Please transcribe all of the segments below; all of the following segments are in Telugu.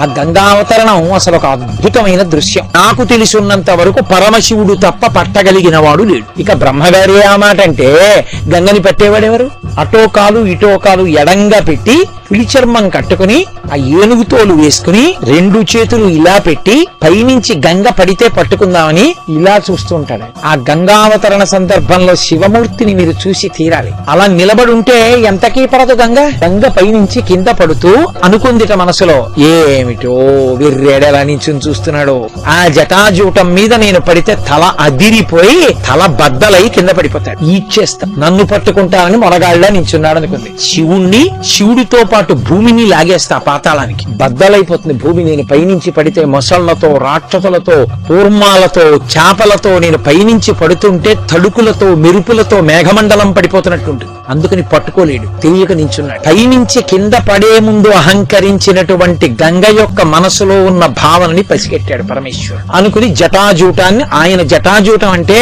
ఆ గంగావతరణం అసలు ఒక అద్భుతమైన దృశ్యం. నాకు తెలిసినంత వరకు పరమశివుడు తప్ప పట్టగలిగిన వాడు లేడు. ఇక బ్రహ్మగారి ఆ మాట అంటే గంగని పట్టేవాడెవరు? అటో కాలు ఇటో కాలు ఎడంగా పెట్టి పులిచర్మం కట్టుకుని ఆ ఏనుగు తోలు వేసుకుని రెండు చేతులు ఇలా పెట్టి పైనుంచి గంగ పడితే పట్టుకుందామని ఇలా చూస్తూ ఉంటాడు. ఆ గంగావతరణ సందర్భంలో శివమూర్తిని మీరు చూసి తీరాలి. అలా నిలబడి ఉంటే ఎంతకీ పడదు గంగ. గంగ పైనుంచి కింద పడుతూ అనుకుందిట మనసులో, ఏమిటో విర్రేడలా నించుని చూస్తున్నాడు. ఆ జటాజూటం మీద నేను పడితే తల అదిరిపోయి తల బద్దలై కింద పడిపోతాడు. ఈడ్చేస్తా, నన్ను పట్టుకుంటానని మొనగాళ్ళ నించున్నాడు అనుకుంది. శివుడితో పాటు భూమిని లాగేస్తా పాతాళానికి. బద్దలైపోతుంది భూమి. నేను పైనుంచి పడితే మొసళ్లతో, రాక్షసులతో, కూర్మాలతో, చాపలతో నేను పైనుంచి పడుతుంటే తడుకులతో, మెరుపులతో మేఘమండలం పడిపోతున్నట్టుంటుంది. అందుకని పట్టుకోలేడు, తెలియక నించున్నాడు. పైనుంచి కింద పడే ముందు అహంకరించినటువంటి గంగ యొక్క మనసులో ఉన్న భావనని పసిగట్టాడు పరమేశ్వరుడు. అనుకుని జటాజూటాన్ని, ఆయన జటాజూటం అంటే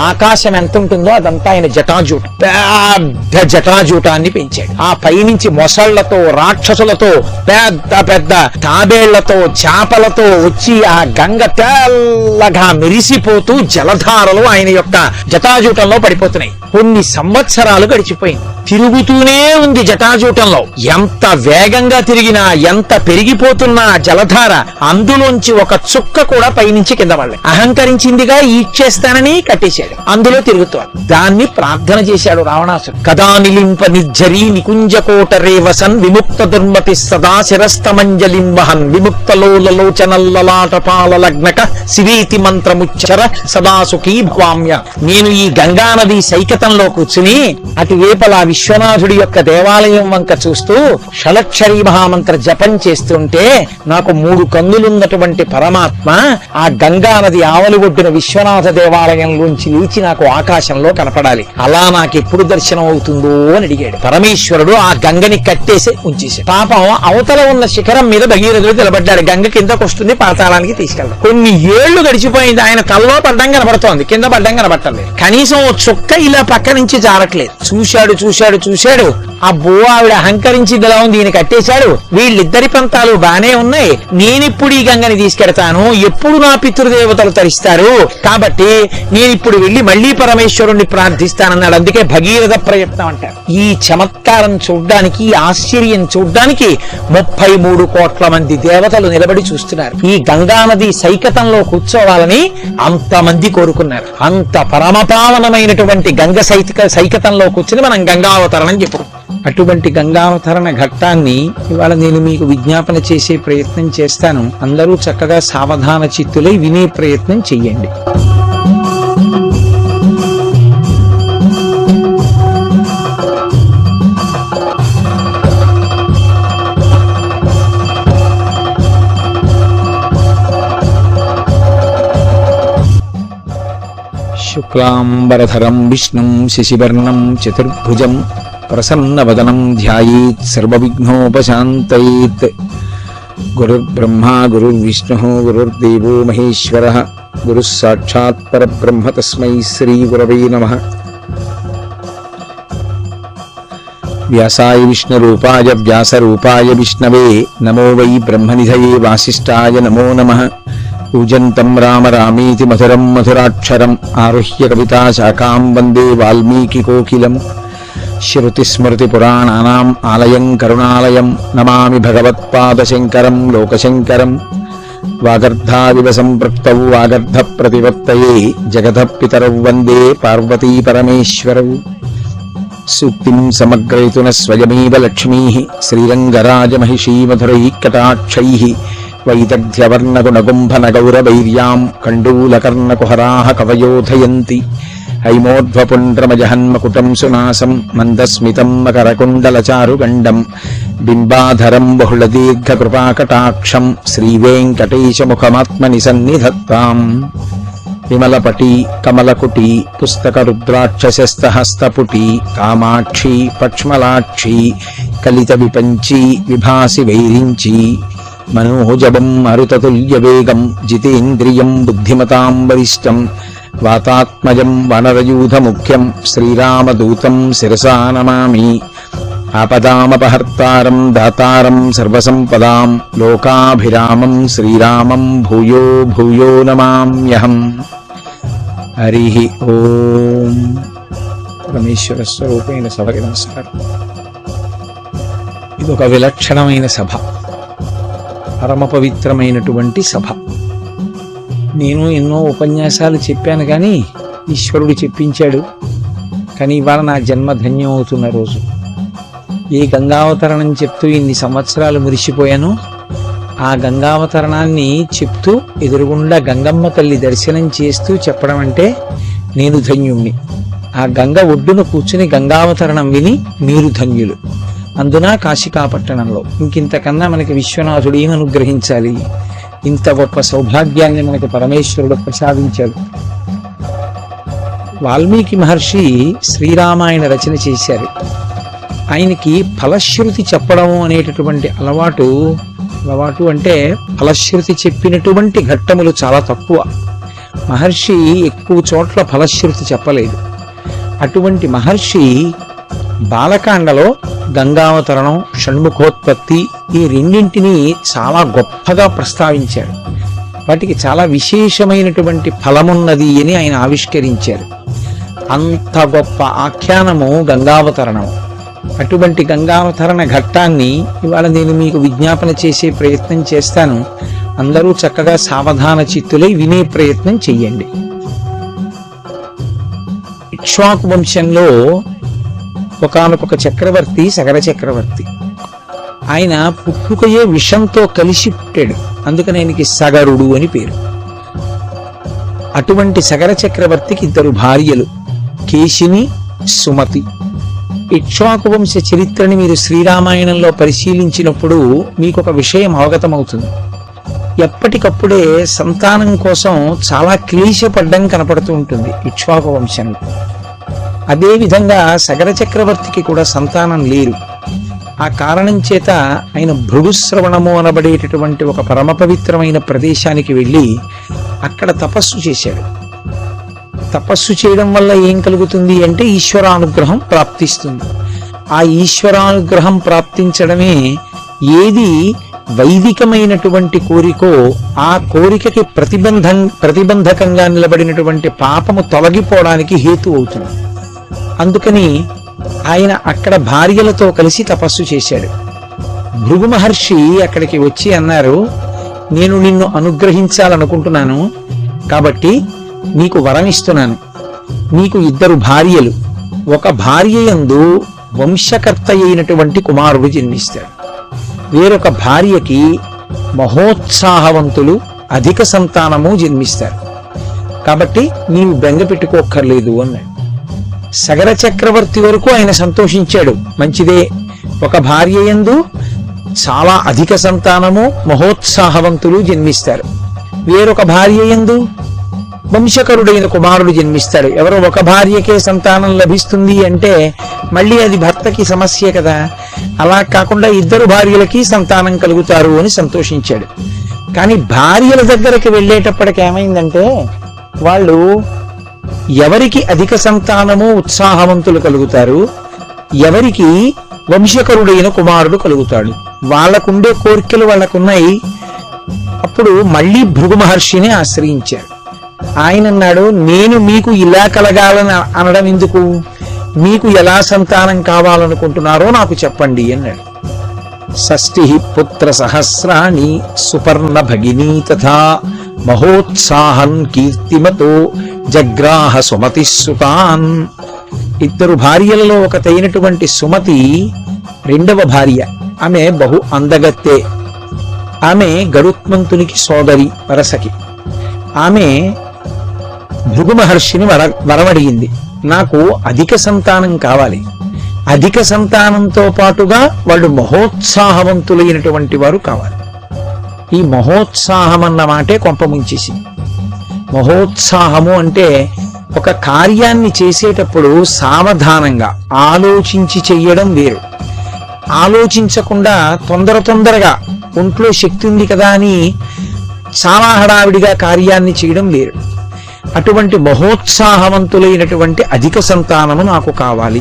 ఆకాశం ఎంత ఉంటుందో అదంతా ఆయన జటాజూటం, పెద్ద జటాజూటాన్ని పెంచాడు. ఆ పైనుంచి మొసళ్లతో, రాక్షసులతో, పెద్ద పెద్ద తాబేళ్లతో, చాపలతో వచ్చి ఆ గంగ తెల్లగా మెరిసిపోతూ జలధారలు ఆయన యొక్క జటాజూటంలో పడిపోతున్నాయి. కొన్ని సంవత్సరాలు గడిచిపోయింది. తిరుగుతూనే ఉంది జటాజూటంలో. ఎంత వేగంగా తిరిగినా, ఎంత పెరిగిపోతున్నా జలధార అందులోంచి ఒక చుక్క కూడా పైనుంచి కింద పడలేదు. అహంకరించిందిగా ఈడ్చేస్తానని కట్టేశాడు. అందులో తిరుగుతాడు. దాన్ని ప్రార్థన చేశాడు రావణాసుడు. కదా నిలింప నిర్జరీ నికుంజకోట రేవసన్ విముక్త దుర్మతి సదా శిరస్తమంజలిం వహన్ విముక్తలోలలోచనల్లలాటపాల లగ్నక శివేతి మంత్రముచ్చర సదాసుఖీ భవామ్య. నేను ఈ గంగానది సైకతంలో కూర్చుని అటువేపలా విశ్వనాథుడి యొక్క దేవాలయం వంక చూస్తూ షలక్షరీ మహామంత్ర జపం చేస్తుంటే నాకు 3 కన్నులున్నటువంటి పరమాత్మ ఆ గంగానది ఆవలి ఒడ్డున విశ్వనాథ దేవాలయంలోంచి లేచి నాకు ఆకాశంలో కనపడాలి. అలా నాకెప్పుడు దర్శనం అవుతుందో అని అడిగాడు. పరమేశ్వరుడు ఆ గంగని కట్టేసి ఉంచేశాడు. పాపం అవతల ఉన్న శిఖరం మీద భగీరథుడు నిలబడ్డాడు. గంగ కిందకు వస్తుంది, పాతాళానికి తీసుకెళ్తాడు. కొన్ని ఏళ్లు గడిచిపోయింది. ఆయన కల్లో పడ్డం కనబడుతోంది, కింద పడ్డం కనబడలేదు. కనీసం ఓ చుక్క ఇలా పక్క నుంచి జారట్లేదు. చూశాడు. అబ్బో, ఆవిడ అహంకరించింది ఎలా ఉంది, ఈయన కట్టేశాడు. వీళ్ళిద్దరి పంతాలు బానే ఉన్నాయి. నేనిప్పుడు ఈ గంగని తీసుకెడతాను, ఎప్పుడు నా పితృదేవతలు తరిస్తారు, కాబట్టి నేనిప్పుడు వెళ్ళి మళ్లీ పరమేశ్వరుణ్ణి ప్రార్థిస్తానన్నాడు. అందుకే భగీరథ ప్రయత్నం అంటారు. ఈ చమత్కారం చూడ్డానికి, ఈ ఆశ్చర్యం చూడ్డానికి 33 కోట్ల మంది దేవతలు నిలబడి చూస్తున్నారు. ఈ గంగానది సైకతంలో కూర్చోవాలని అంతమంది కోరుకున్నారు. అంత పరమపావనమైనటువంటి గంగ సైకతంలో కూర్చుని మనం గంగావతరణం చెప్పుకుంటాం. అటువంటి గంగావతరణ ఘట్టాన్ని ఇవాళ నేను మీకు విజ్ఞాపన చేసే ప్రయత్నం చేస్తాను. అందరూ చక్కగా సావధాన చిత్తులై వినే ప్రయత్నం చెయ్యండి. శుక్లాంబరధరం విష్ణుం శశివర్ణం చతుర్భుజం ప్రసన్నవదనం ధ్యాయేత్ సర్వవిఘ్నోపశాంతయేత్. గురుర్బ్రహ్మా గురుర్విష్ణుః గురుర్దేవో మహేశ్వరః గురుః సాక్షాత్ పరబ్రహ్మ తస్మై శ్రీ గురవే నమః. వ్యాసాయ విష్ణురూపాయ వ్యాసరూపాయ విష్ణవే నమో వై బ్రహ్మనిధయే వాసిష్ఠాయ నమో నమః. పూజంతం రామ రామేతి మధురం మధురాక్షరం ఆరుహ్య కవితా శాఖాం వందే వాల్మీకి కోకిలం. శృతిస్మృతిపురాణానాం ఆలయం కరుణాలయం నమామి భగవత్పాదశంకరం లోకశంకరం. వాగర్ధావివ సంపృక్తౌ వాగర్ధ ప్రతిపత్తయే జగతః పితరౌ వందే పార్వతీ పరమేశ్వరౌ. సూక్తిం సమగ్రయతున స్వయమేవ లక్ష్మీః శ్రీరంగరాజమహిషీ మధురైః కటాక్షైః వైదగ్ధ్యవర్ణగుణగుంభనగౌరవైర్యాం కండూలకర్ణకుహరాः కవయోధయంతి. హైమోర్ధ్వపుండ్రమజహన్మకుటం సునాసం మందస్మితం మకరకుండలచారుగండం బింబాధరం బహుళదీర్ఘకృపాకటాక్షం శ్రీవేంకటేశముఖమాత్మని సన్నిధత్తాం. విమలపటి కమలకుటి పుస్తకరుద్రాక్షసస్తహస్తపుటి కామాక్షి పక్ష్మలాక్షి కలిత విపంచి విభాసి వైరించి మనోజవం మరుతతుల్యవేగం జితేంద్రియం బుద్ధిమతాం వరిష్టం వాతాత్మజం వనరయూధముఖ్యం శ్రీరామదూతం శిరసా నమామి. ఆపదామపహర్తారం దాతారం సర్వసంపదాం లోకాభిరామం శ్రీరామం భూయో భూయో నమామ్యహం. హరి ఓం. పరమేశ్వర స్వరూపమైన సభకి నమస్కారం. ఇదొక విలక్షణమైన సభ, పరమ పవిత్రమైనటువంటి సభ. నేను ఎన్నో ఉపన్యాసాలు చెప్పాను కానీ ఈశ్వరుడు చెప్పించాడు. కానీ ఇవాళ నా జన్మ ధన్యం అవుతున్న రోజు. ఏ గంగావతరణం చెప్తూ ఇన్ని సంవత్సరాలు మురిసిపోయాను, ఆ గంగావతరణాన్ని చెప్తూ ఎదురుగుండా గంగమ్మ తల్లి దర్శనం చేస్తూ చెప్పడం అంటే నేను ధన్యుణ్ణి. ఆ గంగ ఒడ్డున కూర్చుని గంగావతరణం విని మీరు ధన్యులు. అందున కాశికాపట్టణంలో ఇంకింతకన్నా మనకి విశ్వనాథుడు ఏం అనుగ్రహించాలి? ఇంత గొప్ప సౌభాగ్యాన్ని మనకి పరమేశ్వరుడు ప్రసాదించాడు. వాల్మీకి మహర్షి శ్రీరామాయణ రచన చేశారు. ఆయనకి ఫలశ్రుతి చెప్పడం అనేటటువంటి అలవాటు అంటే ఫలశ్రుతి చెప్పినటువంటి ఘట్టములు చాలా తక్కువ. మహర్షి ఎక్కువ చోట్ల ఫలశ్రుతి చెప్పలేదు. అటువంటి మహర్షి బాలకాండలో గంగావతరణం, షణ్ముఖోత్పత్తి ఈ రెండింటినీ చాలా గొప్పగా ప్రస్తావించారు. వాటికి చాలా విశేషమైనటువంటి ఫలమున్నది అని ఆయన ఆవిష్కరించారు. అంత గొప్ప ఆఖ్యానము గంగావతరణం. అటువంటి గంగావతరణ ఘట్టాన్ని ఇవాళ నేను మీకు విజ్ఞాపన చేసే ప్రయత్నం చేస్తాను. అందరూ చక్కగా సావధాన చిత్తులై వినే ప్రయత్నం చెయ్యండి. ఇక్ష్వాకు వంశంలో ఒకానొక చక్రవర్తి సగర చక్రవర్తి. ఆయన పుట్టుకయే విషంతో కలిసి పుట్టాడు. అందుకని ఆయనకి సగరుడు అని పేరు. అటువంటి సగర చక్రవర్తికి 2 భార్యలు, కేశిని, సుమతి. ఇక్ష్వాకు వంశ చరిత్రని మీరు శ్రీరామాయణంలో పరిశీలించినప్పుడు మీకు ఒక విషయం అవగతమవుతుంది. ఎప్పటికప్పుడే సంతానం కోసం చాలా క్లేశపడ్డం కనపడుతూ ఉంటుంది ఇక్ష్వాకు వంశంలో. అదేవిధంగా సగర చక్రవర్తికి కూడా సంతానం లేరు. ఆ కారణం చేత ఆయన భృగుశ్రవణము అనబడేటటువంటి ఒక పరమ పవిత్రమైన ప్రదేశానికి వెళ్ళి అక్కడ తపస్సు చేశాడు. తపస్సు చేయడం వల్ల ఏం కలుగుతుంది అంటే ఈశ్వరానుగ్రహం ప్రాప్తిస్తుంది. ఆ ఈశ్వరానుగ్రహం ప్రాప్తించడమే ఏది వైదికమైనటువంటి కోరికో ఆ కోరికకి ప్రతిబంధకంగా నిలబడినటువంటి పాపము తొలగిపోవడానికి హేతు అవుతుంది. అందుకని ఆయన అక్కడ భార్యలతో కలిసి తపస్సు చేశాడు. భృగు మహర్షి అక్కడికి వచ్చి అన్నారు, నేను నిన్ను అనుగ్రహించాలనుకుంటున్నాను, కాబట్టి నీకు వరం ఇస్తున్నాను. నీకు 2 భార్యలు. ఒక భార్య యందు వంశకర్త అయినటువంటి కుమారుడు జన్మిస్తాడు. వేరొక భార్యకి మహోత్సాహవంతులు అధిక సంతానము జన్మిస్తారు. కాబట్టి నీవు బెంగ పెట్టుకోక్కర్లేదు అన్నాడు. సగర చక్రవర్తి వరకు ఆయన సంతోషించాడు. మంచిదే, ఒక భార్య యందు చాలా అధిక సంతానము మహోత్సాహవంతులు జన్మిస్తారు. వేరొక భార్య యందు వంశకరుడైన కుమారుడు జన్మిస్తాడు. ఎవరో ఒక భార్యకే సంతానం లభిస్తుంది అంటే మళ్ళీ అది భర్తకి సమస్య కదా. అలా కాకుండా 2 భార్యలకి సంతానం కలుగుతారు అని సంతోషించాడు. కానీ భార్యల దగ్గరికి వెళ్ళేటప్పటికి ఏమైందంటే వాళ్ళు ఎవరికి అధిక సంతానము ఉత్సాహవంతులు కలుగుతారు, ఎవరికి వంశకరుడైన కుమారుడు కలుగుతాడు, వాళ్ళకుండే కోరికలు వాళ్ళకున్నాయి. అప్పుడు మళ్ళీ భృగు మహర్షిని ఆశ్రయించారు. ఆయన అన్నాడు, నేను మీకు ఇలా కలగాలని అనడం ఎందుకు, మీకు ఎలా సంతానం కావాలనుకుంటున్నారో నాకు చెప్పండి అన్నాడు. 6 పుత్ర సహస్రాణి సుపర్ణ భగినీ తథా మహోత్సాహన్ కీర్తిమతో జగ్రాహ సుమతి సుతాన్. 2 భార్యలలో ఒకటైనటువంటి సుమతి 2వ భార్య. ఆమె బహు అందగత్తే. ఆమె గరుత్మంతునికి సోదరి వరసకి. ఆమె భృగు మహర్షిని వరమడిగింది, నాకు అధిక సంతానం కావాలి, అధిక సంతానంతో పాటుగా వాళ్ళు మహోత్సాహవంతులైనటువంటి వారు కావాలి. ఈ మహోత్సాహం అన్న మాటే కొంప ముంచేసి. మహోత్సాహము అంటే ఒక కార్యాన్ని చేసేటప్పుడు సావధానంగా ఆలోచించి చెయ్యడం వేరు. ఆలోచించకుండా తొందరగా ఒంట్లో శక్తి ఉంది కదా అని చాలా హడావిడిగా కార్యాన్ని చేయడం వేరు. అటువంటి మహోత్సాహవంతులైనటువంటి అధిక సంతానము నాకు కావాలి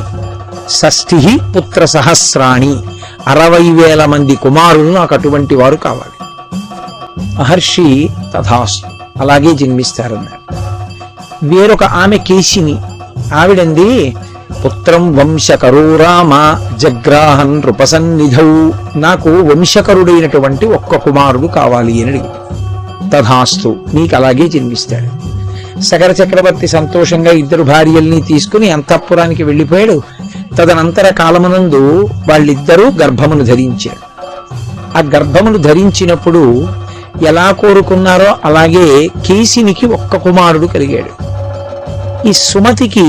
షష్ఠి పుత్ర సహస్రాణి, 60,000 మంది కుమారులు నాకు అటువంటి వారు కావాలి. మహర్షి తథాస్తు, అలాగే జన్మిస్తారన్నారు. వేరొక ఆమె కేశిని, ఆవిడంది పుత్రం వంశకరో రామ జగ్రాహన్ నృపసన్నిధౌ, నాకు వంశకరుడైనటువంటి ఒక్క కుమారుడు కావాలి అని అడిగింది. తథాస్తు, నీకు అలాగే జన్మిస్తాడు. సగర చక్రవర్తి సంతోషంగా 2 భార్యల్ని తీసుకుని అంతఃపురానికి వెళ్ళిపోయాడు. తదనంతర కాలమునందు వాళ్ళిద్దరూ గర్భమును ధరించారు. ఆ గర్భమును ధరించినప్పుడు ఎలా కోరుకున్నారో అలాగే కేశినికి ఒక్క కుమారుడు కలిగాడు. ఈ సుమతికి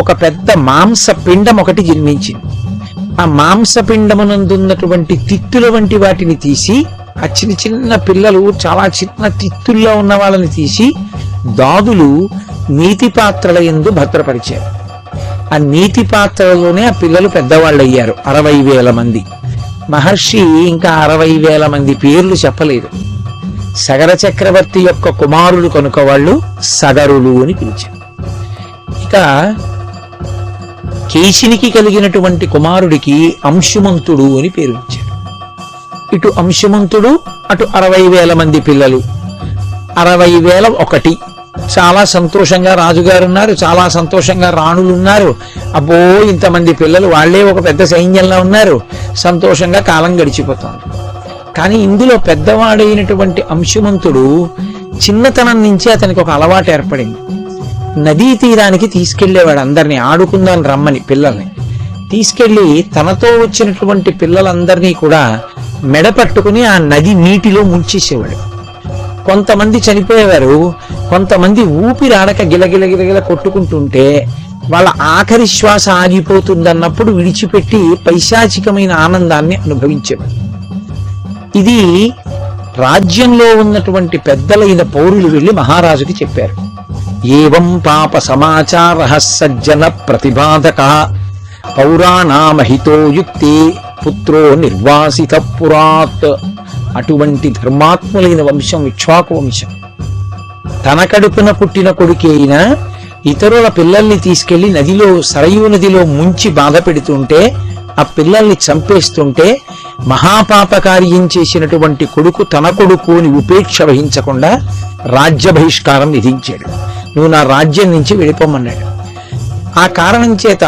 ఒక పెద్ద మాంసపిండం ఒకటి జన్మించింది. ఆ మాంసపిండమునందున్నటువంటి తిత్తుల వంటి వాటిని తీసి, ఆ చిన్న చిన్న పిల్లలు చాలా చిన్న తిత్తుల్లో ఉన్న వాళ్ళని తీసి దాదులు నీతి పాత్రల యందు భద్రపరిచారు. ఆ నీతి పాత్రలోనే ఆ పిల్లలు పెద్దవాళ్ళు అయ్యారు, 60,000 మంది. మహర్షి ఇంకా 60,000 మంది పేర్లు చెప్పలేదు. సగర చక్రవర్తి యొక్క కుమారులు కనుక వాళ్ళు సగరులు అని పిలిచారు. ఇక కేశినికి కలిగినటువంటి కుమారుడికి అంశుమంతుడు అని పేరు ఇచ్చారు. ఇటు అంశుమంతుడు, అటు 60,000 మంది పిల్లలు. 60,001. చాలా సంతోషంగా రాజుగారు ఉన్నారు, చాలా సంతోషంగా రాణులు ఉన్నారు. అబ్బో ఇంతమంది పిల్లలు, వాళ్లే ఒక పెద్ద సైన్యంలో ఉన్నారు. సంతోషంగా కాలం గడిచిపోతుంది. కానీ ఇందులో పెద్దవాడైనటువంటి అంశుమంతుడు చిన్నతనం నుంచి అతనికి ఒక అలవాటు ఏర్పడింది. నదీ తీరానికి తీసుకెళ్లేవాడు అందరినీ, ఆడుకుందాం రమ్మని పిల్లల్ని తీసుకెళ్లి తనతో వచ్చినటువంటి పిల్లలందరినీ కూడా మెడ పట్టుకుని ఆ నది నీటిలో ముంచేసేవాడు. కొంతమంది చనిపోయేవారు, కొంతమంది ఊపిరాడక గిలగిల కొట్టుకుంటుంటే వాళ్ళ ఆఖరి శ్వాస ఆగిపోతుందన్నప్పుడు విడిచిపెట్టి పైశాచికమైన ఆనందాన్ని అనుభవించేవాడు. ఇది రాజ్యంలో ఉన్నటువంటి పెద్దలైన పౌరులు వెళ్లి మహారాజుకి చెప్పారు. ఏవం పాప సమాచార సజ్జన ప్రతిపాదక పౌరాణామహితో యుక్తి పుత్రో నిర్వాసిత పురాత్. అటువంటి ధర్మాత్ములైన వంశం ఇక్ష్వాకు వంశం. తన కడుపున పుట్టిన కొడుకే అయినా ఇతరుల పిల్లల్ని తీసుకెళ్లి నదిలో, సరయూ నదిలో ముంచి బాధ పెడుతుంటే, ఆ పిల్లల్ని చంపేస్తుంటే మహాపాపకార్యం చేసినటువంటి కొడుకు తన కొడుకుని ఉపేక్ష వహించకుండా రాజ్య బహిష్కారం విధించాడు. నువ్వు నా రాజ్యం నుంచి వెళ్ళిపోమన్నాడు. ఆ కారణం చేత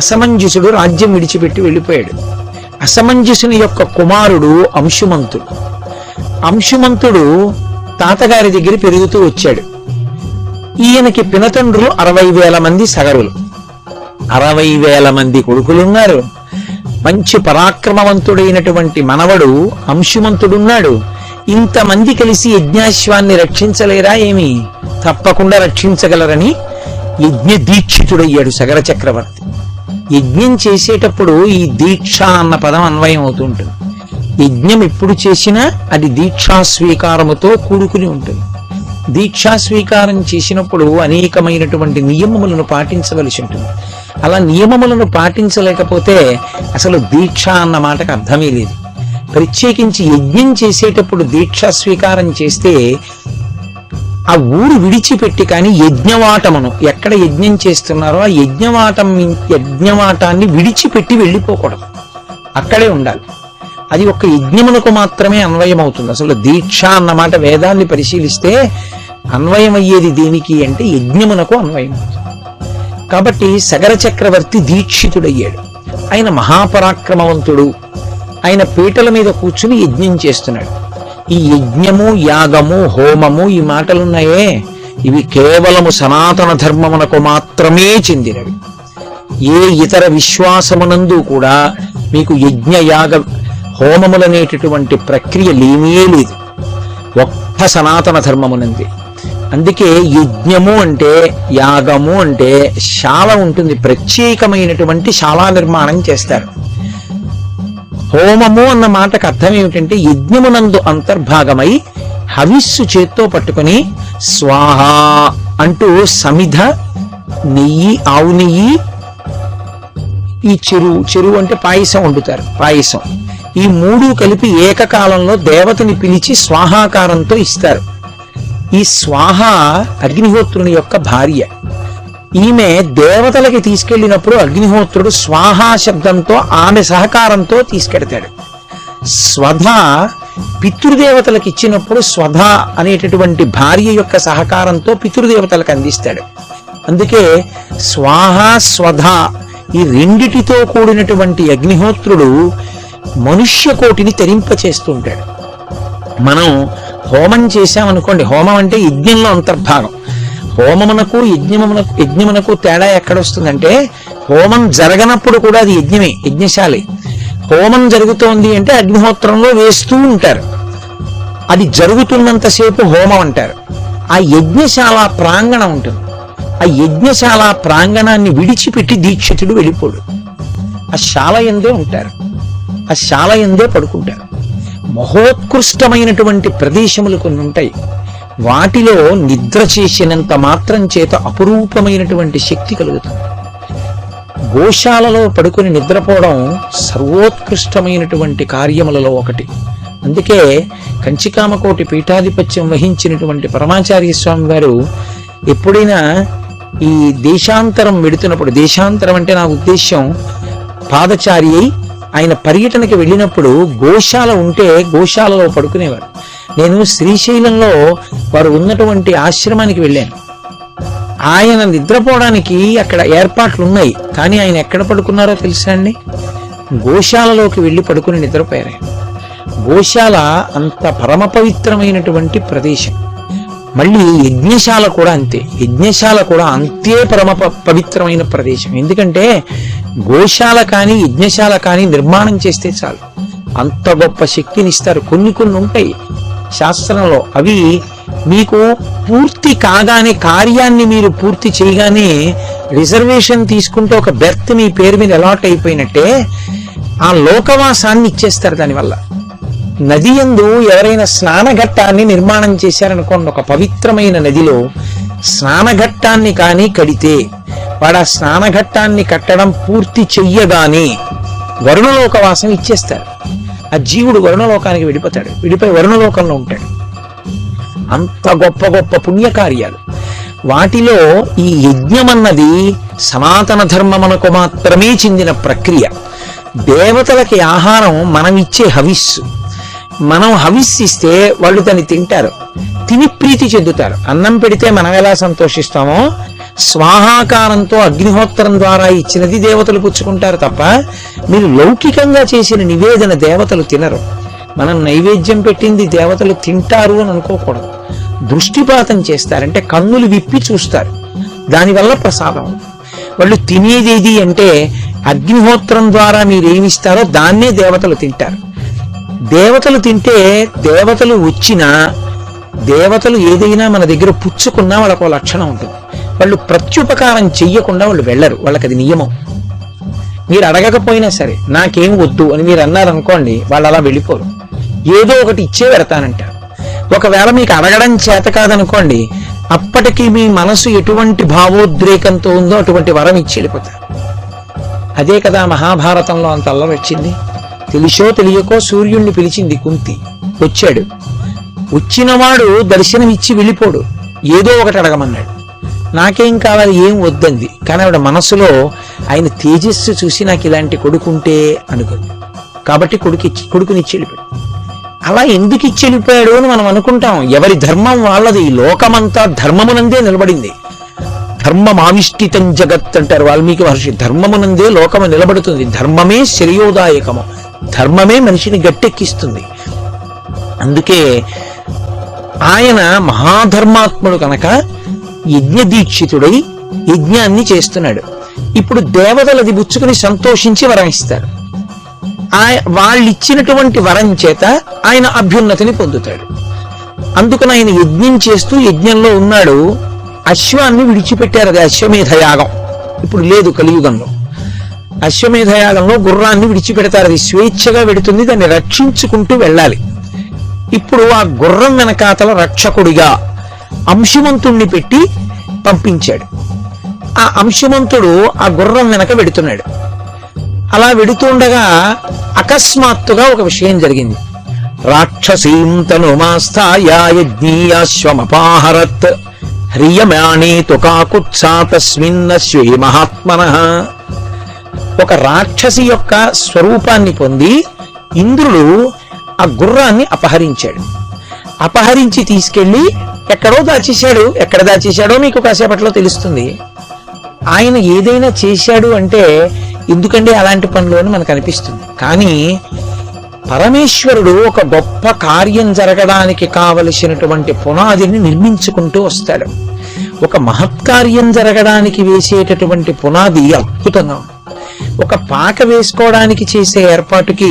అసమంజసుడు రాజ్యం విడిచిపెట్టి వెళ్ళిపోయాడు. అసమంజసుని యొక్క కుమారుడు అంశుమంతుడు. అంశుమంతుడు తాతగారి దగ్గర పెరుగుతూ వచ్చాడు. ఈయనకి పినతండ్రులు 60,000 మంది సగరులు, 60,000 మంది కొడుకులున్నారు. మంచి పరాక్రమవంతుడైనటువంటి మనవడు అంశుమంతుడున్నాడు. ఇంతమంది కలిసి యజ్ఞాశ్వాన్ని రక్షించలేరా ఏమి? తప్పకుండా రక్షించగలరని యజ్ఞ దీక్షితుడయ్యాడు సగర చక్రవర్తి. యజ్ఞం చేసేటప్పుడు ఈ దీక్ష అన్న పదం అన్వయం అవుతుంటుంది. యజ్ఞం ఎప్పుడు చేసినా అది దీక్షా స్వీకారముతో కూడుకుని ఉంటుంది. దీక్షా స్వీకారం చేసినప్పుడు అనేకమైనటువంటి నియమములను పాటించవలసి ఉంటుంది. అలా నియమములను పాటించలేకపోతే అసలు దీక్ష అన్న మాటకు అర్థమే లేదు. ప్రత్యేకించి యజ్ఞం చేసేటప్పుడు దీక్షా స్వీకారం చేస్తే ఆ ఊరు విడిచిపెట్టి, కానీ యజ్ఞవాటమును ఎక్కడ యజ్ఞం చేస్తున్నారో ఆ యజ్ఞవాటాన్ని విడిచిపెట్టి వెళ్ళిపోకూడదు, అక్కడే ఉండాలి. అది ఒక్క యజ్ఞమునకు మాత్రమే అన్వయం అవుతుంది. అసలు దీక్ష అన్నమాట వేదాన్ని పరిశీలిస్తే అన్వయం అయ్యేది దేనికి అంటే యజ్ఞమునకు అన్వయం అవుతుంది. కాబట్టి సగర చక్రవర్తి దీక్షితుడయ్యాడు. ఆయన మహాపరాక్రమవంతుడు. ఆయన పీటల మీద కూర్చుని యజ్ఞం చేస్తున్నాడు. ఈ యజ్ఞము, యాగము, హోమము, ఈ మాటలున్నాయే, ఇవి కేవలము సనాతన ధర్మమునకు మాత్రమే చెందినవి. ఏ ఇతర విశ్వాసమునందు కూడా మీకు యజ్ఞ, యాగ, హోమములనేటటువంటి ప్రక్రియ లేనే లేదు. ఒక్క సనాతన ధర్మమునంది. అందుకే యజ్ఞము అంటే, యాగము అంటే శాల ఉంటుంది, ప్రత్యేకమైనటువంటి శాలా నిర్మాణం చేస్తారు. హోమము అన్న మాటకు అర్థం ఏమిటంటే యజ్ఞమునందు అంతర్భాగమై హవిస్సు చేత్తో పట్టుకుని స్వాహ అంటూ సమిధ, నెయ్యి, ఆవు నెయ్యి, ఈ చెరువు అంటే పాయసం వండుతారు, పాయసం, ఈ 3 కలిపి ఏకకాలంలో దేవతని పిలిచి స్వాహాకారంతో ఇస్తారు. ఈ స్వాహ అగ్నిహోత్రుని యొక్క భార్య. ఈమె దేవతలకి తీసుకెళ్ళినప్పుడు అగ్నిహోత్రుడు స్వాహా శబ్దంతో ఆమె సహకారంతో తీసుకెడతాడు. స్వధ పితృదేవతలకు ఇచ్చినప్పుడు స్వధ అనేటటువంటి భార్య యొక్క సహకారంతో పితృదేవతలకు అందిస్తాడు. అందుకే స్వాహ స్వధ ఈ రెండిటితో కూడినటువంటి అగ్నిహోత్రుడు మనుష్య కోటిని తరింపచేస్తూ ఉంటాడు. మనం హోమం చేశామనుకోండి, హోమం అంటే యజ్ఞంలో అంతర్భాగం. హోమమునకు యజ్ఞమునకు తేడా ఎక్కడొస్తుందంటే, హోమం జరగనప్పుడు కూడా అది యజ్ఞమే, యజ్ఞశాలి. హోమం జరుగుతోంది అంటే అగ్నిహోత్రంలో వేస్తూ ఉంటారు, అది జరుగుతున్నంతసేపు హోమం అంటారు. ఆ యజ్ఞశాల ప్రాంగణం ఉంటుంది, ఆ యజ్ఞశాల ప్రాంగణాన్ని విడిచిపెట్టి దీక్షితుడు వెళ్ళిపోడు. ఆ శాల యందే ఉంటారు, ఆ శాల యందే పడుకుంటారు. మహోత్కృష్టమైనటువంటి ప్రదేశములు కొన్ని ఉంటాయి, వాటిలో నిద్ర చేసినంత మాత్రం చేత అపురూపమైనటువంటి శక్తి కలుగుతుంది. గోశాలలో పడుకుని నిద్రపోవడం సర్వోత్కృష్టమైనటువంటి కార్యములలో ఒకటి. అందుకే కంచికామకోటి పీఠాధిపత్యం వహించినటువంటి పరమాచార్య స్వామి వారు ఎప్పుడైనా ఈ దేశాంతరం వెడుతున్నప్పుడు, దేశాంతరం అంటే నా ఉద్దేశ్యం పాదచారి అయి ఆయన పర్యటనకి వెళ్ళినప్పుడు గోశాల ఉంటే గోశాలలో పడుకునేవారు. నేను శ్రీశైలంలో వారు ఉన్నటువంటి ఆశ్రమానికి వెళ్ళాను. ఆయన నిద్రపోవడానికి అక్కడ ఏర్పాట్లు ఉన్నాయి, కానీ ఆయన ఎక్కడ పడుకున్నారో తెలుసా అండి? గోశాలలోకి వెళ్ళి పడుకుని నిద్రపోయారు. గోశాల అంత పరమ పవిత్రమైనటువంటి ప్రదేశం. మళ్ళీ యజ్ఞశాల కూడా అంతే, యజ్ఞశాల కూడా అంతే పరమ పవిత్రమైన ప్రదేశం. ఎందుకంటే గోశాల కానీ యజ్ఞశాల కానీ నిర్మాణం చేస్తే చాలు, అంత గొప్ప శక్తిని ఇస్తారు. కొన్ని ఉంటాయి శాస్త్రంలో, అవి మీకు పూర్తి కాగానే, కార్యాన్ని మీరు పూర్తి చేయగానే రిజర్వేషన్ తీసుకుంటే ఒక బెర్త్ మీ పేరు మీద అలాట్ అయిపోయినట్టే ఆ లోకవాసాన్ని ఇచ్చేస్తారు. దానివల్ల నది యందు ఎవరైనా స్నానఘట్టాన్ని నిర్మాణం చేశారనుకోండి, ఒక పవిత్రమైన నదిలో స్నానఘట్టాన్ని కానీ కడితే వాడు ఆ స్నానఘట్టాన్ని కట్టడం పూర్తి చెయ్యగానే వరుణలోకవాసం ఇచ్చేస్తారు. ఆ జీవుడు వరుణలోకానికి వెళ్ళిపోతాడు, వెళ్ళిపోయి వరుణలోకంలో ఉంటాడు. అంత గొప్ప గొప్ప పుణ్యకార్యాలు. వాటిలో ఈ యజ్ఞం అన్నది సనాతన ధర్మమునకు మాత్రమే చెందిన ప్రక్రియ. దేవతలకి ఆహారం మనం ఇచ్చే హవిస్సు. మనం హవిస్సిస్తే వాళ్ళు దాన్ని తింటారు, తిని ప్రీతి చెందుతారు. అన్నం పెడితే మనం ఎలా సంతోషిస్తామో, స్వాహాకారంతో అగ్నిహోత్రం ద్వారా ఇచ్చినది దేవతలు పుచ్చుకుంటారు తప్ప మీరు లౌకికంగా చేసిన నివేదన దేవతలు తినరు. మనం నైవేద్యం పెట్టింది దేవతలు తింటారు అని అనుకోకూడదు. దృష్టిపాతం చేస్తారంటే కన్నులు విప్పి చూస్తారు, దానివల్ల ప్రసాదం. వాళ్ళు తినేదేది అంటే అగ్నిహోత్రం ద్వారా మీరేమిస్తారో దాన్నే దేవతలు తింటారు. దేవతలు తింటే దేవతలు వచ్చినా, దేవతలు ఏదైనా మన దగ్గర పుచ్చుకున్నా వాళ్ళకు లక్షణం ఉంటుంది. వాళ్ళు ప్రత్యుపకారం చెయ్యకుండా వాళ్ళు వెళ్ళరు, వాళ్ళకి అది నియమం. మీరు అడగకపోయినా సరే నాకేం వద్దు అని మీరు అన్నారనుకోండి, వాళ్ళు అలా వెళ్ళిపోరు, ఏదో ఒకటి ఇచ్చే పెడతానంటారు. ఒకవేళ మీకు అడగడం చేత కాదనుకోండి, అప్పటికి మీ మనసు ఎటువంటి భావోద్రేకంతో ఉందో అటువంటి వరం ఇచ్చి వెళ్ళిపోతారు. అదే కదా మహాభారతంలో అంత అల్లరి వచ్చింది. తెలిసో తెలియకో సూర్యుణ్ణి పిలిచింది కుంతి, వచ్చాడు. వచ్చినవాడు దర్శనం ఇచ్చి వెళ్ళిపోడు, ఏదో ఒకటి అడగమన్నాడు. నాకేం కావాలి, ఏం వద్దంది. కానీ ఆవిడ మనసులో ఆయన తేజస్సు చూసి నాకు ఇలాంటి కొడుకుంటే అనుకుంది, కాబట్టి కొడుకునిచ్చి వెళ్ళిపోయాడు. అలా ఎందుకు ఇచ్చి వెళ్ళిపోయాడు అని మనం అనుకుంటాం. ఎవరి ధర్మం వాళ్ళది. ఈ లోకమంతా ధర్మమునందే నిలబడింది. ధర్మమావిష్ఠితం జగత్ అంటారు వాల్మీకి మహర్షి. ధర్మమునందే లోకము నిలబడుతుంది. ధర్మమే శ్రేయోదాయకము, ధర్మమే మనిషిని గట్టెక్కిస్తుంది. అందుకే ఆయన మహాధర్మాత్ముడు కనుక యజ్ఞదీక్షితుడై యజ్ఞాన్ని చేస్తున్నాడు. ఇప్పుడు దేవతలది బుచ్చుకుని సంతోషించి వరం ఇస్తారు. వాళ్ళు ఇచ్చినటువంటి వరం చేత ఆయన అభ్యున్నతిని పొందుతాడు. అందుకని ఆయన యజ్ఞం చేస్తూ యజ్ఞంలో ఉన్నాడు. అశ్వాన్ని విడిచిపెట్టారు, అది అశ్వమేధయాగం. ఇప్పుడు లేదు కలియుగంలో. అశ్వమేధయాగంలో గుర్రాన్ని విడిచిపెడతారు, అది స్వేచ్ఛగా వెడుతుంది, దాన్ని రక్షించుకుంటూ వెళ్ళాలి. ఇప్పుడు ఆ గుర్రం వెనకాతల రక్షకుడిగా అంశుమంతుణ్ణి పెట్టి పంపించాడు. ఆ అంశుమంతుడు ఆ గుర్రం వెనక వెడుతున్నాడు. అలా వెడుతుండగా అకస్మాత్తుగా ఒక విషయం జరిగింది. రాక్షసీం తనుమాస్థాయ యజ్ఞీయాశ్వమపాహరత్ హ్రియమాణే తుకాకుత్సా తస్మిన్నశ్వే మహాత్మనః. ఒక రాక్షసి యొక్క స్వరూపాన్ని పొంది ఇంద్రుడు ఆ గుర్రాన్ని అపహరించాడు. అపహరించి తీసుకెళ్లి ఎక్కడో దాచేశాడు. ఎక్కడ దాచేశాడో మీకు కాసేపట్లో తెలుస్తుంది. ఆయన ఏదైనా చేశాడు అంటే ఎందుకంటే అలాంటి పనులు అని మనకు అనిపిస్తుంది. కానీ పరమేశ్వరుడు ఒక గొప్ప కార్యం జరగడానికి కావలసినటువంటి పునాదిని నిర్మించుకుంటూ వస్తాడు. ఒక మహత్కార్యం జరగడానికి వేసేటటువంటి పునాది అద్భుతంగా ఉంది. ఒక పాక వేసుకోవడానికి చేసే ఏర్పాటుకి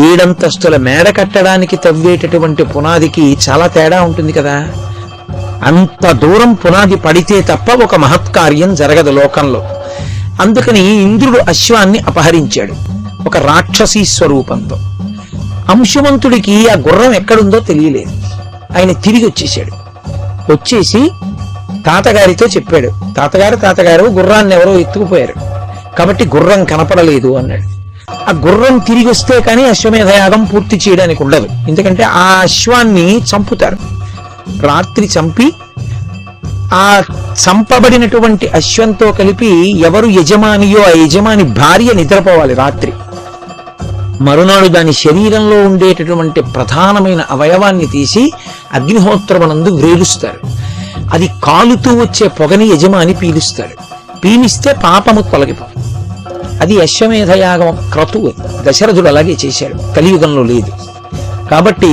7 అంతస్తుల మేడ కట్టడానికి తవ్వేటటువంటి పునాదికి చాలా తేడా ఉంటుంది కదా. అంత దూరం పునాది పడితే తప్ప ఒక మహత్కార్యం జరగదు లోకంలో. అందుకని ఇంద్రుడు అశ్వాన్ని అపహరించాడు ఒక రాక్షసీ స్వరూపంతో. అంశుమంతుడికి ఆ గుర్రం ఎక్కడుందో తెలియలేదు. ఆయన తిరిగి వచ్చేసాడు. వచ్చేసి తాతగారితో చెప్పాడు, తాతగారు గుర్రాన్ని ఎవరో ఎత్తుకుపోయారు కాబట్టి గుర్రం కనపడలేదు అన్నాడు. ఆ గుర్రం తిరిగి వస్తే కానీ అశ్వమేధయాగం పూర్తి చేయడానికి ఉండదు. ఎందుకంటే ఆ అశ్వాన్ని చంపుతారు. రాత్రి చంపి ఆ చంపబడినటువంటి అశ్వంతో కలిపి ఎవరు యజమానియో ఆ యజమాని భార్య నిద్రపోవాలి రాత్రి. మరునాడు దాని శరీరంలో ఉండేటటువంటి ప్రధానమైన అవయవాన్ని తీసి అగ్నిహోత్రమనందు వ్రేలుస్తారు. అది కాలుతూ వచ్చే పొగని యజమాని పీలుస్తాడు. పీలిస్తే పాపము తొలగిపోతుంది. అది అశ్వమేధయాగం క్రతువు. దశరథుడు అలాగే చేశాడు, కలియుగంలో లేదు. కాబట్టి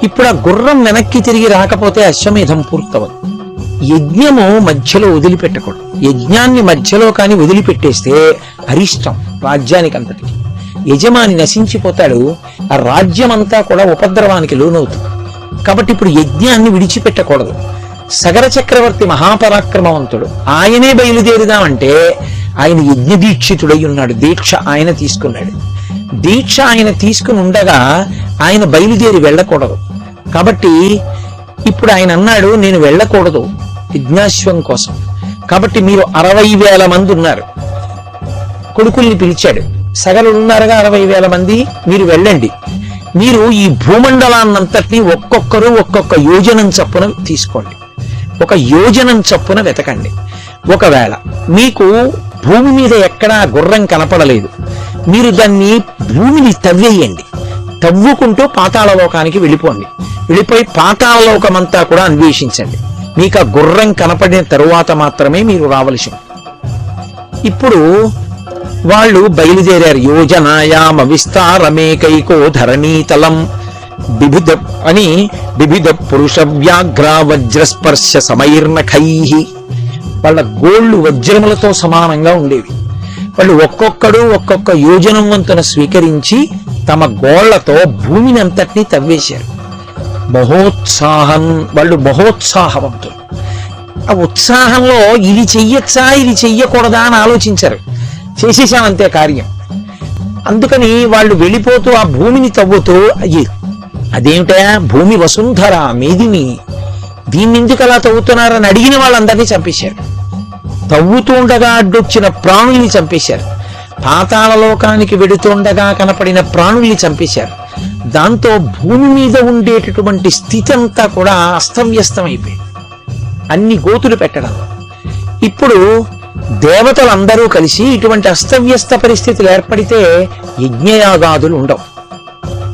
ఇప్పుడు ఆ గుర్రం వెనక్కి తిరిగి రాకపోతే అశ్వమేధం పూర్తవదు. యజ్ఞము మధ్యలో వదిలిపెట్టకూడదు. యజ్ఞాన్ని మధ్యలో కాని వదిలిపెట్టేస్తే అరిష్టం రాజ్యానికి అంతటికి. యజమాని నశించిపోతాడు, ఆ రాజ్యం అంతా కూడా ఉపద్రవానికి లోనవుతుంది. కాబట్టి ఇప్పుడు యజ్ఞాన్ని విడిచిపెట్టకూడదు. సగర చక్రవర్తి మహాపరాక్రమవంతుడు, ఆయనే బయలుదేరుదామంటే ఆయన యజ్ఞ దీక్షితుడై ఉన్నాడు. దీక్ష ఆయన తీసుకున్నాడు. దీక్ష ఆయన తీసుకుని ఉండగా ఆయన బయలుదేరి వెళ్ళకూడదు. కాబట్టి ఇప్పుడు ఆయన అన్నాడు, నేను వెళ్ళకూడదు యజ్ఞాశ్వం కోసం. కాబట్టి మీరు 60,000 మంది ఉన్నారు. కొడుకుల్ని పిలిచాడు. సగరులు ఉన్నారుగా 60,000 మంది, మీరు వెళ్ళండి. మీరు ఈ భూమండలాన్నంతటినీ ఒక్కొక్కరు ఒక్కొక్క యోజనం చప్పున తీసుకోండి. ఒక యోజనం చప్పున వెతకండి. ఒకవేళ మీకు భూమి మీద ఎక్కడా గుర్రం కనపడలేదు, మీరు దాన్ని భూమిని తవ్వేయండి. తవ్వుకుంటూ పాతాళలోకానికి వెళ్ళిపోండి. వెళ్ళిపోయి పాతాళలోకమంతా కూడా అన్వేషించండి. మీకు ఆ గుర్రం కనపడిన తరువాత మాత్రమే మీరు రావలసి ఉంది. ఇప్పుడు వాళ్ళు బయలుదేరారు. యోజనాయామ విస్తారమేకైకో ధరణీతలం బిభిద పురుష వ్యాఘ్ర వజ్రస్పర్శ సమైర్నఖై. వాళ్ళ గోళ్లు వజ్రములతో సమానంగా ఉండేవి. వాళ్ళు ఒక్కొక్కడు ఒక్కొక్క యోజనం వంతున స్వీకరించి తమ గోళ్లతో భూమిని అంతటినీ తవ్వేశారు. వాళ్ళు మహోత్సాహవంతులు. ఆ ఉత్సాహంలో ఇది చెయ్యొచ్చా ఇది చెయ్యకూడదా అని ఆలోచించారు. చేసేసామంతే కార్యం. అందుకని వాళ్ళు వెళ్ళిపోతూ ఆ భూమిని తవ్వుతూ అదేమిటా భూమి వసుంధర మేదిని, దీన్ని ఎందుకు అలా తవ్వుతున్నారని అడిగిన వాళ్ళందరినీ చంపేశారు. తవ్వుతూ ఉండగా అడ్డొచ్చిన ప్రాణుల్ని చంపేశారు. పాతాళలోకానికి వెడుతుండగా కనపడిన ప్రాణుల్ని చంపేశారు. దాంతో భూమి మీద ఉండేటటువంటి స్థితి అంతా కూడా అస్తవ్యస్తమైపోయింది. అన్ని గోతులు పెట్టడం. ఇప్పుడు దేవతలందరూ కలిసి ఇటువంటి అస్తవ్యస్త పరిస్థితులు ఏర్పడితే యజ్ఞయాగాదులు ఉండవు.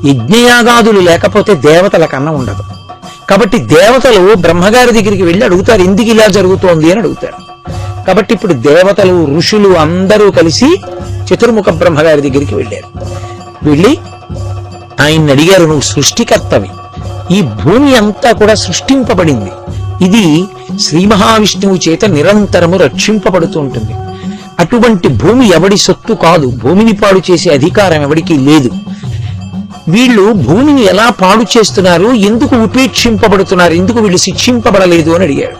యజ్ఞయాగాదులు లేకపోతే దేవతల కన్నా ఉండదు. కాబట్టి దేవతలు బ్రహ్మగారి దగ్గరికి వెళ్ళి అడుగుతారు, ఎందుకు ఇలా జరుగుతోంది అని అడుగుతారు. కాబట్టి ఇప్పుడు దేవతలు ఋషులు అందరూ కలిసి చతుర్ముఖ బ్రహ్మగారి దగ్గరికి వెళ్ళారు. వెళ్ళి ఆయన్ని అడిగారు, నువ్వు సృష్టికర్తవి, ఈ భూమి అంతా కూడా సృష్టింపబడింది, ఇది శ్రీ మహావిష్ణువు చేత నిరంతరము రక్షింపబడుతూ ఉంటుంది. అటువంటి భూమి ఎవడి సొత్తు కాదు. భూమిని పాడు చేసే అధికారం ఎవడికి లేదు. వీళ్ళు భూమిని ఎలా పాడు చేస్తున్నారు, ఎందుకు ఉపేక్షింపబడుతున్నారు, ఎందుకు వీళ్ళు శిక్షింపబడలేదు అని అడిగాడు.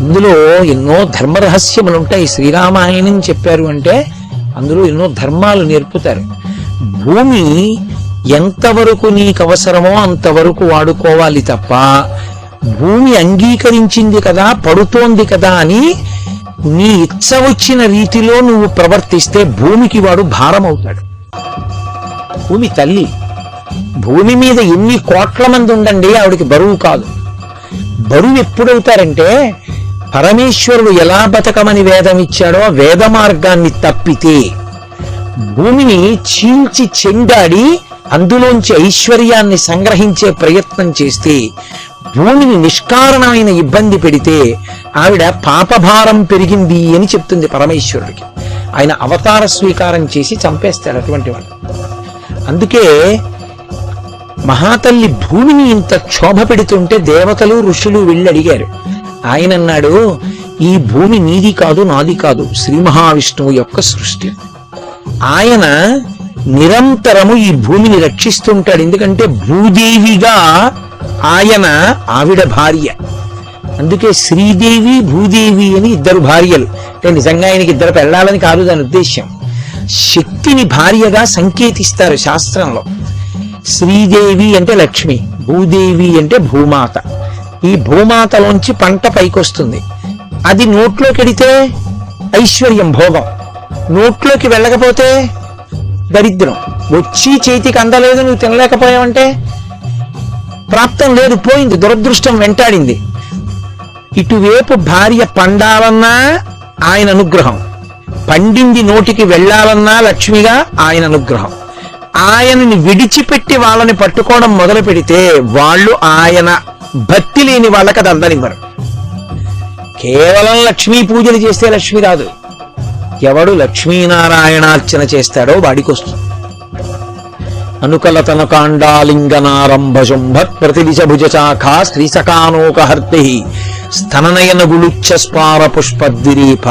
ఇందులో ఎన్నో ధర్మరహస్యములుంటాయి. శ్రీరామాయణం చెప్పారు అంటే అందులో ఎన్నో ధర్మాలు నేర్పుతారు. భూమి ఎంతవరకు నీకు అవసరమో అంతవరకు వాడుకోవాలి తప్ప భూమి అంగీకరించింది కదా, పడుతోంది కదా అని నీ ఇచ్చ వచ్చిన రీతిలో నువ్వు ప్రవర్తిస్తే భూమికి వాడు భారం అవుతాడు. భూమి తల్లి. భూమి మీద ఎన్ని కోట్ల మంది ఉండండి, ఆవిడికి బరువు కాదు. బరువు ఎప్పుడవుతారంటే పరమేశ్వరుడు ఎలా బతకమని వేదం ఇచ్చాడో వేద మార్గాన్ని తప్పితే, భూమిని చీల్చి చెండాడి అందులోంచి ఐశ్వర్యాన్ని సంగ్రహించే ప్రయత్నం చేస్తే, భూమిని నిష్కారణమైన ఇబ్బంది పెడితే ఆవిడ పాపభారం పెరిగింది అని చెప్తుంది పరమేశ్వరుడికి. ఆయన అవతార స్వీకారం చేసి చంపేస్తాడు అటువంటి వాడు. అందుకే మహాతల్లి భూమిని ఇంత క్షోభ పెడుతుంటే దేవతలు ఋషులు వెళ్ళి అడిగారు. ఆయన అన్నాడు, ఈ భూమి నీది కాదు, నాది కాదు, శ్రీ మహావిష్ణువు యొక్క సృష్టి. ఆయన నిరంతరము ఈ భూమిని రక్షిస్తుంటాడు. ఎందుకంటే భూదేవిగా ఆవిడ భార్య. అందుకే శ్రీదేవి భూదేవి అని ఇద్దరు భార్యలు. అంటే నిజంగా ఆయనకి ఇద్దరు పెళ్ళాలని కాదు దాని ఉద్దేశ్యం. శక్తిని భార్యగా సంకేతిస్తారు శాస్త్రంలో. శ్రీదేవి అంటే లక్ష్మి, భూదేవి అంటే భూమాత. ఈ భూమాతలోంచి పంట పైకొస్తుంది. అది నోట్లోకి వెడితే ఐశ్వర్యం, భోగం. నోట్లోకి వెళ్ళకపోతే దరిద్రం. వచ్చి చేతికి అందలేదు, నువ్వు తినలేకపోయావంటే ప్రాప్తం లేదు, పోయింది, దురదృష్టం వెంటాడింది. ఇటువైపు భార్య పండాలన్నా ఆయన అనుగ్రహం, పండింది నోటికి వెళ్ళాలన్నా లక్ష్మిగా ఆయన అనుగ్రహం. ఆయనని విడిచిపెట్టి వాళ్ళని పట్టుకోవడం మొదలు పెడితే వాళ్ళు ఆయన భక్తి లేని వాళ్ళకి అది అందనివ్వరు. కేవలం లక్ష్మీ పూజలు చేస్తే లక్ష్మి రాదు. ఎవడు లక్ష్మీనారాయణార్చన చేస్తాడో వాడికి వస్తుంది. అనుకల తనకాండాలింగనారంభశుంభత్ ప్రతిదిశ భుజచాఖా స్త్రీసకానోకహర్తి స్తననయన గుళుచ్చ స్పార పుష్పద్విరీప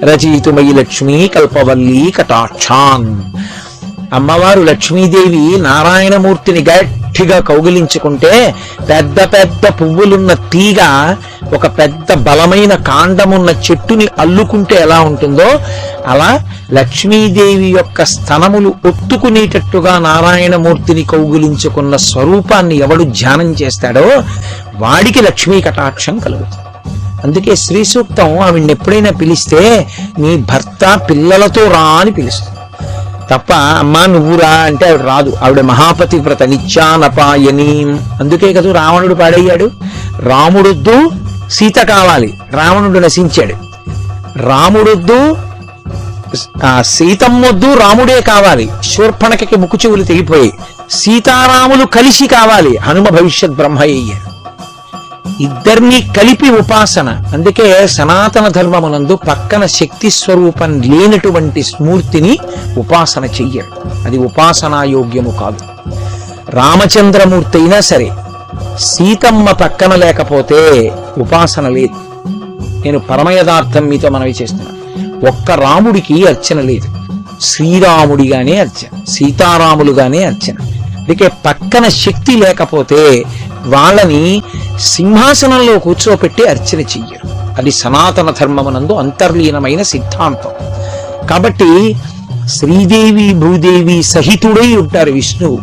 రచయితుమయి లక్ష్మీ కల్పవల్లీ కటాక్షాన్. అమ్మవారు లక్ష్మీదేవి నారాయణమూర్తిని గట్టిగా కౌగిలించుకుంటే పెద్ద పెద్ద పువ్వులున్న తీగ ఒక పెద్ద బలమైన కాండమున్న చెట్టుని అల్లుకుంటే ఎలా ఉంటుందో అలా లక్ష్మీదేవి యొక్క స్తనములు ఒత్తుకునేటట్టుగా నారాయణమూర్తిని కౌగిలించుకున్న స్వరూపాన్ని ఎవడు ధ్యానం చేస్తాడో వాడికి లక్ష్మీ కటాక్షం కలుగుతుంది. అందుకే శ్రీ సూక్తం ఆవిడ్ని ఎప్పుడైనా పిలిస్తే నీ భర్త పిల్లలతో రా అని పిలుస్తుంది తప్ప అమ్మా నువ్వు రా అంటే ఆవిడ రాదు. ఆవిడ మహాపతివ్రత, నిత్యానపాయని. అందుకే కదా రావణుడు పాడయ్యాడు. రాముడొద్దు సీత కావాలి, రావణుడు నశించాడు. రాముడొద్దు సీతమ్మొద్దు, రాముడే కావాలి, శూర్పణఖకి ముక్కు చెవులు తెగిపోయి. సీతారాములు కలిసి కావాలి, హనుమ భవిష్యత్ బ్రహ్మ అయ్యారు. ఇద్దరినీ కలిపి ఉపాసన. అందుకే సనాతన ధర్మమునందు పక్కన శక్తి స్వరూపం లేనటువంటి స్మూర్తిని ఉపాసన చెయ్యరు. అది ఉపాసనా యోగ్యము కాదు. రామచంద్రమూర్తి అయినా సరే సీతమ్మ పక్కన లేకపోతే ఉపాసన లేదు. నేను పరమయదార్థం మీతో మనవి చేస్తున్నా. ఒక్క రాముడికి అర్చన లేదు, శ్రీరాముడిగానే అర్చన, సీతారాములుగానే అర్చన. అందుకే పక్కన శక్తి లేకపోతే వాళ్ళని సింహాసనంలో కూర్చోపెట్టి అర్చన చెయ్యరు. అది సనాతన ధర్మమునందు అంతర్లీనమైన సిద్ధాంతం. కాబట్టి శ్రీదేవి భూదేవి సహితుడై ఉంటారు విష్ణువు.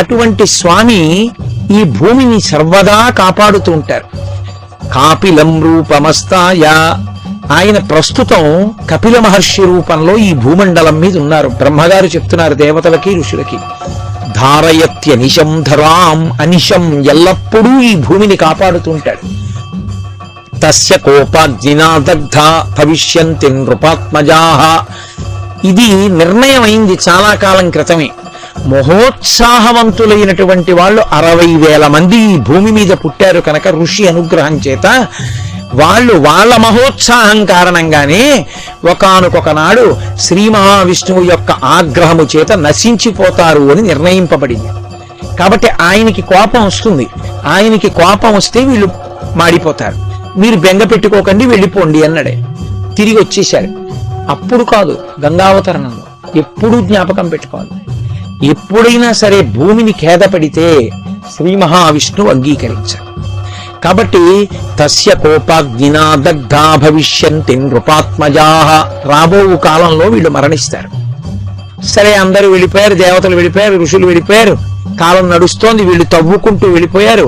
అటువంటి స్వామి ఈ భూమిని సర్వదా కాపాడుతూ ఉంటారు. కాపిలం రూపమస్తాయ. ఆయన ప్రస్తుతం కపిల మహర్షి రూపంలో ఈ భూమండలం మీద ఉన్నారు. బ్రహ్మగారు చెప్తున్నారు దేవతలకి ఋషులకి, ధారయత్యనిశం ధరాం. అనిశం ఎల్లప్పుడూ ఈ భూమిని కాపాడుతుంటాడు. తస్య కోపాగ్నినా దగ్ధ భవిష్యంతి నృపాత్మజాః. ఇది నిర్ణయం అయింది చాలా కాలం క్రితమే. మహోత్సాహవంతులైనటువంటి వాళ్ళు 60,000 మంది ఈ భూమి మీద పుట్టారు కనుక ఋషి అనుగ్రహం చేత వాళ్ళు వాళ్ళ మహోత్సాహం కారణంగానే ఒకానొక నాడు శ్రీ మహావిష్ణువు యొక్క ఆగ్రహము చేత నశించిపోతారు అని నిర్ణయింపబడింది. కాబట్టి ఆయనకి కోపం వస్తుంది. ఆయనకి కోపం వస్తే వీళ్ళు మాడిపోతారు. మీరు బెంగ పెట్టుకోకండి, వెళ్ళిపోండి అన్నాడే. తిరిగి వచ్చేశారు. అప్పుడు కాదు, గంగావతరణంలో. ఎప్పుడూ జ్ఞాపకం పెట్టుకోవాలి. ఎప్పుడైనా సరే భూమిని ఖేదపడితే శ్రీ మహావిష్ణువు అంగీకరించారు. కాబట్టి తస్య కోపాగ్నినా దగ్ధా భవిష్యంతి నృపాత్మజాః. రాబో కాలంలో వీళ్ళు మరణిస్తారు. సరే అందరూ వెళ్ళిపోయారు, దేవతలు వెళ్ళిపోయారు, ఋషులు వెళ్ళిపోయారు, కాలం నడుస్తోంది. వీళ్ళు తవ్వుకుంటూ వెళ్ళిపోయారు,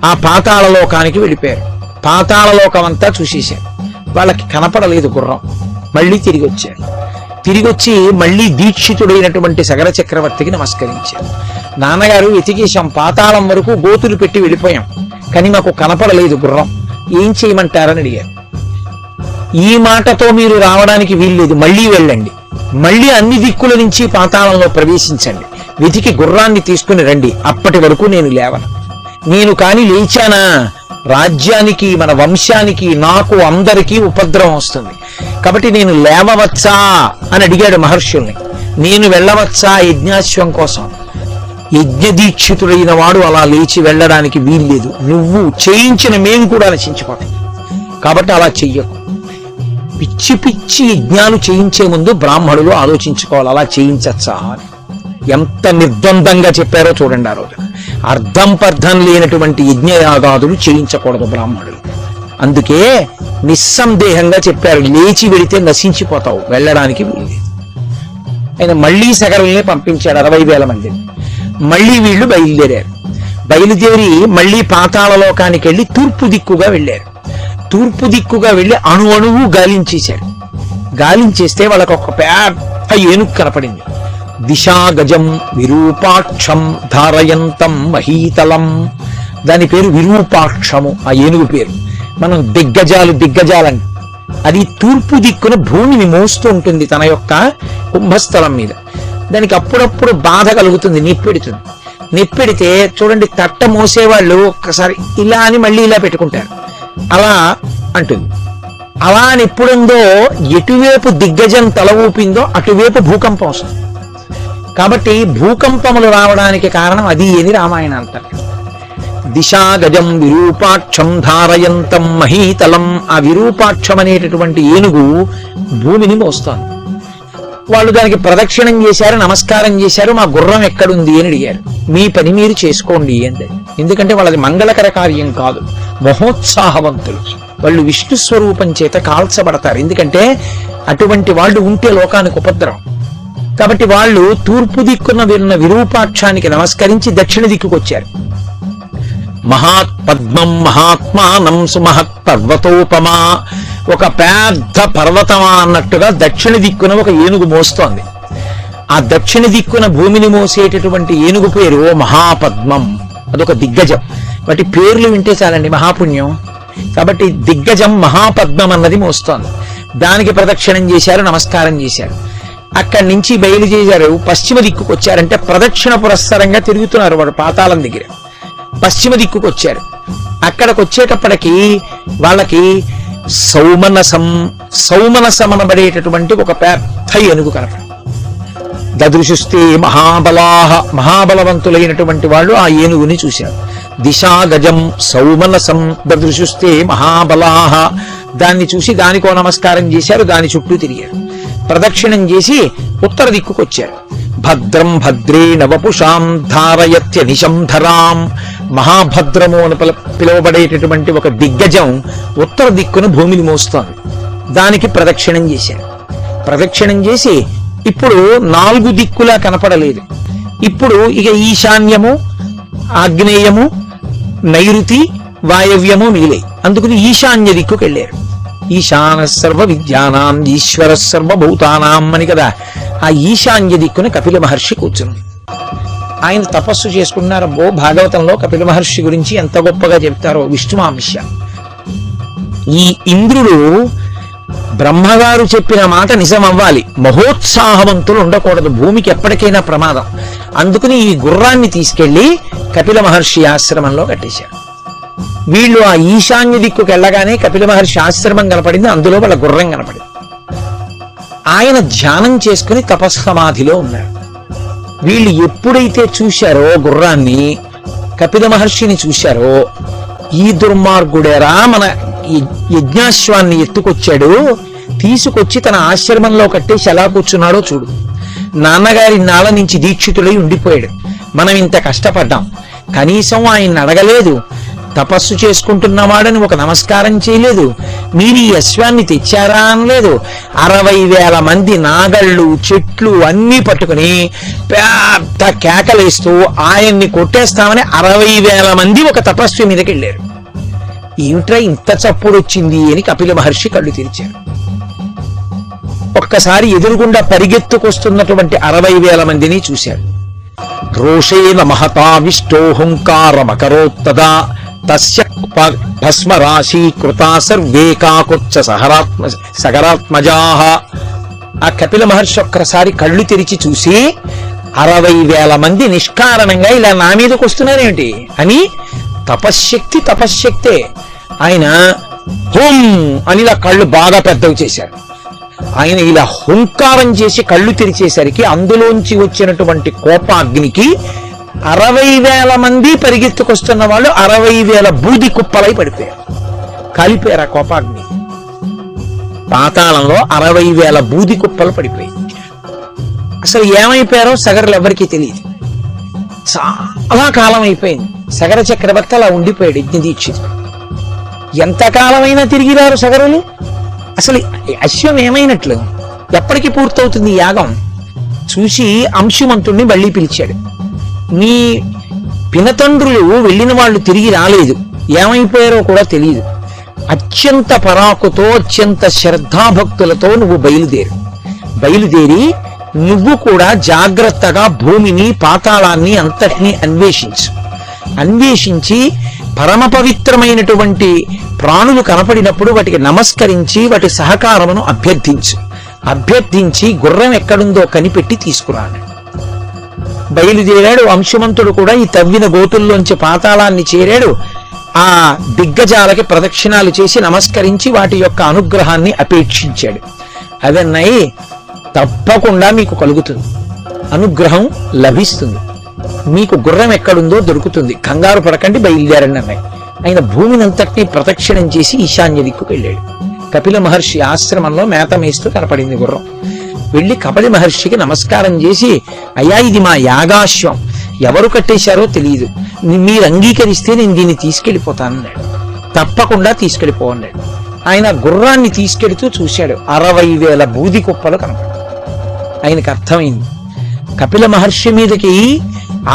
ఆ పాతాళలోకానికి వెళ్ళిపోయారు. పాతాళలోకం అంతా చూసేశారు. వాళ్ళకి కనపడలేదు గుర్రం. మళ్ళీ తిరిగి వచ్చారు. తిరిగొచ్చి మళ్ళీ దీక్షితుడైనటువంటి సగర చక్రవర్తికి నమస్కరించారు. నాన్నగారు వెతికేశాం, పాతాళం వరకు గోతులు పెట్టి వెళ్ళిపోయాం, కానీ మాకు కనపడలేదు గుర్రం, ఏం చేయమంటారని అడిగారు. ఈ మాటతో మీరు రావడానికి వీల్లేదు, మళ్ళీ వెళ్ళండి, మళ్ళీ అన్ని దిక్కుల నుంచి పాతాళంలో ప్రవేశించండి, వెతికి గుర్రాన్ని తీసుకుని రండి, అప్పటి వరకు నేను లేవను. నేను కాని లేచానా రాజ్యానికి, మన వంశానికి, నాకు, అందరికీ ఉపద్రవం వస్తుంది. కాబట్టి నేను లేవవచ్చా అని అడిగాడు మహర్షుల్ని. నేను వెళ్ళవచ్చా యజ్ఞాశ్వం కోసం? యజ్ఞదీక్షితుడైన వాడు అలా లేచి వెళ్ళడానికి వీల్లేదు, నువ్వు చేయించిన మేము కూడా నశించిపోతాం, కాబట్టి అలా చెయ్యకు. పిచ్చి పిచ్చి యజ్ఞాలు చేయించే ముందు బ్రాహ్మణులు ఆలోచించుకోవాలి, అలా చేయించచ్చా అని. ఎంత నిర్ద్వందంగా చెప్పారో చూడండి. ఆ రోజు అర్థం పర్థం లేనటువంటి యజ్ఞయాగాదులు చేయించకూడదు బ్రాహ్మణులు. అందుకే నిస్సందేహంగా చెప్పారు, లేచి వెళితే నశించిపోతావు, వెళ్ళడానికి వీల్లేదు. ఆయన మళ్లీ సగరుల్ని పంపించాడు 60,000 మందిని. మళ్లీ వీళ్ళు బయలుదేరారు. బయలుదేరి మళ్లీ పాతాళలోకానికి వెళ్ళి తూర్పు దిక్కుగా వెళ్ళారు. తూర్పు దిక్కుగా వెళ్ళి అణువు గాలించేశారు. గాలించేస్తే వాళ్ళకు ఒక పెద్ద ఏనుగు కనపడింది. దిశాగజం విరూపాక్షం ధారయంతం మహీతలం. దాని పేరు విరూపాక్షము, ఆ ఏనుగు పేరు. మనం దిగ్గజాలంటే అది తూర్పు దిక్కున భూమిని మోస్తూ ఉంటుంది తన యొక్క కుంభస్థలం మీద. దానికి అప్పుడప్పుడు బాధ కలుగుతుంది, నిప్పెడుతుంది. నిప్పెడితే చూడండి, తట్ట మోసేవాళ్ళు ఒక్కసారి ఇలా అని మళ్ళీ ఇలా పెట్టుకుంటారు, అలా అంటుంది. అలా అని ఎప్పుడుందో ఎటువైపు దిగ్గజం తల ఊపిందో అటువైపు భూకంపం వస్తుంది. కాబట్టి భూకంపములు రావడానికి కారణం అది అని రామాయణ అంటారు. దిశాగజం విరూపాక్షం ధారయంతం మహీతలం. ఆ విరూపాక్షం అనేటటువంటి ఏనుగు భూమిని మోస్తోంది. వాళ్ళు దానికి ప్రదక్షిణం చేశారు, నమస్కారం చేశారు. మా గుర్రం ఎక్కడుంది అని అడిగారు. మీ పని మీరు చేసుకోండి అంది. ఎందుకంటే వాళ్ళది మంగళకర కార్యం కాదు, మహోత్సాహవంతులు. వాళ్ళు విష్ణు స్వరూపం చేత కాల్చబడతారు. ఎందుకంటే అటువంటి వాళ్ళు ఉంటే లోకానికి ఉపద్రవం. కాబట్టి వాళ్ళు తూర్పు దిక్కున విన్న విరూపాక్షానికి నమస్కరించి దక్షిణ దిక్కుకు వచ్చారు. మహాత్పద్మం మహాత్మానం సుమహత్ పర్వతోపమా. ఒక పెద్ద పర్వతమా అన్నట్టుగా దక్షిణ దిక్కున ఒక ఏనుగు మోస్తోంది. ఆ దక్షిణ దిక్కున భూమిని మోసేటటువంటి ఏనుగు పేరు మహాపద్మం. అదొక దిగ్గజం. వాటి పేర్లు వింటే చాలండి, మహాపుణ్యం. కాబట్టి దిగ్గజం మహాపద్మం అన్నది మోస్తోంది. దానికి ప్రదక్షిణం చేశారు, నమస్కారం చేశారు. అక్కడి నుంచి బయలుదేరారు, పశ్చిమ దిక్కుకు వచ్చారంటే ప్రదక్షిణ పురస్సరంగా తిరుగుతున్నారు వాడు పాతాళం దగ్గర. పశ్చిమ దిక్కుకు వచ్చారు. అక్కడికి వచ్చేటప్పటికి వాళ్ళకి సౌమనసం అనబడేటటువంటి ఒక పెద్ద ఏనుగు కనపడి. దదృశుస్తే మహాబలాహ. మహాబలవంతులైనటువంటి వాళ్ళు ఆ ఏనుగుని చూశారు. దిశాగజం సౌమనసం దదృశుస్తే మహాబలాహ. దాన్ని చూసి దానికో నమస్కారం చేశారు, దాని చుట్టూ తిరిగారు. ప్రదక్షిణం చేసి ఉత్తర దిక్కుకు వచ్చారు. భద్రం భద్రే నవపుషాం ధారయత్య నిశంధరాం. మహాభద్రము అని పిలువబడేటటువంటి ఒక దిగ్గజం ఉత్తర దిక్కున భూమిని మోస్తోంది. దానికి ప్రదక్షిణం చేశారు. ప్రదక్షిణం చేసి ఇప్పుడు 4 దిక్కులా కనపడలేదు. ఇప్పుడు ఇక ఈశాన్యము, ఆగ్నేయము, నైరుతి, వాయవ్యము మిగిలే. అందుకని ఈశాన్య దిక్కుకు వెళ్ళారు. ఈశాన సర్వ విద్యానాం ఈశ్వర సర్వభూతానాం అని కదా. ఆ ఈశాన్య దిక్కున కపిల మహర్షి కూర్చుంది. ఆయన తపస్సు చేసుకున్నారు. భాగవతంలో కపిల మహర్షి గురించి ఎంత గొప్పగా చెప్తారో. విష్ణుమాంశ. ఈ ఇంద్రుడు బ్రహ్మగారు చెప్పిన మాట నిజం అవ్వాలి, మహోత్సాహవంతులు ఉండకూడదు, భూమికి ఎప్పటికైనా ప్రమాదం. అందుకని ఈ గుర్రాన్ని తీసుకెళ్లి కపిల మహర్షి ఆశ్రమంలో కట్టేశారు. వీళ్ళు ఆ ఈశాన్య దిక్కుకు వెళ్ళగానే కపిల మహర్షి ఆశ్రమం కనపడింది, అందులో వాళ్ళ గుర్రం కనపడింది. ఆయన ధ్యానం చేసుకుని తపస్సమాధిలో ఉన్నారు. వీళ్ళు ఎప్పుడైతే చూశారో గుర్రాన్ని, కపిల మహర్షిని చూశారో, ఈ దుర్మార్గుడేరా మన యజ్ఞాశ్వాన్ని ఎత్తుకొచ్చాడు, తీసుకొచ్చి తన ఆశ్రమంలో కట్టేసి ఎలా కూర్చున్నాడో చూడు. నాన్నగారి నాళ్ళ నుంచి దీక్షితులై ఉండిపోయాడు. మనం ఇంత కష్టపడ్డాం, కనీసం ఆయన్ని అడగలేదు, తపస్సు చేసుకుంటున్నవాడని ఒక నమస్కారం చేయలేదు, మీరు ఈ అశ్వాన్ని తెచ్చారా అనలేదు. 60,000 మంది నాగళ్ళు, చెట్లు అన్నీ పట్టుకుని పెద్ద కేకలేస్తూ ఆయన్ని కొట్టేస్తామని 60,000 మంది ఒక తపస్వి మీదకి వెళ్ళారు. ఏమిట్రా ఇంత చప్పుడు వచ్చింది అని కపిల మహర్షి కళ్ళు తెరిచారు. ఒక్కసారి ఎదురుగుండా పరిగెత్తుకొస్తున్నటువంటి 60,000 మందిని చూశారు. రోషేన మహతావిష్టోహంకారమకరోత్తదా. తస్య భస్మరాశి కృతా సర్వే కాకుచ్చ సగరాత్మజాః. ఆ కపిల మహర్షి ఒక్కసారి కళ్ళు తెరిచి చూసి 60,000 మంది నిష్కారణంగా ఇలా నా మీదకి వస్తున్నారేమిటి అని, తపశ్శక్తే. ఆయన హోం అని ఇలా కళ్ళు బాగా పెద్దవి చేశారు. ఆయన ఇలా హుంకారం చేసి కళ్ళు తెరిచేసరికి అందులోంచి వచ్చినటువంటి కోపాగ్నికి 60,000 మంది పరిగెత్తుకొస్తున్న వాళ్ళు 60,000 బూది కుప్పలై పడిపోయారు, కాలిపోయారు. ఆ కోపాగ్ని పాతాళంలో 60,000 బూది కుప్పలు పడిపోయాయి. అసలు ఏమైపోయారో సగరులు ఎవరికీ తెలియదు. చాలా కాలం అయిపోయింది. సగర చక్రవర్తి అలా ఉండిపోయాడు యజ్ఞదీక్షితుడు. ఎంతకాలమైనా తిరిగి రారు సగరులు. అసలు అశ్వం ఏమైనట్లు, ఎప్పటికి పూర్తవుతుంది యాగం? చూసి అంశుమంతుణ్ణి మళ్ళీ పిలిచాడు. నీ పినతండ్రులు వెళ్ళిన వాళ్ళు తిరిగి రాలేదు, ఏమైపోయారో కూడా తెలియదు. అత్యంత పరాకుతో అత్యంత శ్రద్ధాభక్తులతో నువ్వు బయలుదేరి నువ్వు కూడా జాగ్రత్తగా భూమిని పాతాళాన్ని అంతటినీ అన్వేషించి పరమ పవిత్రమైనటువంటి ప్రాణులు కనపడినప్పుడు వాటికి నమస్కరించి వాటి సహకారమును అభ్యర్థించి గుర్రం ఎక్కడుందో కనిపెట్టి తీసుకురాడు. బయలుదేరాడు. అంశుమంతుడు కూడా ఈ తవ్విన గోతుల్లోంచి పాతాళాన్ని చేరాడు. ఆ దిగ్గజాలకి ప్రదక్షిణాలు చేసి నమస్కరించి వాటి యొక్క అనుగ్రహాన్ని అపేక్షించాడు. అవన్నాయి, తప్పకుండా మీకు కలుగుతుంది, అనుగ్రహం లభిస్తుంది, మీకు గుర్రం ఎక్కడుందో దొరుకుతుంది, కంగారు పడకండి, బయలుదేరండి అన్నాయి. ఆయన భూమిని అంతటినీ ప్రదక్షిణం చేసి ఈశాన్య దిక్కుకు వెళ్ళాడు. కపిల మహర్షి ఆశ్రమంలో మేత మేస్తూ కనపడింది గుర్రం. వెళ్ళి కపిల మహర్షికి నమస్కారం చేసి, అయ్యా ఇది మా యాగాశ్వం, ఎవరు కట్టేశారో తెలియదు, మీరు అంగీకరిస్తే నేను దీన్ని తీసుకెళ్ళిపోతానన్నాడు. తప్పకుండా తీసుకెళ్ళిపో అన్నాడు. ఆయన గుర్రాన్ని తీసుకెడుతూ చూశాడు. 60,000 బూది కుప్పలు కనపడ్డాయి. ఆయనకు అర్థమైంది, కపిల మహర్షి మీదకి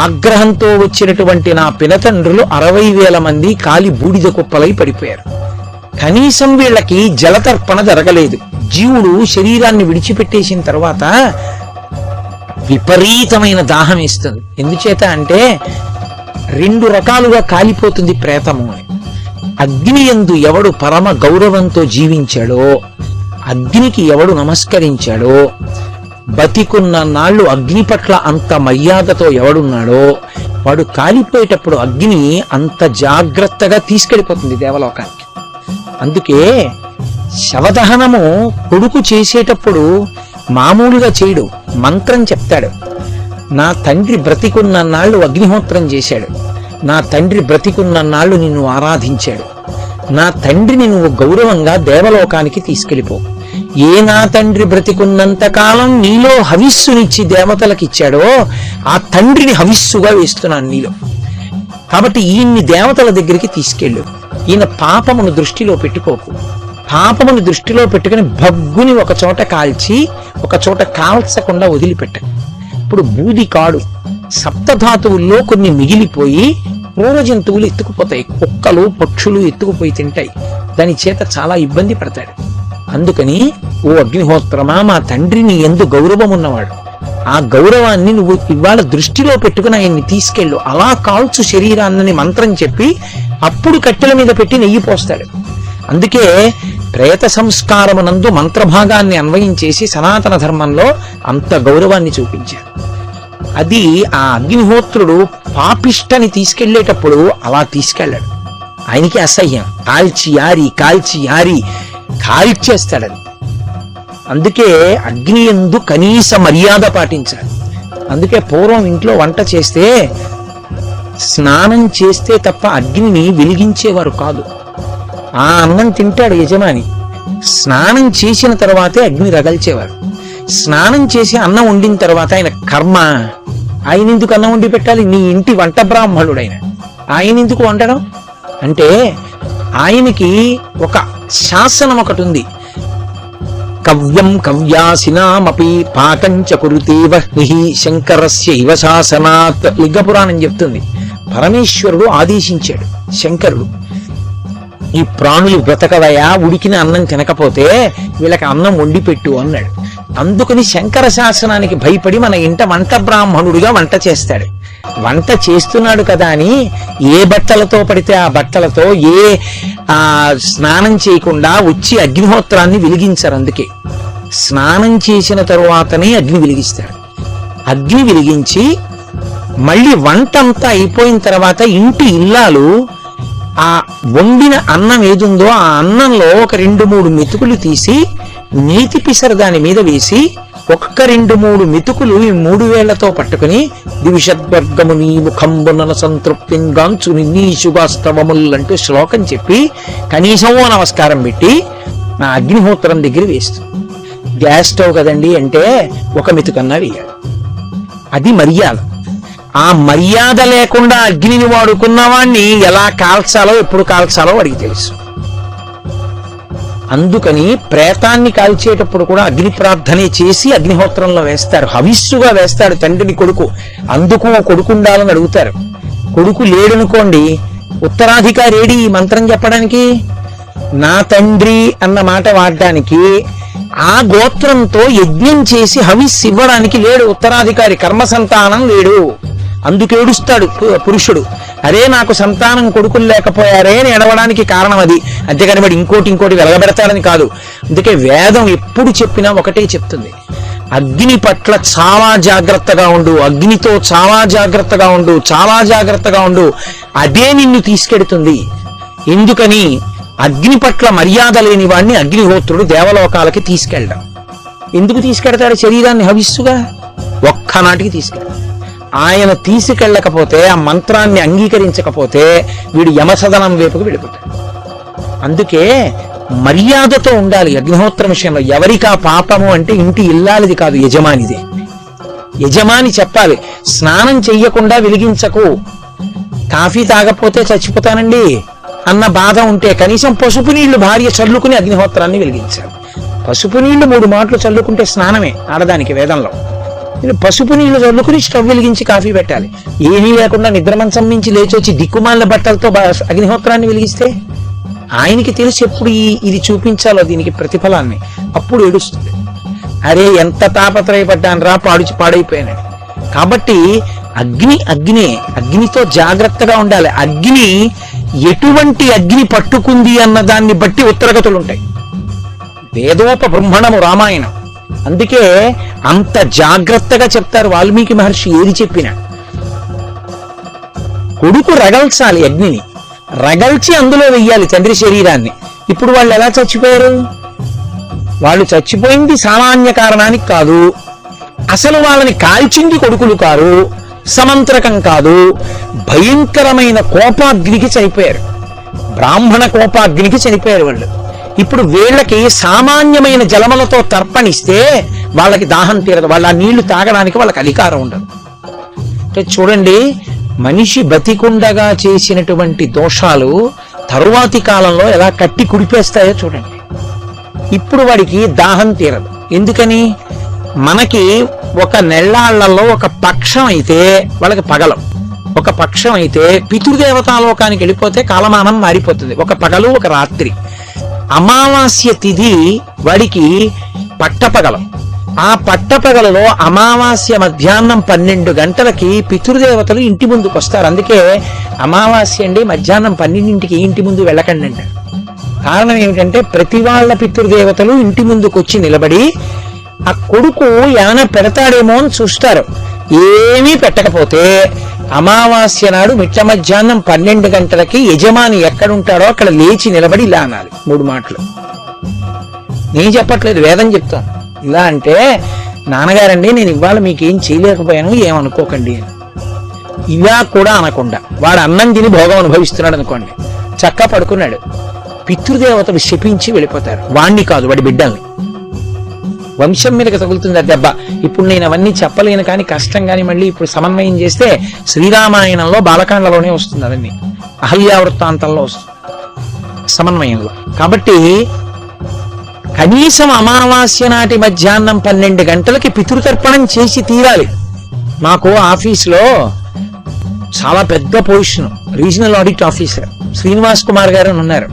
ఆగ్రహంతో వచ్చినటువంటి నా పినతండ్రులు 60,000 మంది కాలి బూడిద కుప్పలై పడిపోయారు. కనీసం వీళ్ళకి జలతర్పణ జరగలేదు. జీవుడు శరీరాన్ని విడిచిపెట్టేసిన తర్వాత విపరీతమైన దాహం వేస్తుంది. ఎందుచేత అంటే 2 రకాలుగా కాలిపోతుంది ప్రేతము అని. అగ్ని యందు ఎవడు పరమ గౌరవంతో జీవించాడో, అగ్నికి ఎవడు నమస్కరించాడో, బతికున్న నాళ్ళు అగ్ని పట్ల అంత మర్యాదతో ఎవడున్నాడో వాడు కాలిపోయేటప్పుడు అగ్ని అంత జాగ్రత్తగా తీసుకెళ్ళిపోతుంది దేవలోకానికి. అందుకే శవదహనము కొడుకు చేసేటప్పుడు మామూలుగా చేయడు, మంత్రం చెప్తాడు. నా తండ్రి బ్రతికున్న నాళ్ళు అగ్నిహోత్రం చేశాడు, నా తండ్రి బ్రతికున్న నాళ్ళు నిన్ను ఆరాధించాడు, నా తండ్రిని నువ్వు గౌరవంగా దేవలోకానికి తీసుకెళ్ళిపో. ఏ నా తండ్రి బ్రతికున్నంత కాలం నీలో హవిస్సునిచ్చి దేవతలకు ఇచ్చాడో ఆ తండ్రిని హవిస్సుగా వేస్తున్నాను నీలో. కాబట్టి ఈయన్ని దేవతల దగ్గరికి తీసుకెళ్ళు. ఈయన పాపమును దృష్టిలో పెట్టుకోకు. పాపమును దృష్టిలో పెట్టుకుని భగ్గుని ఒక చోట కాల్చి ఒక చోట కాల్చకుండా వదిలిపెట్ట. ఇప్పుడు బూది కాడు, సప్తధాతువుల్లో కొన్ని మిగిలిపోయి క్రూర జంతువులు ఎత్తుకుపోతాయి, కుక్కలు పక్షులు ఎత్తుకుపోయి తింటాయి. దాని చేత చాలా ఇబ్బంది పడతాడు. అందుకని ఓ అగ్నిహోత్రమా, మా తండ్రిని ఎందు గౌరవం ఉన్నవాడు, ఆ గౌరవాన్ని నువ్వు ఇవాళ దృష్టిలో పెట్టుకుని ఆయన్ని తీసుకెళ్ళు, అలా కాల్చు శరీరాన్ని మంత్రం చెప్పి అప్పుడు కట్టెల మీద పెట్టి నెయ్యి పోస్తాడు. అందుకే ప్రేత సంస్కారమునందు మంత్రభాగాన్ని అన్వయం చేసి సనాతన ధర్మంలో అంత గౌరవాన్ని చూపించారు. అది ఆ అగ్నిహోత్రుడు పాపిష్టని తీసుకెళ్లేటప్పుడు అలా తీసుకెళ్ళాడు. ఆయనకి అసహ్యం, కాల్చి యారి కాల్చేస్తాడని. అందుకే అగ్ని యందు కనీస మర్యాద పాటించాలి. అందుకే పూర్వం ఇంట్లో వంట చేస్తే స్నానం చేస్తే తప్ప అగ్నిని వెలిగించేవారు కాదు. ఆ అన్నం తింటాడు యజమాని, స్నానం చేసిన తర్వాతే అగ్ని రగల్చేవారు. స్నానం చేసి అన్నం వండిన తర్వాత ఆయన కర్మ, ఆయన ఎందుకు అన్నం వండి పెట్టాలి? నీ ఇంటి వంట బ్రాహ్మణుడైన ఆయన ఎందుకు వండడం అంటే, ఆయనకి ఒక శాసనం ఒకటి ఉంది. కవ్యం కవ్యాసినామపి పాకంచ కురుతే వహ్నిః శంకరస్య ఇవ శాసనాత్. లింగపురాణం చెప్తుంది. పరమేశ్వరుడు ఆదేశించాడు, శంకరుడు ఈ ప్రాణులు బ్రతకవయా, ఉడికిన అన్నం తినకపోతే వీళ్ళకి అన్నం వండి పెట్టు అన్నాడు. అందుకని శంకర శాసనానికి భయపడి మన ఇంట వంట బ్రాహ్మణుడిగా వంట చేస్తాడు. వంట చేస్తున్నాడు కదా అని ఏ బట్టలతో పడితే ఆ బట్టలతో స్నానం చేయకుండా వచ్చి అగ్నిహోత్రాన్ని వెలిగించారు. అందుకే స్నానం చేసిన తరువాతనే అగ్ని వెలిగిస్తాడు. అగ్ని వెలిగించి మళ్ళీ వంట అంతా అయిపోయిన తర్వాత ఇంటి ఇల్లాలు ఆ వండిన అన్నం ఏదుందో ఆ అన్నంలో ఒక 2-3 మెతుకులు తీసి నేతి పిసర దాని మీద వేసి ఒక్క 2-3 మెతుకులు ఈ 3 వేళ్లతో పట్టుకుని దివిషద్వర్గము నీ ముఖంబున సంతృప్తింగాంచు నీశుగాస్తవములంటూ శ్లోకం చెప్పి కనీసం నమస్కారం పెట్టి నా అగ్నిహోత్రం దగ్గర వేస్తుంది. గ్యాస్ స్టవ్ కదండి అంటే ఒక మెతుకన్నా వేయాలి. అది మర్యాద. ఆ మర్యాద లేకుండా అగ్నిని వాడుకున్న వాణ్ణి ఎలా కాల్చాలో ఎప్పుడు కాల్చాలో వాడికి తెలుసు. అందుకని ప్రేతాన్ని కాల్చేటప్పుడు కూడా అగ్ని ప్రార్థనే చేసి అగ్నిహోత్రంలో వేస్తారు. హవిస్సుగా వేస్తాడు తండ్రిని కొడుకు. అందుకు కొడుకు ఉండాలని అడుగుతారు. కొడుకు లేడనుకోండి, ఉత్తరాధికారి ఏడి ఈ మంత్రం చెప్పడానికి? నా తండ్రి అన్న మాట వాడడానికి ఆ గోత్రంతో యజ్ఞం చేసి హవిస్సు ఇవ్వడానికి లేడు ఉత్తరాధికారి. కర్మ సంతానం లేడు. అందుకు ఏడుస్తాడు పురుషుడు. అరే నాకు సంతానం కొడుకులు లేకపోయారే అని ఎడవడానికి కారణం అది. అంతేకాని వాడు ఇంకోటి వెలగబెడతాడని కాదు. అందుకే వేదం ఎప్పుడు చెప్పినా ఒకటే చెప్తుంది, అగ్ని పట్ల చాలా జాగ్రత్తగా ఉండు, అగ్నితో చాలా జాగ్రత్తగా ఉండు, చాలా జాగ్రత్తగా ఉండు. అదే నిన్ను తీసుకెడుతుంది. ఎందుకని? అగ్ని పట్ల మర్యాద లేని వాడిని అగ్నిహోత్రుడు దేవలోకాలకి తీసుకెళ్ళడం. ఎందుకు తీసుకెడతాడు శరీరాన్ని హవిస్సుగా? ఒక్కనాటికి తీసుకెళ్ళాడు. ఆయన తీసుకెళ్ళకపోతే, ఆ మంత్రాన్ని అంగీకరించకపోతే వీడు యమసదనం వైపుకు వెళ్ళిపోతాడు. అందుకే మర్యాదతో ఉండాలి అగ్నిహోత్రం విషయంలో. ఎవరికా పాపము అంటే ఇంటి ఇల్లాలిది కాదు, యజమానిదే. యజమాని చెప్పాలి, స్నానం చెయ్యకుండా వెలిగించకు, కాఫీ తాగపోతే చచ్చిపోతానండి అన్న బాధ ఉంటే కనీసం పసుపు నీళ్లు భార్య చల్లుకుని అగ్నిహోత్రాన్ని వెలిగించాలి. పసుపు నీళ్లు 3 మాటలు చల్లుకుంటే స్నానమే ఆడదానికి వేదంలో. పసుపు నీళ్లు చల్లుకుని స్టవ్ వెలిగించి కాఫీ పెట్టాలి. ఏమీ లేకుండా నిద్రమంచం నుంచి లేచొచ్చి దిక్కుమాల బట్టలతో అగ్నిహోత్రాన్ని వెలిగిస్తే ఆయనకి తెలిసి ఎప్పుడు ఇది చూపించాలో దీనికి ప్రతిఫలాన్ని. అప్పుడు ఏడుస్తుంది, అరే ఎంత తాపత్రయపడ్డాను రా, పాడైపోయానని. కాబట్టి అగ్నితో జాగ్రత్తగా ఉండాలి. అగ్ని ఎటువంటి అగ్ని పట్టుకుంది అన్న దాన్ని బట్టి ఉత్తరగతులు ఉంటాయి. వేదోపబ్రహ్మణము రామాయణం. అందుకే అంత జాగ్రత్తగా చెప్తారు వాల్మీకి మహర్షి. ఏది చెప్పినా కొడుకు రగల్చాలి, అగ్నిని రగల్చి అందులో వెయ్యాలి తండ్రి శరీరాన్ని. ఇప్పుడు వాళ్ళు ఎలా చచ్చిపోయారు? వాళ్ళు చచ్చిపోయింది సామాన్య కారణానికి కాదు. అసలు వాళ్ళని కాల్చింది కొడుకులు కారు, సమంత్రకం కాదు, భయంకరమైన కోపాగ్నికి చనిపోయారు. బ్రాహ్మణ కోపాగ్నికి చనిపోయారు వాళ్ళు. ఇప్పుడు వీళ్ళకి సామాన్యమైన జలములతో తర్పణిస్తే వాళ్ళకి దాహం తీరదు. వాళ్ళ నీళ్లు తాగడానికి వాళ్ళకి అధికారం ఉండదు. అంటే చూడండి, మనిషి బతికుండగా చేసినటువంటి దోషాలు తరువాతి కాలంలో ఎలా కట్టి కుడిపేస్తాయో చూడండి. ఇప్పుడు వాడికి దాహం తీరదు. ఎందుకని? మనకి ఒక నెల్లాళ్లలో ఒక పక్షం అయితే వాళ్ళకి పగలం, ఒక పక్షం అయితే పితృదేవతాలోకానికి వెళ్ళిపోతే కాలమానం మారిపోతుంది. ఒక పగలు ఒక రాత్రి. అమావాస్య తిథి వాడికి పట్టపగలం. ఆ పట్టపగలలో అమావాస్య మధ్యాహ్నం 12 గంటలకి పితృదేవతలు ఇంటి ముందుకు వస్తారు. అందుకే అమావాస్య అండి మధ్యాహ్నం 12ంటికి ఇంటి ముందు వెళ్ళకండి అంటారు. కారణం ఏమిటంటే ప్రతి వాళ్ళ పితృదేవతలు ఇంటి ముందుకు వచ్చి నిలబడి ఆ కొడుకు ఏమైనా పెడతాడేమో అని చూస్తారు. ఏమీ పెట్టకపోతే అమావాస్య నాడు మిట్ట మధ్యాహ్నం 12 గంటలకి యజమాని ఎక్కడుంటాడో అక్కడ లేచి నిలబడి ఇలా అనాలి 3 మాటలు. నేను చెప్పట్లేదు, వేదం చెప్తాను. ఇలా అంటే, నాన్నగారండి నేను ఇవాళ మీకేం చేయలేకపోయాను, ఏమనుకోకండి అని. ఇలా కూడా అనకుండా వాడు అన్నం తిని భోగం అనుభవిస్తున్నాడు అనుకోండి, చక్కా పడుకున్నాడు, పితృదేవతలు శపించి వెళ్ళిపోతారు. వాణ్ణి కాదు, వాడి బిడ్డల్ని. వంశం మీదకి తగులుతుంది ఆ దెబ్బ. ఇప్పుడు నేను అవన్నీ చెప్పలేను కానీ కష్టం. కానీ మళ్ళీ ఇప్పుడు సమన్వయం చేస్తే శ్రీరామాయణంలో బాలకాండలోనే వస్తుంది, అవన్నీ అహల్యావృత్తాంతంలో వస్తుంది సమన్వయంలో. కాబట్టి కనీసం అమావాస్య నాటి మధ్యాహ్నం 12 గంటలకి పితృతర్పణం చేసి తీరాలి. మాకు ఆఫీస్లో చాలా పెద్ద position, regional audit officer Srinivas Kumar గారు ఉన్నారు.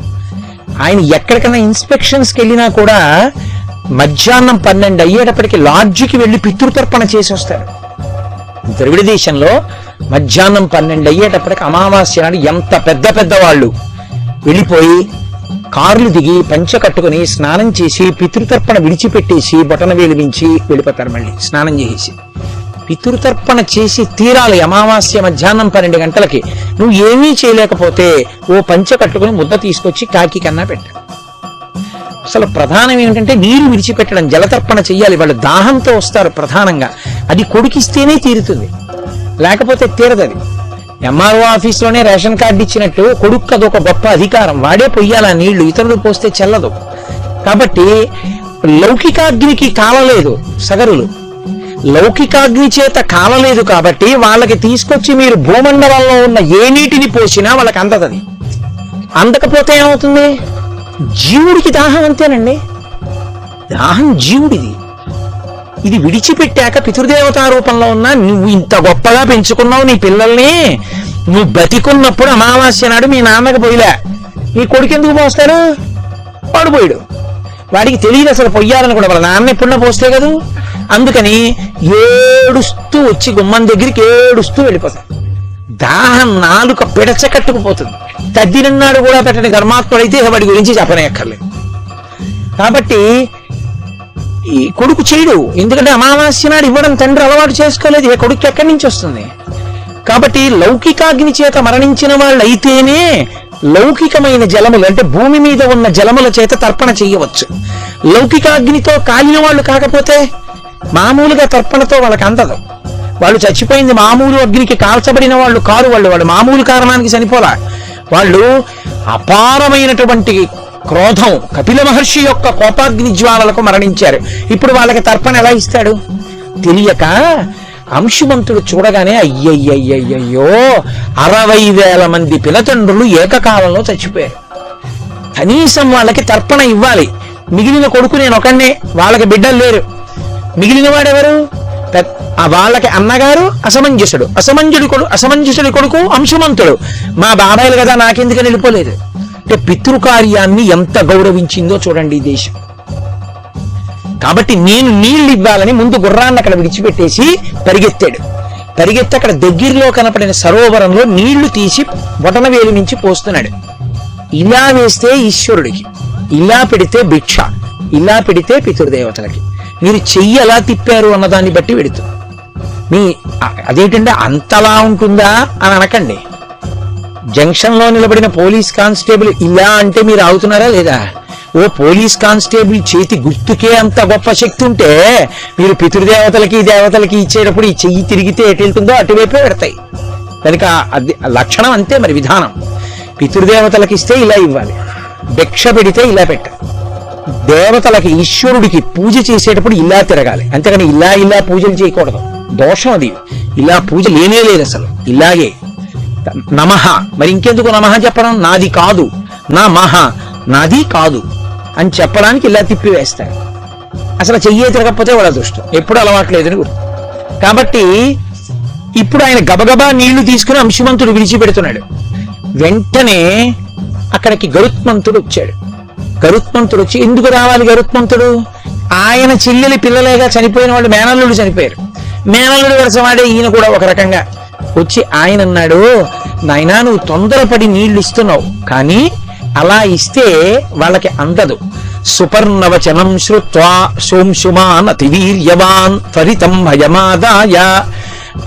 ఆయన ఎక్కడికైనా ఇన్స్పెక్షన్స్కి వెళ్ళినా కూడా మధ్యాహ్నం 12 అయ్యేటప్పటికి లాడ్జికి వెళ్ళి పితృతర్పణ చేసి వస్తారు. ద్రవిడ దేశంలో మధ్యాహ్నం 12 అయ్యేటప్పటికి అమావాస్య నాడు ఎంత పెద్ద పెద్ద వాళ్ళు వెళ్ళిపోయి కార్లు దిగి పంచ కట్టుకుని స్నానం చేసి పితృతర్పణ విడిచిపెట్టేసి బొటనవేలు మించి వెళ్ళిపోతారు. మళ్ళీ స్నానం చేసి పితృతర్పణ చేసి తీరాలి. అమావాస్య మధ్యాహ్నం 12 గంటలకి. నువ్వు ఏమీ చేయలేకపోతే ఓ పంచ కట్టుకుని ముద్ద తీసుకొచ్చి కాకి కన్నా పెట్టాలి. అసలు ప్రధానం ఏమిటంటే నీరు విడిచిపెట్టడం, జలతర్పణ చెయ్యాలి. వాళ్ళు దాహంతో వస్తారు ప్రధానంగా. అది కొడుకిస్తేనే తీరుతుంది, లేకపోతే తీరదు. అది ఎంఆర్ఓ ఆఫీస్లోనే రేషన్ కార్డు ఇచ్చినట్టు కొడుకు అదొక గొప్ప అధికారం. వాడే పొయ్యాలా నీళ్లు, ఇతరులు పోస్తే చెల్లదు. కాబట్టి లౌకికాగ్నికి కాలలేదు సగరులు, లౌకికాగ్ని చేత కాలలేదు. కాబట్టి వాళ్ళకి తీసుకొచ్చి మీరు భూమండలంలో ఉన్న ఏ నీటిని పోసినా వాళ్ళకి అందదది. అందకపోతే ఏమవుతుంది? జీవుడికి దాహం అంతేనండి. దాహం జీవుడిది. ఇది విడిచిపెట్టాక పితృదేవతా రూపంలో ఉన్నా నువ్వు ఇంత గొప్పగా పెంచుకున్నావు నీ పిల్లల్ని, నువ్వు బతికున్నప్పుడు అమావాస్య నాడు మీ నాన్నకి పోయిలే, నీ కొడుకు ఎందుకు పోస్తాడు? వాడు పోయాడు, వాడికి తెలియదు అసలు పొయ్యాలని కూడా. వాళ్ళ నాన్న ఎప్పుడన్నా పోస్తే కదా. అందుకని ఏడుస్తూ వచ్చి గుమ్మం దగ్గరికి ఏడుస్తూ వెళ్ళిపోతాడు. దాహం నాలుక పిడచ కట్టుకుపోతుంది. తద్దినన్నాడు కూడా పెట్టని ధర్మాత్ముడైతే వాడి గురించి చెప్పనక్కర్లేదు. కాబట్టి ఈ కొడుకు చేయడు, ఎందుకంటే అమావాస్య నాడు ఇవ్వడం తండ్రి అలవాటు చేసుకోలేదు. ఏ కొడుకు ఎక్కడి నుంచి వస్తుంది? కాబట్టి లౌకికాగ్ని చేత మరణించిన వాళ్ళు అయితేనే లౌకికమైన జలములు అంటే భూమి మీద ఉన్న జలముల చేత తర్పణ చెయ్యవచ్చు. లౌకికాగ్నితో కాలిన వాళ్ళు కాకపోతే మామూలుగా తర్పణతో వాళ్ళకి అందదు. వాళ్ళు చచ్చిపోయింది మామూలు అగ్నికి కాల్చబడిన వాళ్ళు కారు. వాళ్ళు మామూలు కారణానికి చనిపోలా. వాళ్ళు అపారమైనటువంటి క్రోధం, కపిల మహర్షి యొక్క కోపాగ్ని జ్వాలలకు మరణించారు. ఇప్పుడు వాళ్ళకి తర్పణ ఎలా ఇస్తాడు? తెలియక అంశుమంతుడు చూడగానే అయ్యయ్యయ్యయ్యో 60,000 మంది పినతండ్రులు ఏకకాలంలో చచ్చిపోయారు. కనీసం వాళ్ళకి తర్పణ ఇవ్వాలి. మిగిలిన కొడుకు నేను ఒకనే, వాళ్ళకి బిడ్డలు లేరు. మిగిలిన వాడెవరు? వాళ్ళకి అన్నగారు అసమంజసుడి కొడుకు అంశుమంతుడు. మా బాబాయిలు కదా, నాకెందుకని వెళ్ళిపోలేదు. అంటే పితృకార్యాన్ని ఎంత గౌరవించిందో చూడండి ఈ దేశం. కాబట్టి నేను నీళ్లు ఇవ్వాలని ముందు గుర్రాన్ని అక్కడ విడిచిపెట్టేసి పరిగెత్తి అక్కడ దగ్గరలో కనపడిన సరోవరంలో నీళ్లు తీసి బొటనవేలు నుంచి పోస్తున్నాడు. ఇలా వేస్తే ఈశ్వరుడికి, ఇలా పెడితే భిక్ష, ఇలా పెడితే పితృదేవతలకి. మీరు చెయ్యి ఎలా తిప్పారు అన్నదాన్ని బట్టి పెడుతుంది. అదేంటంటే అంతలా ఉంటుందా అని అనకండి. జంక్షన్ లో నిలబడిన పోలీస్ కానిస్టేబుల్ ఇలా అంటే మీరు ఆగుతున్నారా లేదా? ఓ పోలీస్ కానిస్టేబుల్ చేతి గుర్తుకే అంత గొప్ప శక్తి ఉంటే మీరు పితృదేవతలకి దేవతలకి ఇచ్చేటప్పుడు ఈ చెయ్యి తిరిగితే ఎటు వెళ్తుందో అటువైపే పెడతాయి. కనుక అది లక్షణం అంతే. మరి విధానం పితృదేవతలకి ఇస్తే ఇలా ఇవ్వాలి, భిక్ష పెడితే ఇలా పెట్టాలి. దేవతలకి ఈశ్వరుడికి పూజ చేసేటప్పుడు ఇలా తిరగాలి, అంతేగాని ఇలా పూజలు చేయకూడదు. దోషం అది. ఇలా పూజ లేనే లేదు అసలు. ఇలాగే నమః, మరి ఇంకెందుకు నమః చెప్పడం? నాది కాదు, నా మహ, నాది కాదు అని చెప్పడానికి ఇలా తిప్పి వేస్తారు. అసలు చెయ్యే తిరగకపోతే వాడు అదృష్టం, ఎప్పుడు అలవాట్లేదని గుర్తు. కాబట్టి ఇప్పుడు ఆయన గబగబా నీళ్లు తీసుకుని అంశుమంతుడు విడిచిపెడుతున్నాడు. వెంటనే అక్కడికి గరుత్మంతుడు వచ్చాడు. గరుత్మంతుడు వచ్చి, ఎందుకు రావాలి గరుత్మంతుడు? ఆయన చెల్లెలి పిల్లలేగా చనిపోయిన వాళ్ళు మేనల్లుడు చనిపోయారు. మేనల్లుడు వరసవాడే ఈయన కూడా ఒక రకంగా వచ్చి ఆయన అన్నాడు, నాయనా నువ్వు తొందరపడి నీళ్లు ఇస్తున్నావు, కానీ అలా ఇస్తే వాళ్ళకి అందదు. సుపర్ణవచనం శ్రుత్వా సోంశుమాన్ అతివీర్యవాన్ త్వరితం భయమాదాయ.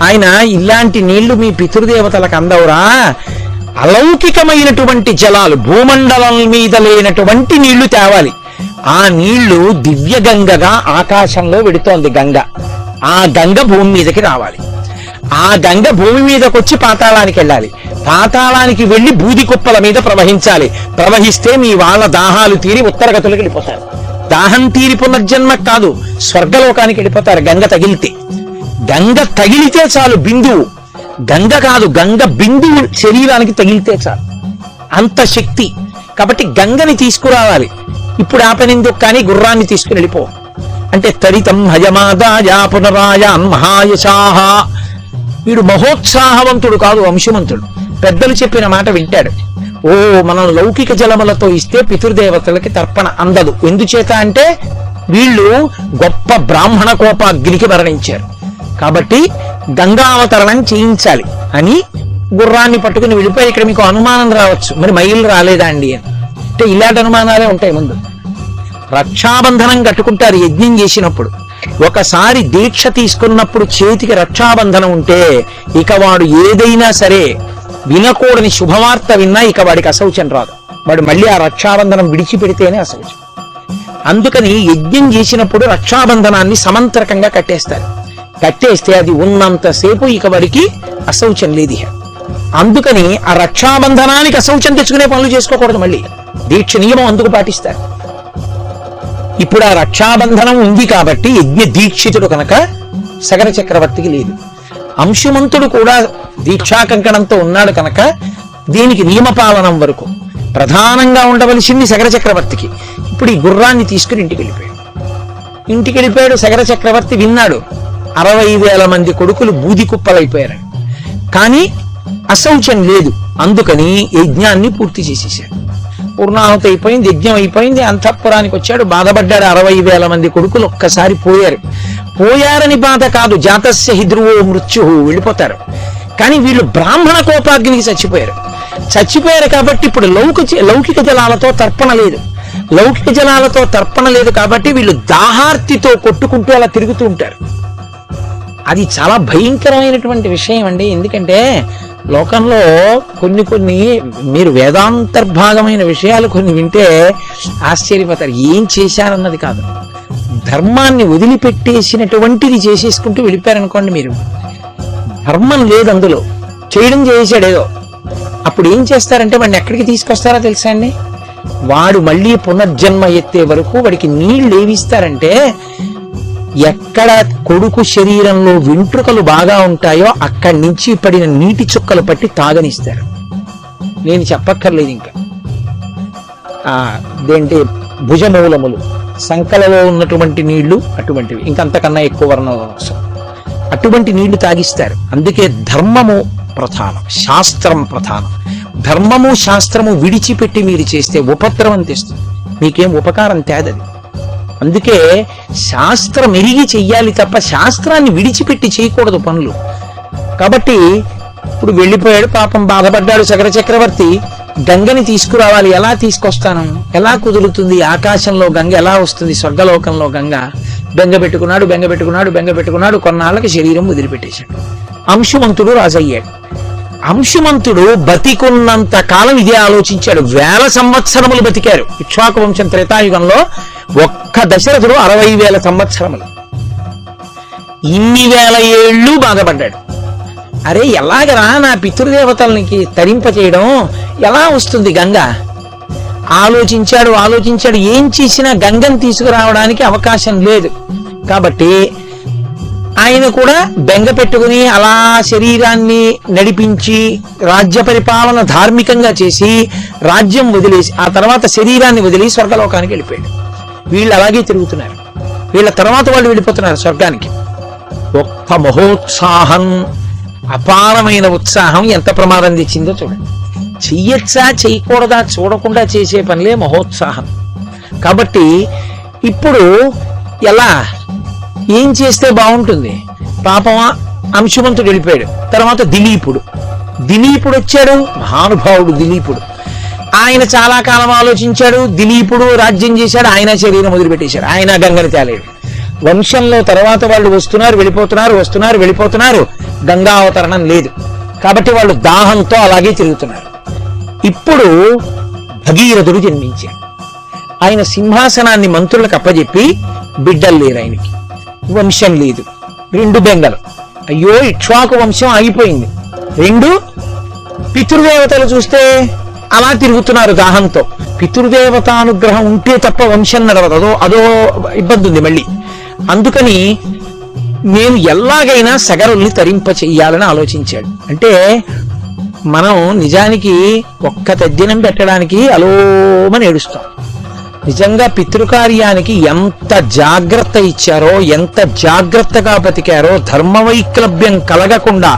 ఆయన ఇలాంటి నీళ్లు మీ పితృదేవతలకు అందవురా, అలౌకికమైనటువంటి జలాలు భూమండలం మీద లేనటువంటి నీళ్లు తేవాలి. ఆ నీళ్లు దివ్య గంగగా ఆకాశంలో వెడుతోంది గంగ. ఆ గంగ భూమి మీదకి రావాలి. ఆ గంగ భూమి మీదకి వచ్చి పాతాళానికి వెళ్ళాలి. పాతాళానికి వెళ్లి బూది కుప్పల మీద ప్రవహించాలి. ప్రవహిస్తే మీ వాళ్ళ దాహాలు తీరి ఉత్తరగతులకు వెళ్ళిపోతారు. దాహం తీరి పునర్జన్మ కాదు, స్వర్గలోకానికి వెళ్ళిపోతారు గంగ తగిలితే. గంగ తగిలితే చాలు, బిందువు గంగ కాదు, గంగ బిందువు శరీరానికి తగిలితే చాలు, అంత శక్తి. కాబట్టి గంగని తీసుకురావాలి. ఇప్పుడు ఆ పనిందుకు కానీ గుర్రాన్ని తీసుకుని వెళ్ళిపో అంటే తరితం హయమాదాయ పునరాయాన్ మహాయశాహ. వీడు మహోత్సాహవంతుడు కాదు, అంశుమంతుడు. పెద్దలు చెప్పిన మాట వింటాడు. ఓ మనం లౌకిక జలములతో ఇస్తే పితృదేవతలకి తర్పణ అందదు. ఎందుచేత అంటే వీళ్ళు గొప్ప బ్రాహ్మణ కోపాగ్నికి మరణించారు. కాబట్టి గంగావతరణం చేయించాలి అని గుర్రాన్ని పట్టుకుని వెళ్ళిపోయి, ఇక్కడ మీకు అనుమానం రావచ్చు, మరి మైలు రాలేదా అండి అని. అంటే ఇలాంటి అనుమానాలే ఉంటాయి. ముందు రక్షాబంధనం కట్టుకుంటారు యజ్ఞం చేసినప్పుడు. ఒకసారి దీక్ష తీసుకున్నప్పుడు చేతికి రక్షాబంధనం ఉంటే ఇక వాడు ఏదైనా సరే వినకూడని శుభవార్త విన్నా ఇక వాడికి అశౌచం రాదు. వాడు మళ్ళీ ఆ రక్షాబంధనం విడిచిపెడితేనే అశౌచం. అందుకని యజ్ఞం చేసినప్పుడు రక్షాబంధనాన్ని సమంత్రకంగా కట్టేస్తారు. కట్టేస్తే అది ఉన్నంతసేపు ఇక వాడికి అశౌచం లేదు. అందుకని ఆ రక్షాబంధనానికి అశౌచం తెచ్చుకునే పనులు చేసుకోకూడదు. మళ్ళీ దీక్ష నియమం అందుకు పాటిస్తారు. ఇప్పుడు ఆ రక్షాబంధనం ఉంది కాబట్టి యజ్ఞ దీక్షితుడు కనుక సగర చక్రవర్తికి లేదు. అంశుమంతుడు కూడా దీక్షా కంకణంతో ఉన్నాడు కనుక దీనికి నియమపాలనం వరకు ప్రధానంగా ఉండవలసింది సగర చక్రవర్తికి. ఇప్పుడు ఈ గుర్రాన్ని తీసుకుని ఇంటికి వెళ్ళిపోయాడు. సగర చక్రవర్తి విన్నాడు 60,000 మంది కొడుకులు బూది కుప్పలైపోయారు, కానీ అశౌచం లేదు. అందుకని యజ్ఞాన్ని పూర్తి చేసేసాడు. పూర్ణాహుతి అయిపోయింది, యజ్ఞం అయిపోయింది. అంతఃపురానికి వచ్చాడు, బాధపడ్డాడు. 60,000 మంది కొడుకులు ఒక్కసారి పోయారని బాధ కాదు, జాతస్య హిధ్రువో మృత్యు, వెళ్ళిపోతారు. కానీ వీళ్ళు బ్రాహ్మణ కోపాగ్నికి చచ్చిపోయారు కాబట్టి ఇప్పుడు లౌకిక జలాలతో తర్పణ లేదు కాబట్టి వీళ్ళు దాహార్తితో కొట్టుకుంటూ అలా తిరుగుతూ ఉంటారు. అది చాలా భయంకరమైనటువంటి విషయం అండి. ఎందుకంటే లోకంలో కొన్ని మీరు వేదాంతర్భాగమైన విషయాలు కొన్ని వింటే ఆశ్చర్యపోతారు. ఏం చేశారన్నది కాదు, ధర్మాన్ని వదిలిపెట్టేసినటువంటిది చేసేసుకుంటూ వెళ్ళిపోయారనుకోండి. మీరు ధర్మం లేదు అందులో, చేశాడేదో. అప్పుడు ఏం చేస్తారంటే వాడిని ఎక్కడికి తీసుకొస్తారో తెలుసా అండి? వాడు మళ్ళీ పునర్జన్మ ఎత్తే వరకు వాడికి నీళ్ళు ఏమిస్తారంటే, ఎక్కడ కొడుకు శరీరంలో వెంట్రుకలు బాగా ఉంటాయో అక్కడి నుంచి పడిన నీటి చుక్కలు పట్టి తాగనిస్తారు. నేను చెప్పక్కర్లేదు ఇంకా. అదేంటి భుజమూలములు, సంకలలో ఉన్నటువంటి నీళ్లు అటువంటివి, ఇంకంతకన్నా ఎక్కువ వర్ణం అటువంటి నీళ్లు తాగిస్తారు. అందుకే ధర్మము ప్రధానం, శాస్త్రం ప్రధానం. ధర్మము శాస్త్రము విడిచిపెట్టి మీరు చేస్తే ఉపద్రవం తెస్తుంది, మీకేం ఉపకారం తేదది. అందుకే శాస్త్రం ఎరిగి చెయ్యాలి తప్ప శాస్త్రాన్ని విడిచిపెట్టి చేయకూడదు పనులు. కాబట్టి ఇప్పుడు వెళ్ళిపోయాడు, పాపం బాధపడ్డాడు సగర చక్రవర్తి. గంగని తీసుకురావాలి, ఎలా తీసుకొస్తాను, ఎలా కుదురుతుంది? ఆకాశంలో గంగ ఎలా వస్తుంది? స్వర్గలోకంలో గంగ. బెంగ పెట్టుకున్నాడు. కొన్నాళ్ళకి శరీరం వదిలిపెట్టేశాడు. అంశుమంతుడు రాజయ్యాడు. అంశుమంతుడు బతికున్నంత కాలం ఇదే ఆలోచించాడు. 1000 సంవత్సరములు బతికారు. ఇక్ష్వాకు వంశం త్రేతాయుగంలో ఒక్క దశరథుడు 60,000 సంవత్సరములు. ఇన్ని వేల ఏళ్ళు బాధపడ్డాడు. అరే ఎలాగరా నా పితృదేవతలకి తరింప చేయడం, ఎలా వస్తుంది గంగ? ఆలోచించాడు. ఏం చేసినా గంగను తీసుకురావడానికి అవకాశం లేదు. కాబట్టి ఆయన కూడా బెంగ పెట్టుకుని అలా శరీరాన్ని నడిపించి రాజ్య పరిపాలన ధార్మికంగా చేసి రాజ్యం వదిలేసి ఆ తర్వాత శరీరాన్ని వదిలి స్వర్గలోకానికి వెళ్ళిపోయాడు. వీళ్ళు అలాగే తిరుగుతున్నారు. వీళ్ళ తర్వాత వాళ్ళు వెళ్ళిపోతున్నారు స్వర్గానికి. ఒక్క మహోత్సాహం, అపారమైన ఉత్సాహం ఎంత ప్రమాదం తెచ్చిందో చూడండి. చెయ్యొచ్చా చేయకూడదా చూడకుండా చేసే పనిలే మహోత్సాహం. కాబట్టి ఇప్పుడు ఎలా, ఏం చేస్తే బాగుంటుంది? పాపమా అంశుమంతుడు వెళ్ళిపోయాడు. తర్వాత దిలీపుడు వచ్చాడు, మహానుభావుడు దిలీపుడు. ఆయన చాలా కాలం ఆలోచించాడు. దిలీపుడు రాజ్యం చేశాడు, ఆయన శరీరం వదిలిపెట్టేశాడు. ఆయన గంగని తేలేడు. వంశంలో తర్వాత వాళ్ళు వెళ్ళిపోతున్నారు. గంగా అవతరణం లేదు కాబట్టి వాళ్ళు దాహంతో అలాగే తిరుగుతున్నారు. ఇప్పుడు భగీరథుడు జన్మించాడు. ఆయన సింహాసనాన్ని మంత్రులకు అప్పజెప్పి, బిడ్డలు లేరు ఆయనకి, వంశం లేదు, 2 బెంగలు. అయ్యో ఇక్ష్వాకు వంశం ఆగిపోయింది. 2 పితృదేవతలు చూస్తే అలా తిరుగుతున్నారు దాహంతో. పితృదేవతానుగ్రహం ఉంటే తప్ప వంశం నడవదు, అదో ఇబ్బంది ఉంది మళ్ళీ. అందుకని నేను ఎలాగైనా సగరుల్ని తరింప చెయ్యాలని ఆలోచించాడు. అంటే మనం నిజానికి ఒక్క తద్దినం పెట్టడానికి అలోమని ఏడుస్తాం. నిజంగా పితృకార్యానికి ఎంత జాగ్రత్త ఇచ్చారో, ఎంత జాగ్రత్తగా బతికారో, ధర్మవైక్లభ్యం కలగకుండా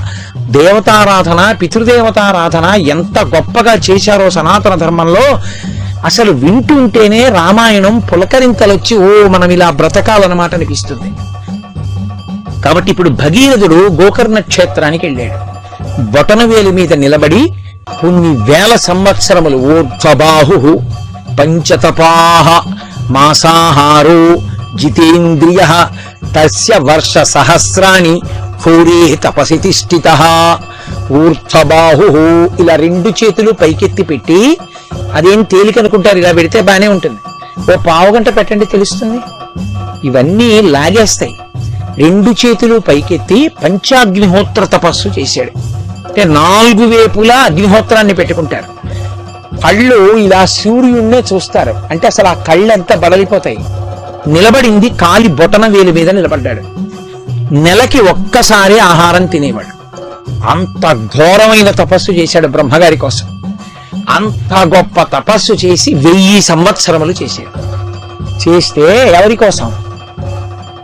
దేవతారాధన, పితృదేవతారాధన ఎంత గొప్పగా చేశారో సనాతన ధర్మంలో. అసలు వింటుంటేనే రామాయణం పులకరింతలొచ్చి ఓ మనం ఇలా బ్రతకాలన్నమాట అనిపిస్తుంది. కాబట్టి ఇప్పుడు భగీరథుడు గోకర్ణ క్షేత్రానికి వెళ్ళాడు. బొటనవేలు మీద నిలబడి కొన్ని వేల సంవత్సరములు ఊర్ధ్వబాహు పంచతపాహ మాసాహారో జితేంద్రియ తస్య వర్ష సహస్రాణి భూరే తపసి తిష్ఠితః. ఊర్ధ్వబాహు, ఇలా రెండు చేతులు పైకెత్తి పెట్టి, అదేం తేలికనుకుంటారు, ఇలా పెడితే బానే ఉంటుంది, ఓ పావుగంట పెట్టండి తెలుస్తుంది. ఇవన్నీ లాగేస్తాయి. రెండు చేతులు పైకెత్తి పంచాగ్నిహోత్ర తపస్సు చేశాడు. అంటే 4 వైపులా అగ్నిహోత్రాన్ని పెట్టుకుంటారు. కళ్ళు ఇలా సూర్యుడినే చూస్తారు, అంటే అసలు ఆ కళ్ళంతా బడలిపోతాయి. నిలబడింది కాలి బొటన వేలు మీద నిలబడ్డాడు. నెలకి ఒక్కసారి ఆహారం తినేవాడు. అంత ఘోరమైన తపస్సు చేశాడు బ్రహ్మగారి కోసం. అంత గొప్ప తపస్సు చేసి 1000 సంవత్సరములు చేశాడు. చేస్తే ఎవరి కోసం?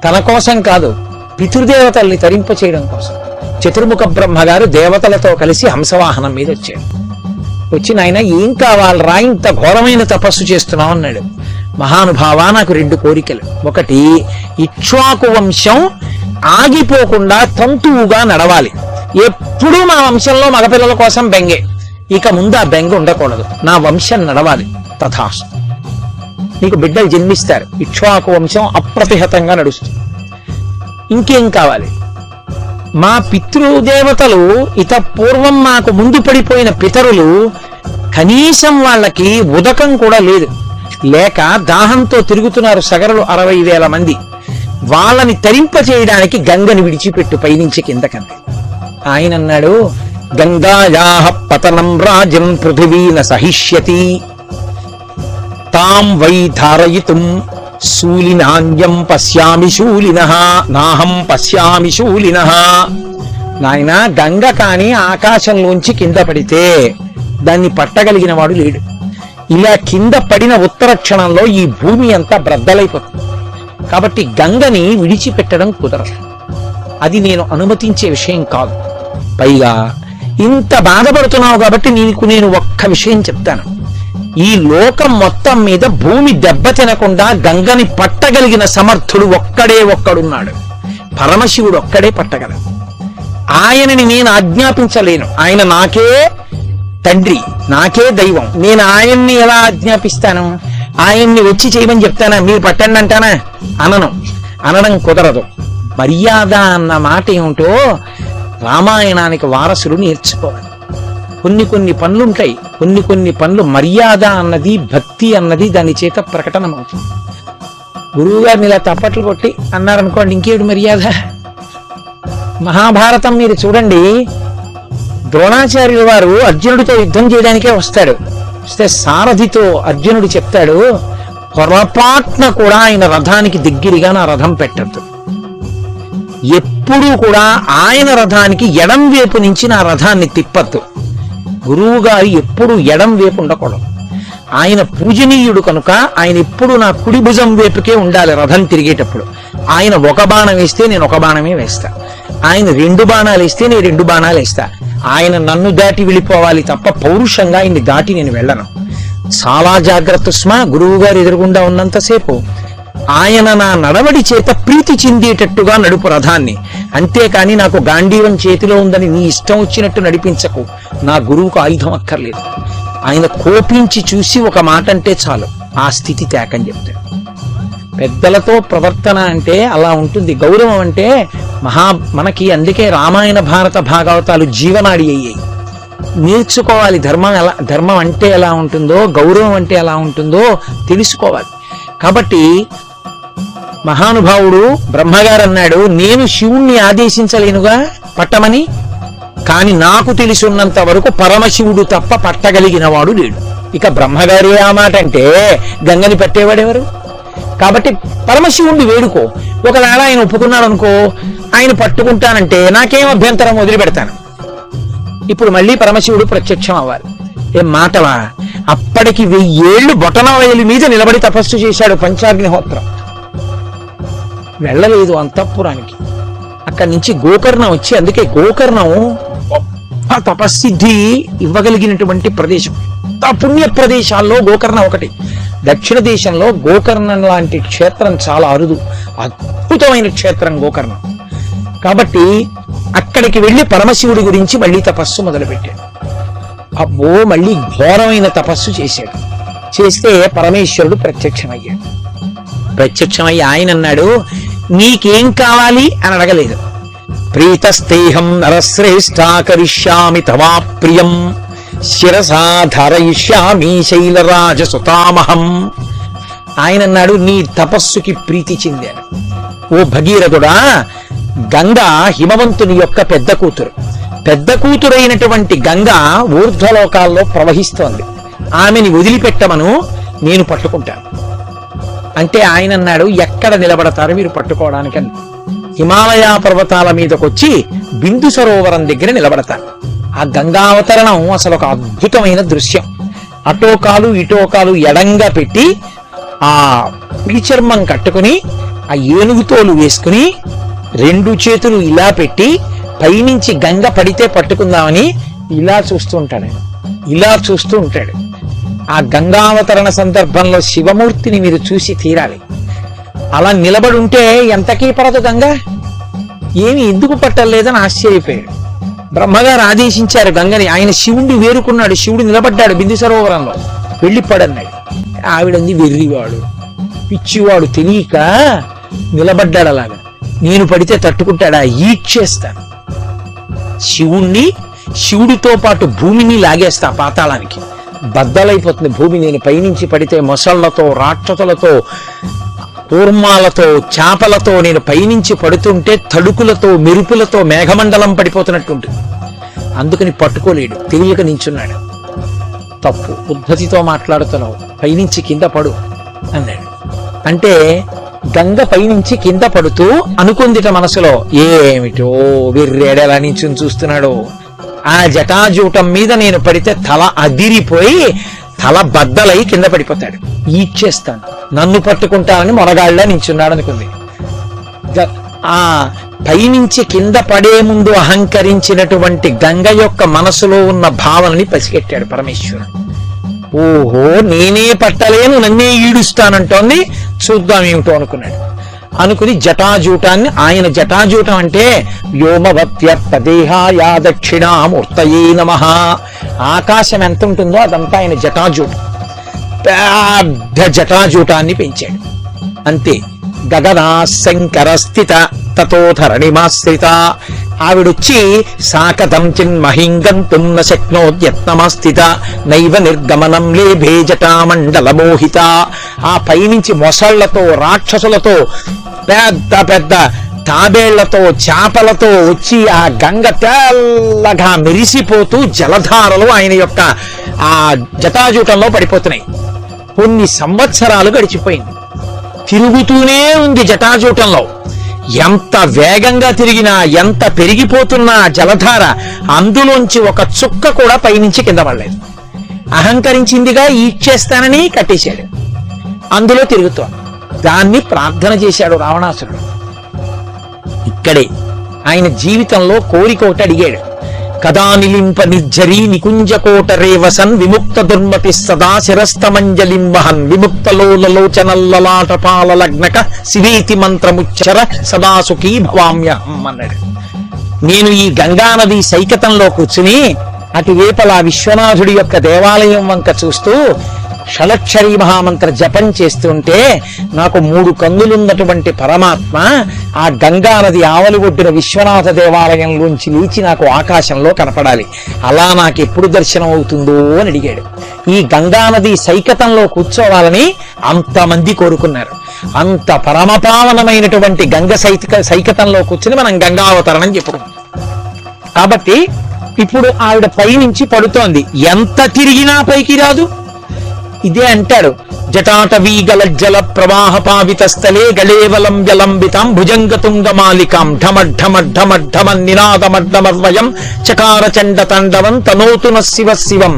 తన కోసం కాదు, పితృదేవతల్ని తరింప చేయడం కోసం. చతుర్ముఖ బ్రహ్మగారు దేవతలతో కలిసి హంసవాహనం మీద వచ్చాడు. వచ్చి నాయన ఏం కావాలరా, ఇంత ఘోరమైన తపస్సు చేస్తున్నావు అన్నాడు. మహానుభావ, నాకు 2 కోరికలు. ఒకటి, ఇక్ష్వాకు వంశం ఆగిపోకుండా తంతువుగా నడవాలి. ఎప్పుడూ మా వంశంలో మగపిల్లల కోసం బెంగే, ఇక ముందు ఆ బెంగ ఉండకూడదు, నా వంశం నడవాలి. తథాస్తు. నీకు బిడ్డలు జన్మిస్తారు, ఇక్ష్వాకు వంశం అప్రతిహతంగా నడుస్తుంది. ఇంకేం కావాలి? మా పితృదేవతలు ఇత పూర్వం మాకు ముందు పడిపోయిన పితరులు కనీసం వాళ్ళకి ఉదకం కూడా లేదు, లేక దాహంతో తిరుగుతున్నారు సగరులు 60,000 మంది. వాళ్ళని తరింప చేయడానికి గంగని విడిచిపెట్టు పైనుంచి కిందకంటే. ఆయన అన్నాడు, గంగాయాః పతనం రాజం పృథివీ న సహిష్యతి తాం వై ధారయితుం శూలినాన్యం పశ్యామి శూలినః నాహం పశ్యామి శూలినః. నాయన, గంగ కాని ఆకాశంలోంచి కింద పడితే దాన్ని పట్టగలిగిన వాడు లేడు. ఇలా కింద పడిన ఉత్తర క్షణంలో ఈ భూమి అంతా బ్రద్దలైపోతుంది. కాబట్టి గంగని విడిచిపెట్టడం కుదరదు, అది నేను అనుమతించే విషయం కాదు. పైగా ఇంత బాధపడుతున్నావు కాబట్టి నీకు నేను ఒక్క విషయం చెప్తాను. ఈ లోకం మొత్తం మీద భూమి దెబ్బ తినకుండా గంగని పట్టగలిగిన సమర్థుడు ఒక్కడే ఒక్కడున్నాడు, పరమశివుడు ఒక్కడే పట్టగలడు. ఆయనని నేను ఆజ్ఞాపించలేను, ఆయన నాకే తండ్రి, నాకే దైవం. నేను ఆయన్ని ఎలా ఆజ్ఞాపిస్తాను? ఆయన్ని వచ్చి చేయమని చెప్తానా? మీరు పట్టండి అంటానా? అనడం కుదరదు. మర్యాద అన్న మాట ఏమిటో రామాయణానికి వారసులు నేర్చుకోవాలి. కొన్ని పనులుంటాయి, కొన్ని పనులు మర్యాద అన్నది, భక్తి అన్నది దాని చేత ప్రకటనమవుతుంది. గురువు గారిని ఇలా తప్పట్లు కొట్టి అన్నారనుకోండి, ఇంకేడు మర్యాద? మహాభారతం మీరు చూడండి, ద్రోణాచార్యుల వారు అర్జునుడితో యుద్ధం చేయడానికే వస్తాడు. వస్తే సారథితో అర్జునుడు చెప్తాడు, పొరపాట్న కూడా ఆయన రథానికి దగ్గరగా నా రథం పెట్టద్దు, ఎప్పుడూ కూడా ఆయన రథానికి ఎడం వైపు నుంచి నా రథాన్ని తిప్పద్దు. గురువు గారు ఎప్పుడు ఎడం వైపు ఉండకూడదు. ఆయన పూజనీయుడు కనుక ఆయన ఎప్పుడు నా కుడి భుజం వైపుకే ఉండాలి రథం తిరిగేటప్పుడు. ఆయన ఒక బాణం వేస్తే నేను ఒక బాణమే వేస్తా, ఆయన 2 బాణాలు వేస్తే నేను 2 బాణాలు వేస్తా. ఆయన నన్ను దాటి వెళ్ళిపోవాలి తప్ప పౌరుషంగా ఆయన్ని దాటి నేను వెళ్ళను. చాలా జాగ్రత్త స్మా. గురువు గారు ఎదురుగుండా ఉన్నంతసేపు ఆయన నా నడవడి చేత ప్రీతి చెందేటట్టుగా నడుపు రథాన్ని. అంతేకాని నాకు గాంధీవం చేతిలో ఉందని నీ ఇష్టం వచ్చినట్టు నడిపించకు. నా గురువుకు ఆయుధం అక్కర్లేదు. ఆయన కోపించి చూసి ఒక మాట అంటే చాలు, ఆ స్థితి తేకని చెప్తాడు. పెద్దలతో ప్రవర్తన అంటే అలా ఉంటుంది. గౌరవం అంటే మనకి అందుకే రామాయణ భారత భాగవతాలు జీవనాడి అయ్యాయి. నేర్చుకోవాలి ధర్మం అంటే ఎలా ఉంటుందో, గౌరవం అంటే ఎలా ఉంటుందో తెలుసుకోవాలి. కాబట్టి మహానుభావుడు బ్రహ్మగారు అన్నాడు, నేను శివుణ్ణి ఆదేశించలేనుగా పట్టమని, కాని నాకు తెలిసినంత వరకు పరమశివుడు తప్ప పట్టగలిగిన వాడు లేడు. ఇక బ్రహ్మగారే ఆ మాట అంటే గంగని పట్టేవాడెవరు? కాబట్టి పరమశివుణ్ణి వేడుకో. ఒకవేళ ఆయన ఒప్పుకున్నాడు అనుకో, ఆయన పట్టుకుంటానంటే నాకేం అభ్యంతరం, వదిలిపెడతాను. ఇప్పుడు మళ్ళీ పరమశివుడు ప్రత్యక్షం అవ్వాలి. ఏం మాటవా? అప్పటికి 1000 ఏళ్లు బొటనవేలు మీద నిలబడి తపస్సు చేశాడు పంచాగ్నిహోత్రం. వెళ్ళలేదు అంతఃపురానికి. అక్కడి నుంచి గోకర్ణం వచ్చి, అందుకే గోకర్ణం గొప్ప తపస్సిద్ధి ఇవ్వగలిగినటువంటి ప్రదేశం. పుణ్య ప్రదేశాల్లో గోకర్ణం ఒకటి. దక్షిణ దేశంలో గోకర్ణం లాంటి క్షేత్రం చాలా అరుదు. అద్భుతమైన క్షేత్రం గోకర్ణం. కాబట్టి అక్కడికి వెళ్లి పరమశివుడి గురించి మళ్ళీ తపస్సు మొదలుపెట్టాడు. అబ్బో మళ్ళీ ఘోరమైన తపస్సు చేశాడు. చేస్తే పరమేశ్వరుడు ప్రత్యక్షమయ్యాడు. ప్రత్యక్షమయ్యి ఆయన అన్నాడు, నీకేం కావాలి అని అడగలేదు. ప్రీతస్తేహం నరశ్రేష్ఠ కరిష్యామి తవా ప్రియం శిరసా ధారయిష్యామి శైలరాజసుతామహం. ఆయన అన్నాడు, నీ తపస్సుకి ప్రీతి చెందాను. ఓ భగీరథుడా, గంగ హిమవంతుని యొక్క పెద్ద కూతురు. పెద్ద కూతురైనటువంటి గంగ ఊర్ధ్వలోకాల్లో ప్రవహిస్తోంది. ఆమెని వదిలిపెట్టమను, నేను పట్టుకుంటాను. అంటే ఆయన అన్నాడు, ఎక్కడ నిలబడతారు మీరు పట్టుకోవడానికని? హిమాలయ పర్వతాల మీదకొచ్చి బిందు సరోవరం దగ్గర నిలబడతారు. ఆ గంగావతరణం అసలు ఒక అద్భుతమైన దృశ్యం. అటో కాలు ఇటో కాలు ఎడంగా పెట్టి ఆ పిలిచర్మం కట్టుకుని ఆ ఏనుగుతోలు వేసుకుని 2 చేతులు ఇలా పెట్టి పైనుంచి గంగ పడితే పట్టుకుందామని ఇలా చూస్తూ ఉంటాడు. ఇలా చూస్తూ ఉంటాడు. ఆ గంగావతరణ సందర్భంలో శివమూర్తిని మీరు చూసి తీరాలి. అలా నిలబడి ఉంటే ఎంతకీ పడదు గంగ. ఏమి ఎందుకు పట్టలేదని ఆశ్చర్యపోయాడు. బ్రహ్మగారు ఆదేశించారు గంగని. ఆయన శివుణ్ణి వేరుకున్నాడు. శివుడు నిలబడ్డాడు బిందు సరోవరంలో. వెళ్ళిపడన్నాడు. ఆవిడంది వెర్రివాడు, పిచ్చివాడు, తెలియక నిలబడ్డాడు. అలాగా నేను పడితే తట్టుకుంటాడా? ఈడ్చేస్తాను శివుణ్ణి. శివుడితో పాటు భూమిని లాగేస్తా పాతాళానికి. బద్దలైపోతుంది భూమి. నేను పైనుంచి పడితే మొసళ్లతో, రాక్షసులతో, కూర్మాలతో, చేపలతో నేను పైనుంచి పడుతుంటే తడుకులతో, మెరుపులతో మేఘమండలం పడిపోతున్నట్టుంటుంది. అందుకని పట్టుకోలేడు. తెలియక నించున్నాడు. తప్పు, ఉద్ధతితో మాట్లాడుతున్నావు, పైనుంచి కింద పడు అన్నాడు. అంటే గంగ పైనుంచి కింద పడుతూ అనుకుందిట మనసులో, ఏమిటో వెర్రేడలా నించుని చూస్తున్నాడు. ఆ జటాజూటం మీద నేను పడితే తల అదిరిపోయి తల బద్దలై కింద పడిపోతాడు. ఈడ్చేస్తాను, నన్ను పట్టుకుంటానని మొనగాళ్ళ నించున్నాడు అనుకుంది. ఆ పైనుంచి కింద పడే ముందు అహంకరించినటువంటి గంగ యొక్క మనసులో ఉన్న భావనని పసిగట్టాడు పరమేశ్వరుడు. ఓహో, నేనే పట్టలేను, నన్నే ఈడుస్తానంటోంది, చూద్దాం ఏమిటో అనుకున్నాడు. అనుకుని జటాజూటాన్ని, ఆయన జటాజూటం అంటే వ్యోమవత్యర్థదేహాయ దక్షిణామూర్తయే నమః. ఆకాశం ఎంత ఉంటుందో అదంతా ఆయన జటాజూటం. పెద్ద జటాజూటాన్ని పెంచాడు. అంతే. గగనా శంకర స్థిత తతోధరణిమాశ్రిత. ఆవిడొచ్చి సాకథం చిన్మహింగంతుం న శక్నోద్యత్నమాస్థిత నైవ నిర్గమనం లేభే జటామండల మోహిత. ఆ పైనుంచి మొసళ్లతో, రాక్షసులతో, పెద్ద పెద్ద తాబేళ్లతో, చేపలతో వచ్చి ఆ గంగ తెల్లగా మెరిసిపోతూ జలధారలు ఆయన యొక్క ఆ జటాజూటంలో పడిపోతున్నాయి. కొన్ని సంవత్సరాలు గడిచిపోయింది. తిరుగుతూనే ఉంది జటాజూటంలో. ఎంత వేగంగా తిరిగినా, ఎంత పెరిగిపోతున్నా జలధార అందులోంచి ఒక చుక్క కూడా పైనుంచి కింద పడలేదు. అహంకరించిందిగా ఈడ్చేస్తానని కట్టేశాడు. అందులో తిరుగుతోంది. దాన్ని ప్రార్థన చేశాడు రావణాసురుడు. ఇక్కడే ఆయన జీవితంలో కోరిక ఒకటి అడిగాడు. కదా నిలింప నిర్జరీ నికుంజకోట రేవసన్ విముక్త దుర్మతి సదా శిరస్తమంజలిం వహన్ విముక్తలోలలోచనల్లలాటపాల లగ్నక శివేతి మంత్రముచ్చర సదా సుఖీ భవామ్యహం అన్నాడు. నేను ఈ గంగానది సైకతంలో కూర్చుని అటువేపలా విశ్వనాథుడి యొక్క దేవాలయం వంక చూస్తూ షలక్షరీ మహామంత్ర జపం చేస్తుంటే నాకు 3 కన్నులున్నటువంటి పరమాత్మ ఆ గంగానది ఆవలి ఒడ్డున విశ్వనాథ దేవాలయంలోంచి లేచి నాకు ఆకాశంలో కనపడాలి. అలా నాకు ఎప్పుడు దర్శనం అవుతుందో అని అడిగాడు. ఈ గంగానది సైకతంలో కూర్చోవాలని అంతమంది కోరుకున్నారు. అంత పరమపావనమైనటువంటి గంగ సైకతంలో కూర్చుని మనం గంగావతరణం చెప్పుకున్నాం. కాబట్టి ఇప్పుడు ఆవిడ పైనుంచి పడుతోంది. ఎంత తిరిగినా పైకి రాదు. ఇదే అంటాడు, జటాటవీ గలజ్జల ప్రవాహ పావిత స్థలే గళేవలం వ్యలంబితాం భుజంగతుంగమాలికాం ఢమఢమఢమఢమ నినాదమడ్డమర్వయం చకార చండ తాండవం తనోతున శివ శివం.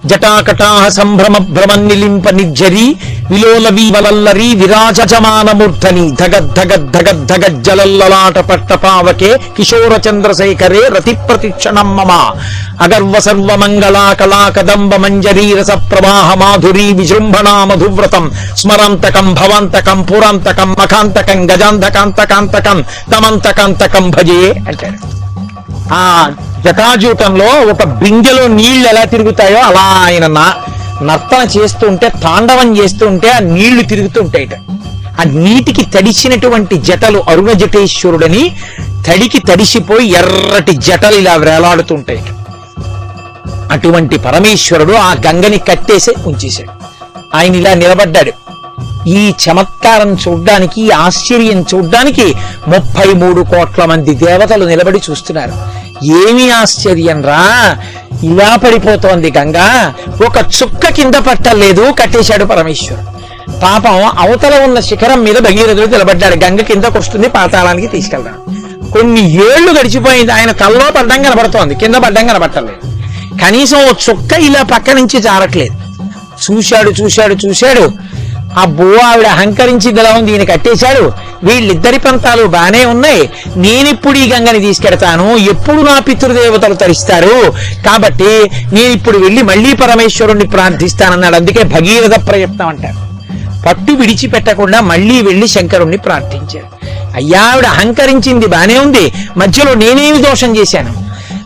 జటాకటాహ సంభ్రమ భ్రమన్నిలింప నిర్జరి విలోలవీవలల్లరి విరాజమానమూర్ధని ధగద్ధగద్ధగజ్జలల్లలాట పట్టపావకే కిశోర చంద్రశేఖరే రతి ప్రతిక్షణం మమ అగర్వ సర్వమంగళా కళా కదంబ మంజరీ రస ప్రవాహ మాధురీ విజృంభణా మధువ్రతం స్మరంతకం భవంతకం పురాంతకం మఖాంతకం గజాంధకాంతకాంతకం తమంతకాంతకం భజే అంటాడు. ఆ జటాజూటంలో ఒక బిందెలో నీళ్లు ఎలా తిరుగుతాయో అలా ఆయన నర్తన చేస్తుంటే, తాండవం చేస్తుంటే ఆ నీళ్లు తిరుగుతుంటాయిట. ఆ నీటికి తడిసినటువంటి జటలు అరుణ జటేశ్వరుడని తడికి తడిసిపోయి ఎర్రటి జటలు ఇలా వేలాడుతుంటాయి. అటువంటి పరమేశ్వరుడు ఆ గంగని కట్టేసి ఉంచేశాడు. ఆయన ఇలా నిలబడ్డాడు. ఈ చమత్కారం చూడ్డానికి, ఈ ఆశ్చర్యం చూడ్డానికి 33 కోట్ల మంది దేవతలు నిలబడి చూస్తున్నారు. ఏమి ఆశ్చర్యం రా, ఇలా పడిపోతోంది గంగా, ఒక చుక్క కింద పట్టలేదు, కట్టేశాడు పరమేశ్వరుడు. పాపం అవతల ఉన్న శిఖరం మీద భగీరథుడు నిలబడ్డాడు. గంగ కిందకు వస్తుంది, పాతాళానికి తీసుకెళ్తాడు. కొన్ని ఏళ్లు గడిచిపోయింది, ఆయన తలలో పడ్డం కనబడుతోంది, కింద పడ్డం కనబట్టలేదు. కనీసం ఓ చుక్క ఇలా పక్క నుంచి జారట్లేదు. చూశాడు చూశాడు చూశాడు, అబ్బో ఆవిడ అహంకరించింది ఎలా ఉంది, ఈయన కట్టేశాడు, వీళ్ళిద్దరి పంతాలు బానే ఉన్నాయి, నేనిప్పుడు ఈ గంగని తీసుకెడతాను, ఎప్పుడు నా పితృదేవతలు తరిస్తారు, కాబట్టి నేనిప్పుడు వెళ్ళి మళ్ళీ పరమేశ్వరుణ్ణి ప్రార్థిస్తానన్నాడు. అందుకే భగీరథ ప్రయత్నం అంటారు. పట్టు విడిచిపెట్టకుండా మళ్ళీ వెళ్ళి శంకరుణ్ణి ప్రార్థించాడు. అయ్యా ఆవిడ అహంకరించింది బానే ఉంది, మధ్యలో నేనేమి దోషం చేశాను,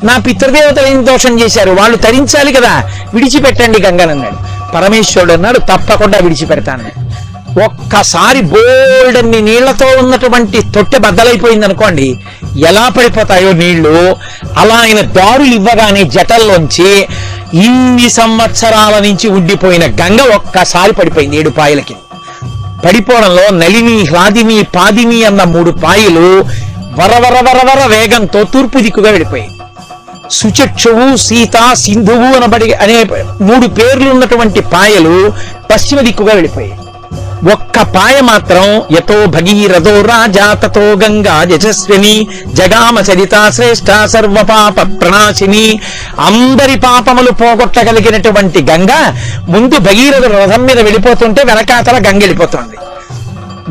నా పితృదేవతలు ఏం దోషం చేశారు, వాళ్ళు తరించాలి కదా, విడిచిపెట్టండి గంగనన్నాడు. పరమేశ్వరుడు అన్నాడు, తప్పకుండా విడిచిపెడతాను. ఒక్కసారి బోల్డన్ని నీళ్లతో ఉన్నటువంటి తొట్టె బద్దలైపోయింది అనుకోండి, ఎలా పడిపోతాయో నీళ్లు, అలా ఆయన దారులు ఇవ్వగానే జటల్లోంచి ఇన్ని సంవత్సరాల నుంచి ఉండిపోయిన గంగ ఒక్కసారి పడిపోయింది 7 పాయలకి. పడిపోవడంలో నలిని, హ్లాదిని, పాదిని అన్న 3 పాయలు వరవర వరవర వేగంతో తూర్పు దిక్కుగా వెళ్ళిపోయాయి. సుచక్షువు, సీత, సింధువు అనే 3 పేర్లు ఉన్నటువంటి పాయలు పశ్చిమ దిక్కుగా వెళ్ళిపోయాయి. ఒక్క పాయ మాత్రం యతో భగీరథో రాజా తతో గంగా యశస్విని జగామ చరిత శ్రేష్ఠ సర్వపాప ప్రణాశిని. అందరి పాపములు పోగొట్టగలిగినటువంటి గంగ ముందు భగీరథుడు రథం మీద వెళ్ళిపోతుంటే వెనకాతల గంగ వెళ్ళిపోతుంది.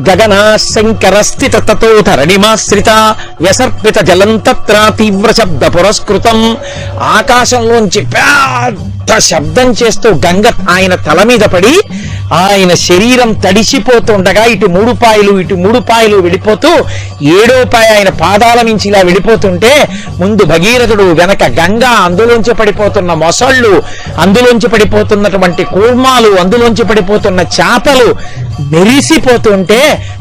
గగన శంకర స్థిత తతో ధరణిమాశ్రిత వ్యసర్పిత జలం తత్ర తీవ్ర శబ్ద పురస్కృతం. ఆకాశంలోంచి పెద్ద శబ్దం చేస్తూ గంగ ఆయన తల మీద పడి ఆయన శరీరం తడిసిపోతుండగా ఇటు 3 పాయలు ఇటు 3 పాయలు వెళ్ళిపోతూ 7వ పాయ ఆయన పాదాల నుంచి ఇలా వెళ్ళిపోతుంటే ముందు భగీరథుడు, వెనక గంగ, అందులోంచి పడిపోతున్న మొసళ్ళు, అందులోంచి పడిపోతున్నటువంటి కూర్మాలు, అందులోంచి పడిపోతున్న చేపలు మెరిసిపోతుంటే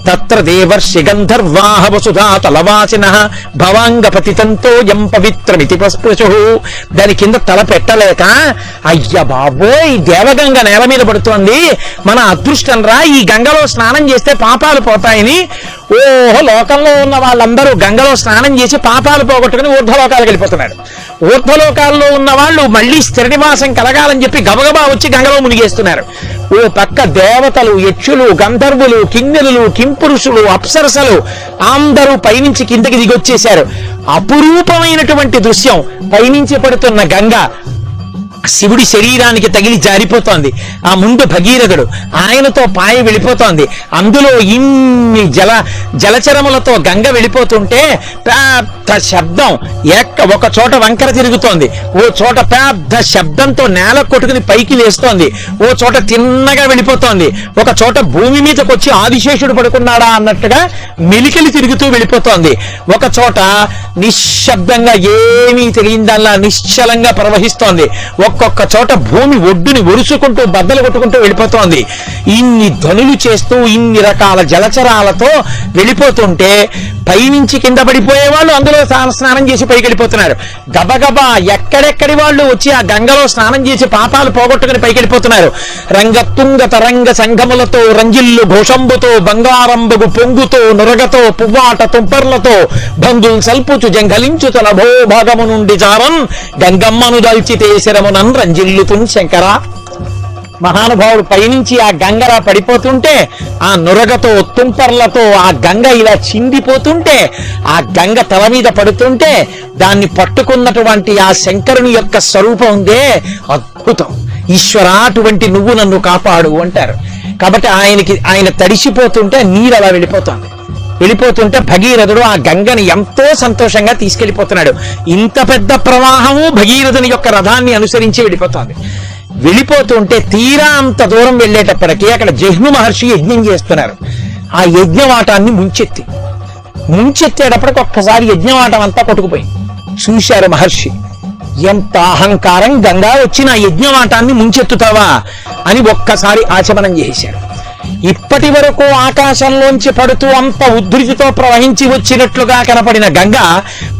తత్ర దేవర్షి గంధర్వాహ వసుధా తలవాసిన భవాంగ పతితంతో యం పవిత్రమితి పస్పృశు. దాని కింద తల పెట్టలేక అయ్య బాబోయ్ దేవగంగ నేల మీద పడుతోంది, మన అదృష్టం రా, ఈ గంగలో స్నానం చేస్తే పాపాలు పోతాయని ఓహో లోకంలో ఉన్న వాళ్ళందరూ గంగలో స్నానం చేసి పాపాలు పోగొట్టుకుని ఊర్ధ్వలోకాలకు వెళ్ళిపోతున్నారు. ఊర్ధ్వలోకాల్లో ఉన్న వాళ్ళు మళ్ళీ స్థిర నివాసం కలగాలని చెప్పి గబగబా వచ్చి గంగలో మునిగేస్తున్నారు. ఓ పక్క దేవతలు, యక్షులు, గంధర్వులు, కిన్నెరులు, కింపురుషులు, అప్సరసలు అందరూ పైనుంచి కిందకి దిగొచ్చేశారు. అపురూపమైనటువంటి దృశ్యం, పైనుంచి పడుతున్న గంగ శివుడి శరీరానికి తగిలి జారిపోతోంది. ఆ ముందు భగీరథుడు, ఆయనతో పాయ వెళ్ళిపోతోంది. అందులో ఇన్ని జలచరములతో గంగ వెళ్ళిపోతుంటే పెద్ద శబ్దం, ఒక చోట వంకర తిరుగుతోంది, ఓ చోట పెద్ద శబ్దంతో నేల కొట్టుకుని పైకి లేస్తోంది, ఓ చోట తిన్నగా వెళ్ళిపోతోంది, ఒక చోట భూమి మీదకి వచ్చి ఆదిశేషుడు పడుకున్నాడా అన్నట్టుగా మెలికలి తిరుగుతూ వెళ్ళిపోతోంది, ఒక చోట నిశ్శబ్దంగా ఏమీ తెలియదల్లా నిశ్చలంగా ప్రవహిస్తోంది, ఒక్కొక్క చోట భూమి ఒడ్డుని ఒరుసుకుంటూ బద్దలు కొట్టుకుంటూ వెళ్ళిపోతోంది. ఇన్ని ధ్వనులు చేస్తూ ఇన్ని రకాల జలచరాలతో వెళ్ళిపోతుంటే పైనుంచి కింద పడిపోయే వాళ్ళు అందులో స్నానం చేసి పైకి వెళ్ళిపోతున్నారు. గబగబా ఎక్కడెక్కడి వాళ్ళు వచ్చి ఆ గంగలో స్నానం చేసి పాపాలు పోగొట్టుకుని పైకి వెళ్ళిపోతున్నారు. రంగతుంగ తరంగ సంఘములతో రంజిల్లు ఘోషంబుతో బంగారంబగు పొంగుతో నురగతో పువ్వాట తుంపర్లతో బంధుల్ సల్పుచు జంఘలించు తన భోభాగము నుండి జారం గంగమ్మను దల్చితే శరమునన్ రంజిల్లుతున్ శంకర. మహానుభావుడు పైనుంచి ఆ గంగరా పడిపోతుంటే ఆ నురగతో తుంపర్లతో ఆ గంగ ఇలా చిందిపోతుంటే ఆ గంగ తల మీద పడుతుంటే దాన్ని పట్టుకున్నటువంటి ఆ శంకరుని యొక్క స్వరూపం ఉందే అద్భుతం. ఈశ్వర అటువంటి నువ్వు నన్ను కాపాడు అంటారు. కాబట్టి ఆయన తడిసిపోతుంటే నీరు అలా వెళ్ళిపోతుంటే భగీరథుడు ఆ గంగని ఎంతో సంతోషంగా తీసుకెళ్లిపోతున్నాడు. ఇంత పెద్ద ప్రవాహము భగీరథుని యొక్క రథాన్ని అనుసరించి వెళ్ళిపోతుంటే తీరా అంత దూరం వెళ్ళేటప్పటికీ అక్కడ జహ్ను మహర్షి యజ్ఞం చేస్తున్నారు. ఆ యజ్ఞవాటాన్ని ముంచెత్తేటప్పటికి ఒక్కసారి యజ్ఞవాటం అంతా కొట్టుకుపోయింది. చూశారు మహర్షి, ఎంత అహంకారం, గంగా వచ్చి నా యజ్ఞవాటాన్ని ముంచెత్తుతావా అని ఒక్కసారి ఆచమనం చేశారు. ఇప్పటి వరకు ఆకాశంలోంచి పడుతూ అంత ఉద్ధృతితో ప్రవహించి వచ్చినట్లుగా కనపడిన గంగ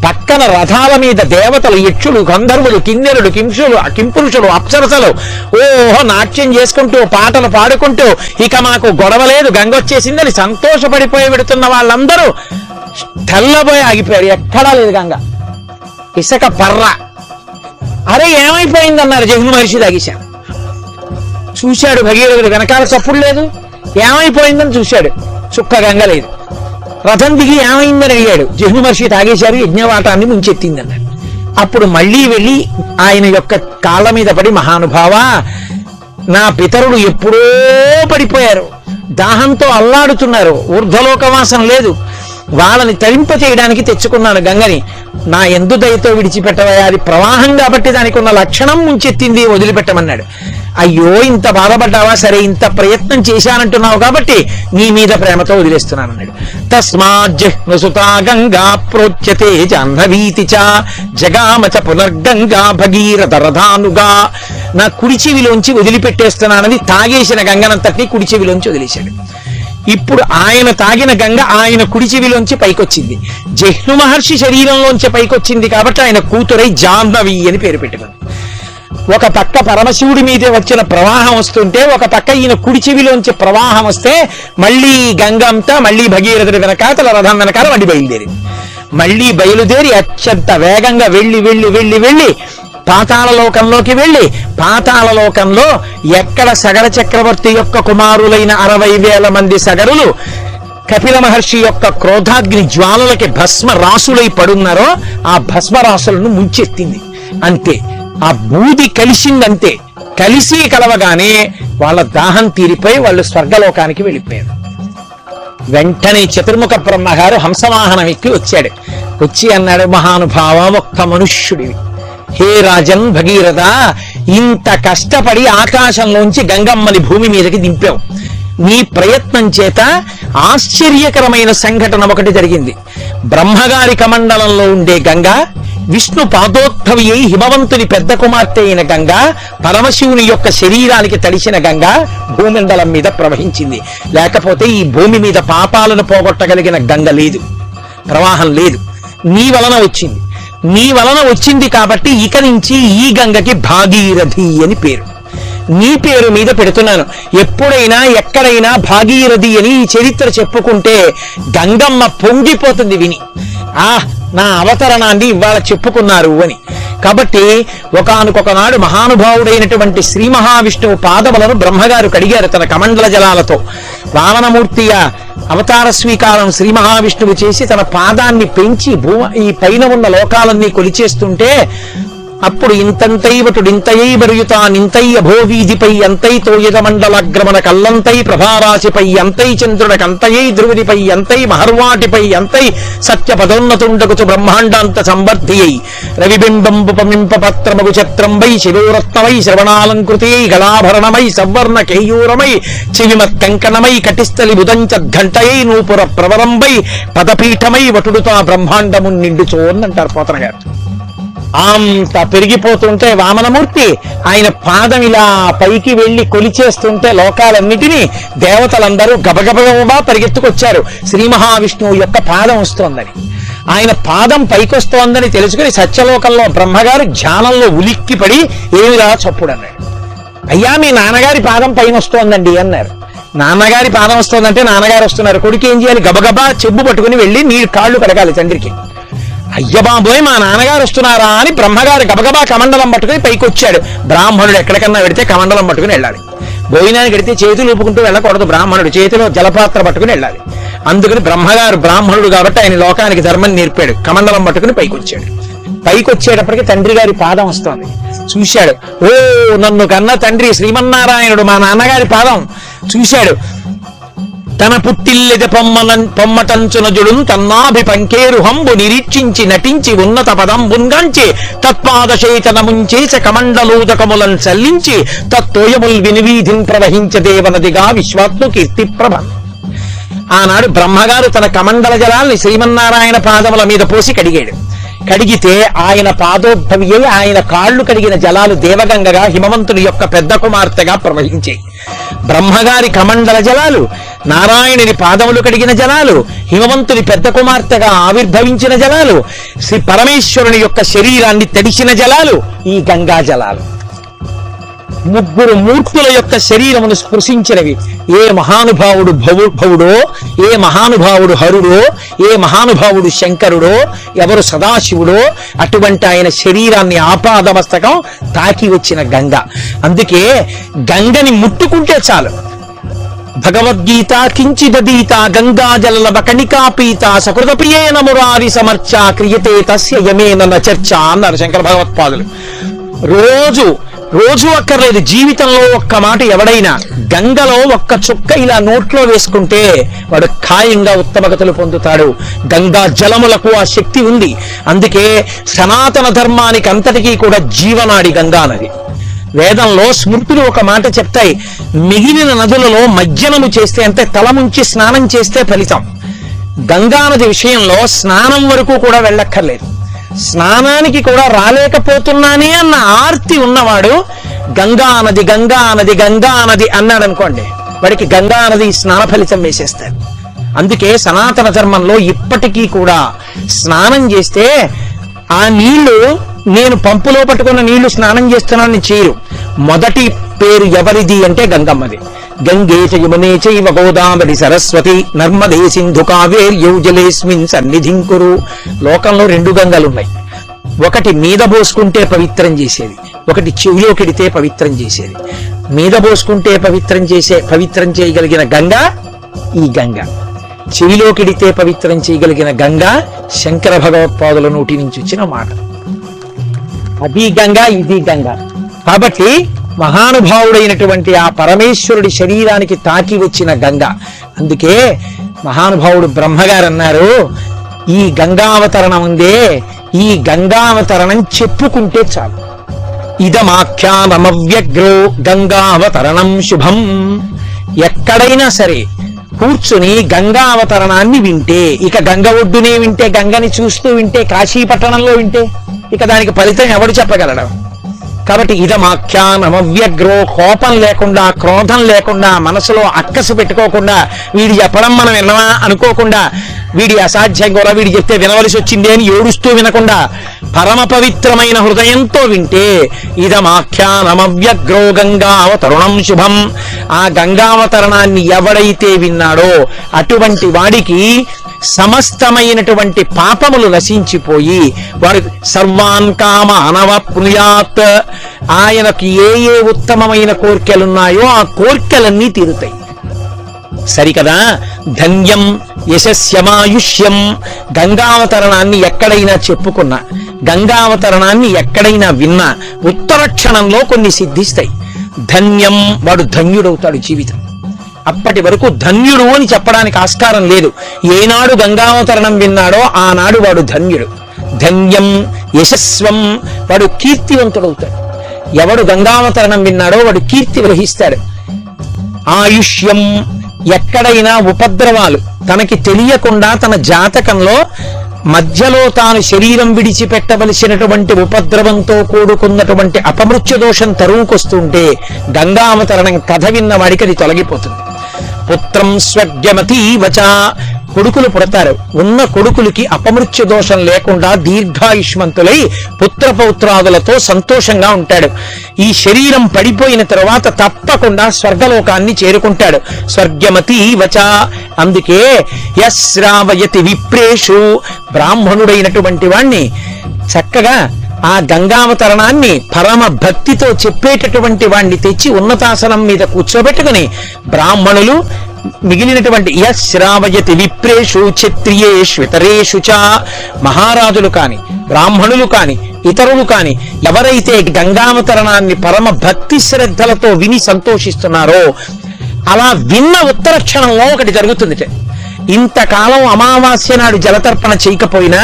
పక్కన రథాల మీద దేవతలు, యక్షులు, గంధర్వులు, కిన్నెరులు, కింపురుషులు, అప్సరసలు ఓహో నాట్యం చేసుకుంటూ పాటలు పాడుకుంటూ ఇక మాకు గొడవ లేదు, గంగ వచ్చేసిందని సంతోషపడిపోయి పెడుతున్న వాళ్ళందరూ తెల్లబోయి ఆగిపోయారు. ఎక్కడా లేదు గంగ, ఇసుక పర్ర. అరే ఏమైపోయిందన్నారు జహ్ను మహర్షి. తాగేశాడు. చూశాడు భగీరథుడు, వెనకాల చప్పుడు లేదు. ఏమైపోయిందని చూశాడు, చుక్క గంగ లేదు. రథం దిగి ఏమైందని అడిగాడు. జహ్ను మహర్షి తాగేశారు, యజ్ఞవాటాన్ని ముంచెత్తిందన్నాడు. అప్పుడు మళ్ళీ వెళ్ళి ఆయన యొక్క కాళ్ళ మీద పడి, మహానుభావ, నా పితరులు ఎప్పుడో పడిపోయారు, దాహంతో అల్లాడుతున్నారు, ఊర్ధ్వలోకవాసం లేదు, వాళ్ళని తరింప చేయడానికి తెచ్చుకున్నాను గంగని, నా ఎందు దయతో విడిచిపెట్టవా, అది ప్రవాహం కాబట్టి దానికి ఉన్న లక్షణం ముంచెత్తింది, వదిలిపెట్టమన్నాడు. అయ్యో ఇంత బాధపడ్డావా, సరే ఇంత ప్రయత్నం చేశానంటున్నావు కాబట్టి నీ మీద ప్రేమతో వదిలేస్తున్నానన్నాడు. తస్మాజ్జహ్నుసుతా గంగా ప్రోచ్యతే జాహ్నవీతి చ జగామచ పునర్గంగా భగీరథ రథానుగా. నా కుడి చెవిలోంచి వదిలిపెట్టేస్తున్నానని తాగేసిన గంగనంతటినీ కుడి చెవిలోంచి వదిలేశాడు. ఇప్పుడు ఆయన తాగిన గంగ ఆయన కుడి చెవిలోంచి పైకొచ్చింది. జహ్ను మహర్షి శరీరంలోంచి పైకొచ్చింది కాబట్టి ఆయన కూతురై జాహ్నవి అని పేరు పెట్టుకుంది. ఒక పక్క పరమశివుడి మీద వచ్చిన ప్రవాహం వస్తుంటే, ఒక పక్క ఈయన కుడి చెవిలోంచి ప్రవాహం వస్తే, మళ్ళీ గంగ అంతా మళ్ళీ భగీరథుడి వెనకాతల రథం వెనకాల మళ్ళీ బయలుదేరి అత్యంత వేగంగా వెళ్ళి పాతాళలోకంలోకి వెళ్ళి, పాతాళలోకంలో ఎక్కడ సగర చక్రవర్తి యొక్క కుమారులైన 60,000 మంది సగరులు కపిల మహర్షి యొక్క క్రోధాగ్ని జ్వాలలకి భస్మ రాసులై పడున్నారో ఆ భస్మ రాసులను ముంచెత్తింది. అంతే, ఆ బూది కలిసిందంతే. కలిసి కలవగానే వాళ్ళ దాహం తీరిపోయి వాళ్ళు స్వర్గలోకానికి వెళ్ళిపోయారు. వెంటనే చతుర్ముఖ బ్రహ్మగారు హంసవాహనం ఎక్కి వచ్చాడు. వచ్చి అన్నాడు, మహానుభావ, ఒక్క మనుష్యుడివి, హే రాజన్ భగీరథ, ఇంత కష్టపడి ఆకాశంలోంచి గంగమ్మని భూమి మీదకి దింపావు. నీ ప్రయత్నం చేత ఆశ్చర్యకరమైన సంఘటన ఒకటి జరిగింది. బ్రహ్మగారి కమండలంలో ఉండే గంగ, విష్ణు పాదోద్భవి అయి హిమవంతుని పెద్ద కుమార్తె అయిన గంగ, పరమశివుని యొక్క శరీరానికి తడిసిన గంగ భూమండలం మీద ప్రవహించింది. లేకపోతే ఈ భూమి మీద పాపాలను పోగొట్టగలిగిన గంగ లేదు, ప్రవాహం లేదు. నీ వలన వచ్చింది కాబట్టి ఇక నుంచి ఈ గంగకి భాగీరథి అని పేరు. నీ పేరు మీద పెడుతున్నాను. ఎప్పుడైనా ఎక్కడైనా భాగీరథి అని ఈ చరిత్ర చెప్పుకుంటే గంగమ్మ పొంగిపోతుంది విని, నా అవతరణాన్ని ఇవాళ చెప్పుకున్నారు అని. కాబట్టి ఒకానొకనాడు మహానుభావుడైనటువంటి శ్రీ మహావిష్ణువు పాదములను బ్రహ్మగారు కడిగారు తన కమండల జలాలతో. వామనమూర్తియ అవతార స్వీకారం శ్రీ మహావిష్ణువు చేసి తన పాదాన్ని పెంచి ఈ పైన ఉన్న లోకాలన్నీ కొలిచేస్తుంటే, అప్పుడు ఇంతంతైవటుడింతయై బరుయుతానింతయ్య భోవీధిపై అంతై తోయద మండలగ్రమణ కల్లంతై ప్రభారాశిపై అంతై చంద్రుడకంతయై ధ్రువుడిపై అంతై మహర్వాటిపై అంతై సత్య పదోన్నతుండగుచు బ్రహ్మాండాంత సంవర్ధియై రవిబింబంబుపమింప పత్రమగు ఛత్రంబై శిరోరత్నమై శ్రవణాలంకృతియై గళాభరణమై సవర్ణ కేయూరమై చివిమత్ కంకణమై కటిస్థలి బుధంచద్ఘంటయై నూపుర ప్రవరంబై పదపీఠమై వటుడుతా బ్రహ్మాండము నిండుచోన్నంటారు పోతన గారు. అంత పెరిగిపోతుంటే వామనమూర్తి ఆయన పాదం ఇలా పైకి వెళ్లి కొలిచేస్తుంటే లోకాలన్నిటినీ దేవతలందరూ గబగబగా పరిగెత్తుకొచ్చారు. శ్రీ మహావిష్ణువు యొక్క పాదం వస్తోందని, ఆయన పాదం పైకొస్తోందని తెలుసుకుని సత్యలోకంలో బ్రహ్మగారు ధ్యానంలో ఉలిక్కిపడి ఏమిరా చప్పుడు అన్నాడు. అయ్యా, మీ నాన్నగారి పాదం పైన వస్తోందండి అన్నారు. నాన్నగారి పాదం వస్తోందంటే నాన్నగారు వస్తున్నారు, కొడుకు ఏం చేయాలి? గబగబా చెబ్బు పట్టుకుని వెళ్ళి నీ కాళ్ళు కడగాలి తండ్రికి. అయ్య బాబోయ్, మా నాన్నగారు వస్తున్నారా అని బ్రహ్మగారు గబగబా కమండలం పట్టుకుని పైకి వచ్చాడు. బ్రాహ్మణుడు ఎక్కడికన్నా వెడితే కమండలం పట్టుకుని వెళ్ళాలి. భోజనానికి వెడితే చేతులు ఊపుకుంటూ వెళ్ళకూడదు, బ్రాహ్మణుడు చేతిలో జలపాత్ర పట్టుకుని వెళ్ళాలి. అందుకని బ్రహ్మగారు బ్రాహ్మణుడు కాబట్టి ఆయన లోకానికి ధర్మం నేర్పాడు. కమండలం పట్టుకుని పైకి వచ్చాడు. పైకి వచ్చేటప్పటికి తండ్రి గారి పాదం వస్తోంది. చూశాడు. ఓ నన్ను కన్న తండ్రి శ్రీమన్నారాయణుడు మా నాన్నగారి పాదం చూశాడు. తన పుట్టిల్లెద పొమ్మటంచునజుడు తన్నాభి పంకేరుహంబు నిరీక్షించి నటించి ఉన్నత పదంబున్గాంచి తత్పాదశేతనముంచేస కమండలోదకములను చల్లించి తత్తోయముల్ వినివీధిన్ ప్రవహించదేవనదిగా విశ్వాత్మ కీర్తి ప్రభ. ఆనాడు బ్రహ్మగారు తన కమండల జలాల్ని శ్రీమన్నారాయణ పాదముల మీద పోసి కడిగాడు. కడిగితే ఆయన పాదోద్భవి అయి ఆయన కాళ్లు కడిగిన జలాలు దేవగంగగా హిమవంతుని యొక్క పెద్ద కుమార్తెగా ప్రవహించాయి. బ్రహ్మగారి కమండల జలాలు, నారాయణుని పాదములు కడిగిన జలాలు, హిమవంతుని పెద్ద కుమార్తెగా ఆవిర్భవించిన జలాలు, శ్రీ పరమేశ్వరుని యొక్క శరీరాన్ని తడిసిన జలాలు ఈ గంగా జలాలు. ముగ్గురు మూర్తుల యొక్క శరీరమును స్పృశించినవి. ఏ మహానుభావుడు భవుడో, ఏ మహానుభావుడు హరుడో, ఏ మహానుభావుడు శంకరుడో, ఎవరు సదాశివుడో అటువంటి ఆయన శరీరాన్ని ఆపాదమస్తకం తాకి వచ్చిన గంగ. అందుకే గంగని ముట్టుకుంటే చాలు. భగవద్గీత కించిదీత గంగాజల కణికాపీత సకృత ప్రియేణ మురారి సమర్చ క్రియతే తస్య యమేన చర్చ అన్నారు శంకర భగవత్పాదులు. రోజు అక్కర్లేదు, జీవితంలో ఒక్క మాట ఎవడైనా గంగలో ఒక్క చుక్క ఇలా నోట్లో వేసుకుంటే వాడు ఖాయంగా ఉత్తమగతులు పొందుతాడు. గంగా జలములకు ఆ శక్తి ఉంది. అందుకే సనాతన ధర్మానికి అంతటికీ కూడా జీవనాడి గంగా నది. వేదంలో స్మృతులు ఒక మాట చెప్తాయి, మిగిలిన నదులలో మజ్జనము చేస్తే అంటే తల ముంచి స్నానం చేస్తే ఫలితం. గంగానది విషయంలో స్నానం వరకు కూడా వెళ్ళక్కర్లేదు. స్నానానికి కూడా రాలేకపోతున్నానే అన్న ఆర్తి ఉన్నవాడు గంగా నది గంగా నది గంగా నది అన్నాడు అనుకోండి, వాడికి గంగా నది స్నాన ఫలితం వేసేస్తాడు. అందుకే సనాతన ధర్మంలో ఇప్పటికీ కూడా స్నానం చేస్తే ఆ నీళ్లు నేను పంపులో పట్టుకున్న నీళ్లు స్నానం చేస్తున్నానని చేయరు. మొదటి పేరు ఎవరిది అంటే గంగమ్మది. గంగే చ యమునే చైవ గోదావరి సరస్వతి నర్మదే సింధు కావేర్యౌ జలేస్మిన్ సన్నిధిం కురు. లోకంలో 2 గంగలు ఉన్నాయి. ఒకటి మీద పోసుకుంటే పవిత్రం చేసేది, ఒకటి చెవిలో కెడితే పవిత్రం చేసేది. మీద పోసుకుంటే పవిత్రం చేయగలిగిన గంగ ఈ గంగ. చెవిలో కెడితే పవిత్రం చేయగలిగిన గంగ శంకర భగవత్పాదుల నోటి నుంచి వచ్చిన మాట. అది గంగ, ఇది గంగ. కాబట్టి మహానుభావుడైనటువంటి ఆ పరమేశ్వరుడి శరీరానికి తాకి వచ్చిన గంగ. అందుకే మహానుభావుడు బ్రహ్మగారు అన్నారు, ఈ గంగావతరణం ఉందే, ఈ గంగావతరణం చెప్పుకుంటే చాలు. ఇదమాఖ్యానమవ్యగ్రో గంగావతరణం శుభం. ఎక్కడైనా సరే కూర్చుని గంగావతరణాన్ని వింటే, ఇక గంగ ఒడ్డునే వింటే, గంగని చూస్తూ వింటే, కాశీపట్టణంలో వింటే ఇక దానికి ఫలితం ఎవడు చెప్పగలడు? కాబట్టి ఇదమాఖ్యానమవ్యగ్రో, కోపం లేకుండా, క్రోధం లేకుండా, మనసులో అక్కసు పెట్టుకోకుండా, వీడు చెప్పడం మనం విన్నమా అనుకోకుండా, వీడి అసాధ్యం కూడా వీడి చెప్తే వినవలసి వచ్చింది అని ఏడుస్తూ వినకుండా పరమ పవిత్రమైన హృదయంతో వింటే ఇదమాఖ్యానమవ్యగ్రో గంగావతరణం శుభం. ఆ గంగావతరణాన్ని ఎవడైతే విన్నాడో అటువంటి వాడికి సమస్తమైనటువంటి పాపములు నశించిపోయి వాడు సర్వాన్ కామానవాప్నుయాత్. ఆయనకి ఏ ఉత్తమమైన కోర్కెలున్నాయో ఆ కోర్కెలన్నీ తీరుతాయి. సరికదా? ధన్యం యశస్యమాయుష్యం. గంగావతరణాన్ని ఎక్కడైనా చెప్పుకున్నా, గంగావతరణాన్ని ఎక్కడైనా విన్నా ఉత్తర క్షణంలో కొన్ని సిద్ధిస్తాయి. ధన్యం, వాడు ధన్యుడవుతాడు జీవితం. అప్పటి వరకు ధన్యుడు అని చెప్పడానికి ఆస్కారం లేదు. ఏనాడు గంగావతరణం విన్నాడో ఆనాడు వాడు ధన్యుడు. ధన్యం యశస్వం, వాడు కీర్తివంతుడవుతాడు. ఎవడు గంగావతరణం విన్నాడో వాడు కీర్తి గ్రహిస్తాడు. ఆయుష్యం, ఎక్కడైనా ఉపద్రవాలు తనకి తెలియకుండా తన జాతకంలో మధ్యలో తాను శరీరం విడిచిపెట్టవలసినటువంటి ఉపద్రవంతో కూడుకున్నటువంటి అపమృత్యు దోషం తరువుకొస్తుంటే గంగావతరణం కథ విన్న వాడికి అది తొలగిపోతుంది. పుత్రం స్వర్గమతీవచ, కొడుకులు పుడతారు. ఉన్న కొడుకులకి అపమృత్యు దోషం లేకుండా దీర్ఘాయుష్మంతులై పుత్రపౌత్రాదులతో సంతోషంగా ఉంటాడు. ఈ శరీరం పడిపోయిన తరువాత తప్పకుండా స్వర్గలోకాన్ని చేరుకుంటాడు. స్వర్గమతీవచ. అందుకే యశ్రావయతి విప్రేషు, బ్రాహ్మణుడైనటువంటి వాణ్ణి చక్కగా ఆ గంగావతరణాన్ని పరమ భక్తితో చెప్పేటటువంటి వాణ్ణి తెచ్చి ఉన్నతాసనం మీద కూర్చోబెట్టుకుని బ్రాహ్మణులు మిగిలినటువంటి యశ్రావయతి విప్రేషు క్షత్రియేష్వితరేషు చ, మహారాజులు కాని, బ్రాహ్మణులు కాని, ఇతరులు కాని ఎవరైతే గంగావతరణాన్ని పరమ భక్తి శ్రద్ధలతో విని సంతోషిస్తున్నారో అలా విన్న ఉత్తర క్షణంలో ఒకటి జరుగుతుంది. ఇంతకాలం అమావాస్య నాడు జలతర్పణ చేయకపోయినా,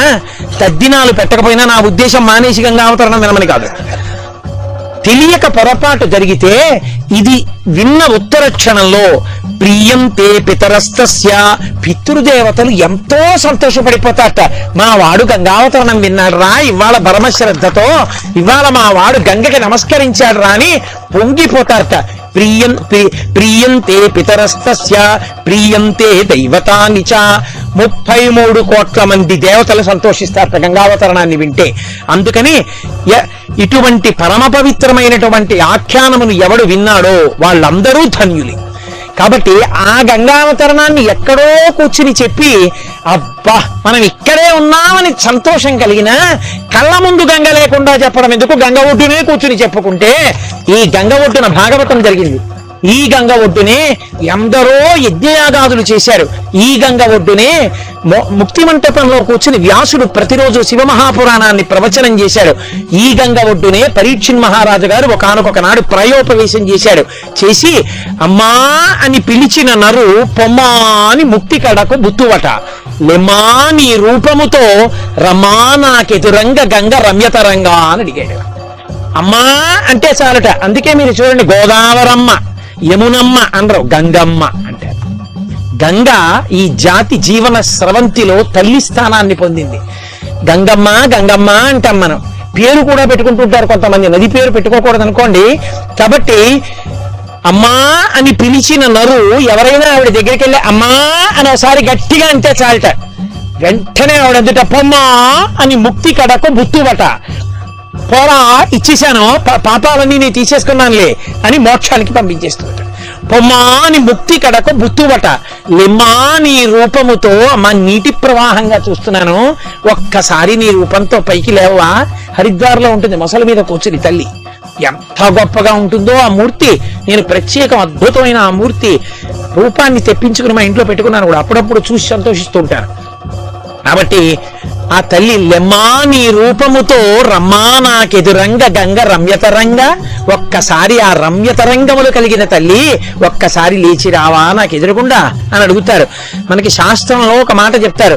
తద్దినాలు పెట్టకపోయినా, నా ఉద్దేశం మానేసి గంగావతరణం వినమని కాదు, తెలియక పొరపాటు జరిగితే ఇది విన్న ఉత్తర క్షణంలో ప్రియంతే పితరస్తస్య, పితృదేవతలు ఎంతో సంతోషపడిపోతారట. మా వాడు గంగావతరణం విన్నాడు రా, ఇవాళ పరమశ్రద్ధతో ఇవాళ మా వాడు గంగకి నమస్కరించాడు రా అని పొంగిపోతారట. ప్రియంతే పితరస్తస్య ప్రియంతే దైవతాని చ. 33 కోట్ల మంది దేవతలు సంతోషిస్తారట గంగావతరణాన్ని వింటే. అందుకని ఇటువంటి పరమ పవిత్రమైనటువంటి ఆఖ్యానమును ఎవడు విన్నాడో వాళ్ళందరూ ధన్యులు. కాబట్టి ఆ గంగావతరణాన్ని ఎక్కడో కూర్చుని చెప్పి అబ్బా మనం ఇక్కడే ఉన్నామని సంతోషం కలిగినా కళ్ళ ముందు గంగ లేకుండా చెప్పడం ఎందుకు, గంగ ఒడ్డునే కూర్చుని చెప్పుకుంటే. ఈ గంగ ఒడ్డున భాగవతం జరిగింది. ఈ గంగ ఒడ్డునే ఎందరో యజ్ఞయాగాదులు చేశారు. ఈ గంగ ఒడ్డునే ముక్తి మంటపంలో కూర్చుని వ్యాసుడు ప్రతిరోజు శివమహాపురాణాన్ని ప్రవచనం చేశాడు. ఈ గంగ ఒడ్డునే పరీక్షిన్ మహారాజు గారు ఒకానొక నాడు ప్రాయోపవేశం చేశాడు. చేసి అమ్మా అని పిలిచిన నరు పొమ్మా అని ముక్తి కడకు బుత్తువట. లెమ్మా నీ రూపముతో రమా నాకెదురంగ గంగ రమ్యతరంగా అని అడిగాడు. అమ్మా అంటే చాలట. అందుకే మీరు చూడండి, గోదావరమ్మ యమునమ్మ అనరు, గంగమ్మ అంటారు. గంగ ఈ జాతి జీవన స్రవంతిలో తల్లి స్థానాన్ని పొందింది. గంగమ్మ గంగమ్మ అంటాం మనం. పేరు కూడా పెట్టుకుంటుంటారు కొంతమంది, నది పేరు పెట్టుకోకూడదు అనుకోండి. కాబట్టి అమ్మా అని పిలిచిన నరు ఎవరైనా ఆవిడ దగ్గరికి వెళ్ళి అమ్మా అని ఒకసారి గట్టిగా అంటే చాలట. వెంటనే ఆవిడ అందుట పొమ్మా అని ముక్తి కడకు బుత్తువట. పోరా ఇచ్చేశాను, పాపాలన్నీ నేను తీసేసుకున్నానులే అని మోక్షానికి పంపించేస్తుంట. పొమ్మా అని ముక్తి కడకు బుత్తువట. లెమ్మా నీ రూపముతో అమ్మా నీటి ప్రవాహంగా చూస్తున్నాను, ఒక్కసారి నీ రూపంతో పైకి లేవా. హరిద్వార్లో ఉంటుంది మొసల మీద కూర్చుని తల్లి, ఎంత గొప్పగా ఉంటుందో ఆ మూర్తి. నేను ప్రత్యేకం అద్భుతమైన ఆ మూర్తి రూపాన్ని తెప్పించుకుని మా ఇంట్లో పెట్టుకున్నాను కూడా, అప్పుడప్పుడు చూసి సంతోషిస్తూ ఉంటాను. కాబట్టి ఆ తల్లి లెమ్మా నీ రూపముతో రమ్మా నాకెదురంగ గంగ రమ్యతరంగ, ఒక్కసారి ఆ రమ్యతరంగములు కలిగిన తల్లి ఒక్కసారి లేచి రావా నాకు ఎదురకుండా అని అడుగుతారు. మనకి శాస్త్రంలో ఒక మాట చెప్తారు,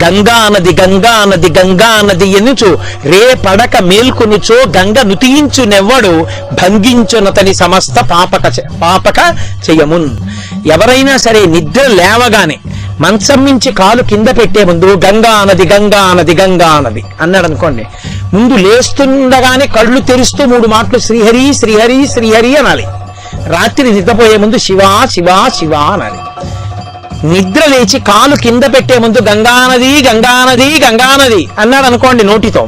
గంగా నది గంగా నది గంగా నది ఎనుచు రే పడక మేల్కొనుచో గంగ నుతియించు నెవ్వడు భంగించునతని సమస్త పాపక చెయ్యమున్. ఎవరైనా సరే నిద్ర లేవగానే మంచం నుంచి కాలు కింద పెట్టే ముందు గంగా నది గంగా నది గంగా నది అన్నాడు అనుకోండి, ముందు లేస్తుండగానే కళ్ళు తెరుస్తూ 3 మాటలు శ్రీహరి శ్రీహరి శ్రీహరి అనాలి. రాత్రి నిద్రపోయే ముందు శివా శివా శివా అనాలి. నిద్ర లేచి కాలు కింద పెట్టే ముందు గంగానది గంగానది గంగానది అన్నాడు అనుకోండి నోటితో,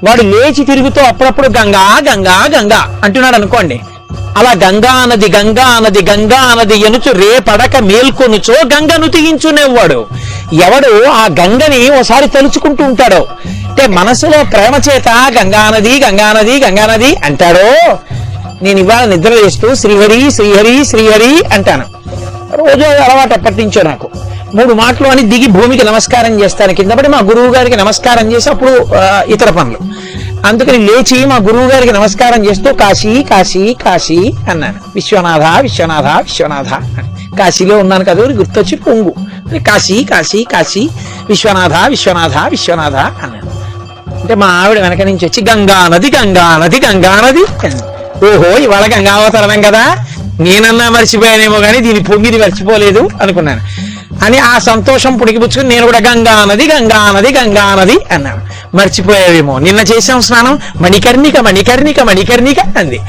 వాడు లేచి తిరుగుతూ అప్పుడప్పుడు గంగా గంగా గంగా అంటున్నాడు అనుకోండి, అలా గంగా నది గంగా నది గంగా నది ఎనుచు రే పడక మేల్కొనుచో గంగను తీయించునేవాడు. ఎవడు ఆ గంగని ఓసారి తలుచుకుంటూ ఉంటాడో, అంటే మనసులో ప్రేమ చేత గంగానది గంగానది గంగానది అంటాడో, నేను ఇవాళ నిద్ర చేస్తూ శ్రీహరి శ్రీహరి శ్రీహరి అంటాను. రోజు అలవాటు ఎప్పటి నుంచో నాకు. 3 మాటలు అని దిగి భూమికి నమస్కారం చేస్తాను, కిందపడి మా గురువు గారికి నమస్కారం చేసి అప్పుడు ఇతర పనులు. అందుకని లేచి మా గురువు గారికి నమస్కారం చేస్తూ కాశీ కాశీ కాశీ అన్నాను. విశ్వనాథ విశ్వనాథ విశ్వనాథ అని. కాశీలో ఉన్నాను కదా గుర్తొచ్చి పొంగు, కాశీ కాశీ కాశీ విశ్వనాథ విశ్వనాథ విశ్వనాథ అన్నాను. అంటే మా ఆవిడ వెనక నుంచి వచ్చి గంగా నది గంగా నది గంగా నది. ఓహో ఇవాళ గంగావతరణం కదా, నేనన్నా మర్చిపోయానేమో కానీ దీని పొంగిది మర్చిపోలేదు అనుకున్నాను అని ఆ సంతోషం పుడికిపుచ్చుకుని నేను కూడా గంగా నది గంగా నది గంగా నది అన్నాను. మర్చిపోయావేమో, నిన్న చేసాం స్నానం, మణికర్ణిక మణికర్ణిక మణికర్ణిక అంది,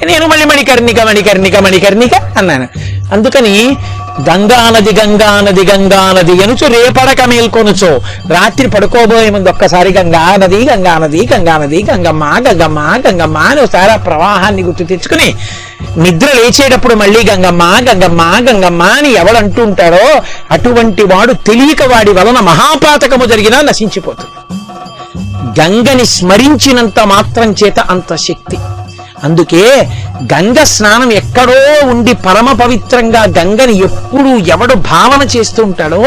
నేను మళ్ళీ మణికర్ణిక మణికర్ణిక మణికర్ణిక అన్నాను. అందుకని గంగా నది గంగా నది గంగా నది ఎనుచు రేపడక మేల్కొనుచో, రాత్రి పడుకోబోయే ముందు ఒక్కసారి గంగా నది గంగా నది గంగా నది గంగమ్మ గంగమ్మ గంగమ్మ అని ఒకసారి ఆ ప్రవాహాన్ని గుర్తు తెచ్చుకుని నిద్ర లేచేటప్పుడు మళ్ళీ గంగమ్మ గంగమ్మ గంగమ్మ అని ఎవడంటూ ఉంటాడో అటువంటి వాడు తెలియక వాడి వలన మహాపాతకము జరిగినా నశించిపోతుంది. గంగని స్మరించినంత మాత్రం చేత అంత శక్తి. అందుకే గంగ స్నానం ఎక్కడో ఉండి పరమ పవిత్రంగా గంగని ఎప్పుడు ఎవడు భావన చేస్తూ ఉంటాడో,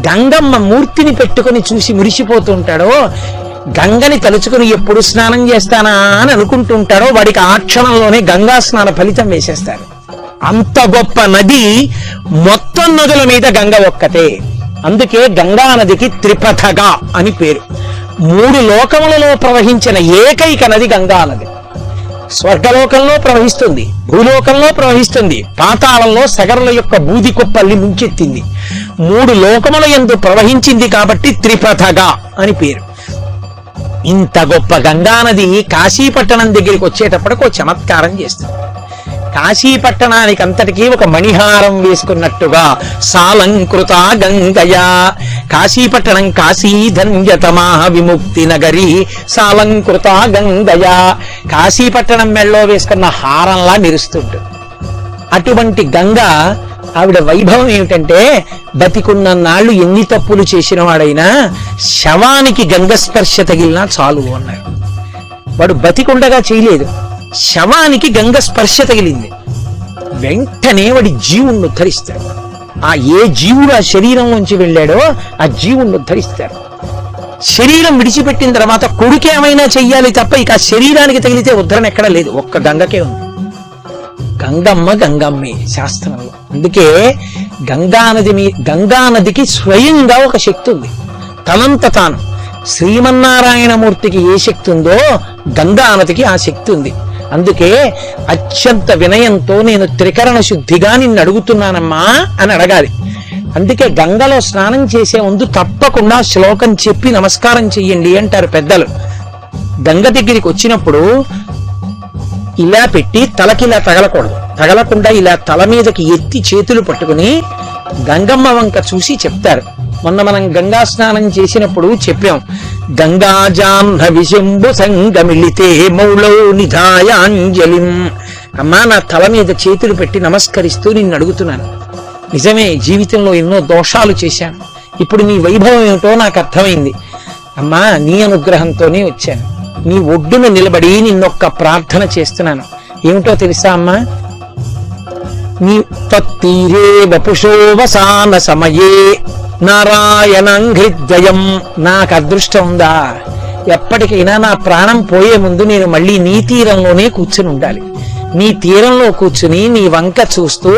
గంగమ్మ మూర్తిని పెట్టుకుని చూసి మురిసిపోతూ ఉంటాడో, గంగని తలుచుకుని ఎప్పుడు స్నానం చేస్తానా అని అనుకుంటుంటాడో వాడికి ఆ క్షణంలోనే గంగా స్నాన ఫలితం వేసేస్తారు. అంత గొప్ప నది, మొత్తం నదుల మీద గంగ ఒక్కతే. అందుకే గంగా నదికి త్రిపథగా అని పేరు. 3 లోకములలో ప్రవహించిన ఏకైక నది గంగా నది. స్వర్గలోకంలో ప్రవహిస్తుంది, భూలోకంలో ప్రవహిస్తుంది, పాతాళంలో సగరుల యొక్క బూది కుప్పల్ని ముంచెత్తింది. 3 లోకముల యందు ప్రవహించింది కాబట్టి త్రిపథగా అని పేరు. ఇంత గొప్ప గంగానది కాశీపట్టణం దగ్గరికి వచ్చేటప్పటికి ఒక చమత్కారం చేస్తుంది. కాశీపట్టణానికి అంతటికీ ఒక మణిహారం వేసుకున్నట్టుగా సాలంకృత గంగయా, కాశీపట్టణం కాశీధన్యతమా విముక్తి నగరి సాలంకృత గంగయా, కాశీపట్టణం మెళ్ళలో వేసుకున్న హారంలా మెరుస్తుంటుంది. అటువంటి గంగ ఆవిడ వైభవం ఏమిటంటే, బతికున్న నాళ్ళు ఎన్ని తప్పులు చేసిన వాడైనా శవానికి గంగ స్పర్శ తగిలినా చాలు అన్నాడు. వాడు బతికుండగా చేయలేదు, శవానికి గంగ స్పర్శ తగిలింది, వెంటనే వాడి జీవుణ్ణి ఉద్ధరిస్తాడు. ఆ ఏ జీవుడు ఆ శరీరంలోంచి వెళ్ళాడో ఆ జీవుణ్ణి ఉద్ధరిస్తాడు. శరీరం విడిచిపెట్టిన తర్వాత కొడుకేమైనా చెయ్యాలి తప్ప ఇక ఆ శరీరానికి తగిలితే ఉద్ధరణ ఎక్కడా లేదు, ఒక్క గంగకే ఉంది. గంగమ్మ గంగమ్మే శాస్త్రంలో. అందుకే గంగానదికి స్వయంగా ఒక శక్తి ఉంది, తనంత తాను. శ్రీమన్నారాయణమూర్తికి ఏ శక్తి ఉందో గంగానదికి ఆ శక్తి ఉంది. అందుకే అత్యంత వినయంతో నేను త్రికరణ శుద్ధిగా నిన్ను అడుగుతున్నానమ్మా అని అడగాలి. అందుకే గంగలో స్నానం చేసే ముందు తప్పకుండా శ్లోకం చెప్పి నమస్కారం చెయ్యండి అంటారు పెద్దలు. గంగ దగ్గరికి వచ్చినప్పుడు ఇలా పెట్టి తలకి ఇలా తగలకుండా ఇలా తల మీదకి ఎత్తి చేతులు పట్టుకుని గంగమ్మ వంక చూసి చెప్తారు. మొన్న మనం గంగా స్నానం చేసినప్పుడు చెప్పాం, గంగాజాహ్నవి విశంభు సంగమిళితే మౌళౌ నిధాయాంజలిం. అమ్మా, నా తల మీద చేతులు పెట్టి నమస్కరిస్తూ నిన్ను అడుగుతున్నాను. నిజమే, జీవితంలో ఎన్నో దోషాలు చేశాను, ఇప్పుడు నీ వైభవం ఏమిటో నాకు అర్థమైంది. అమ్మా, నీ అనుగ్రహంతోనే వచ్చాను. నీ ఒడ్డున నిలబడి నిన్నొక్క ప్రార్థన చేస్తున్నాను. ఏమిటో తెలుసా అమ్మా? నీ తత్తీరే వపుషోవసాన సమయే నారాయణంఘ్రిద్వయం. నాకు అదృష్టం ఉందా? ఎప్పటికైనా నా ప్రాణం పోయే ముందు నేను మళ్ళీ నీ తీరంలోనే కూర్చుని ఉండాలి. నీ తీరంలో కూర్చుని నీ వంక చూస్తూ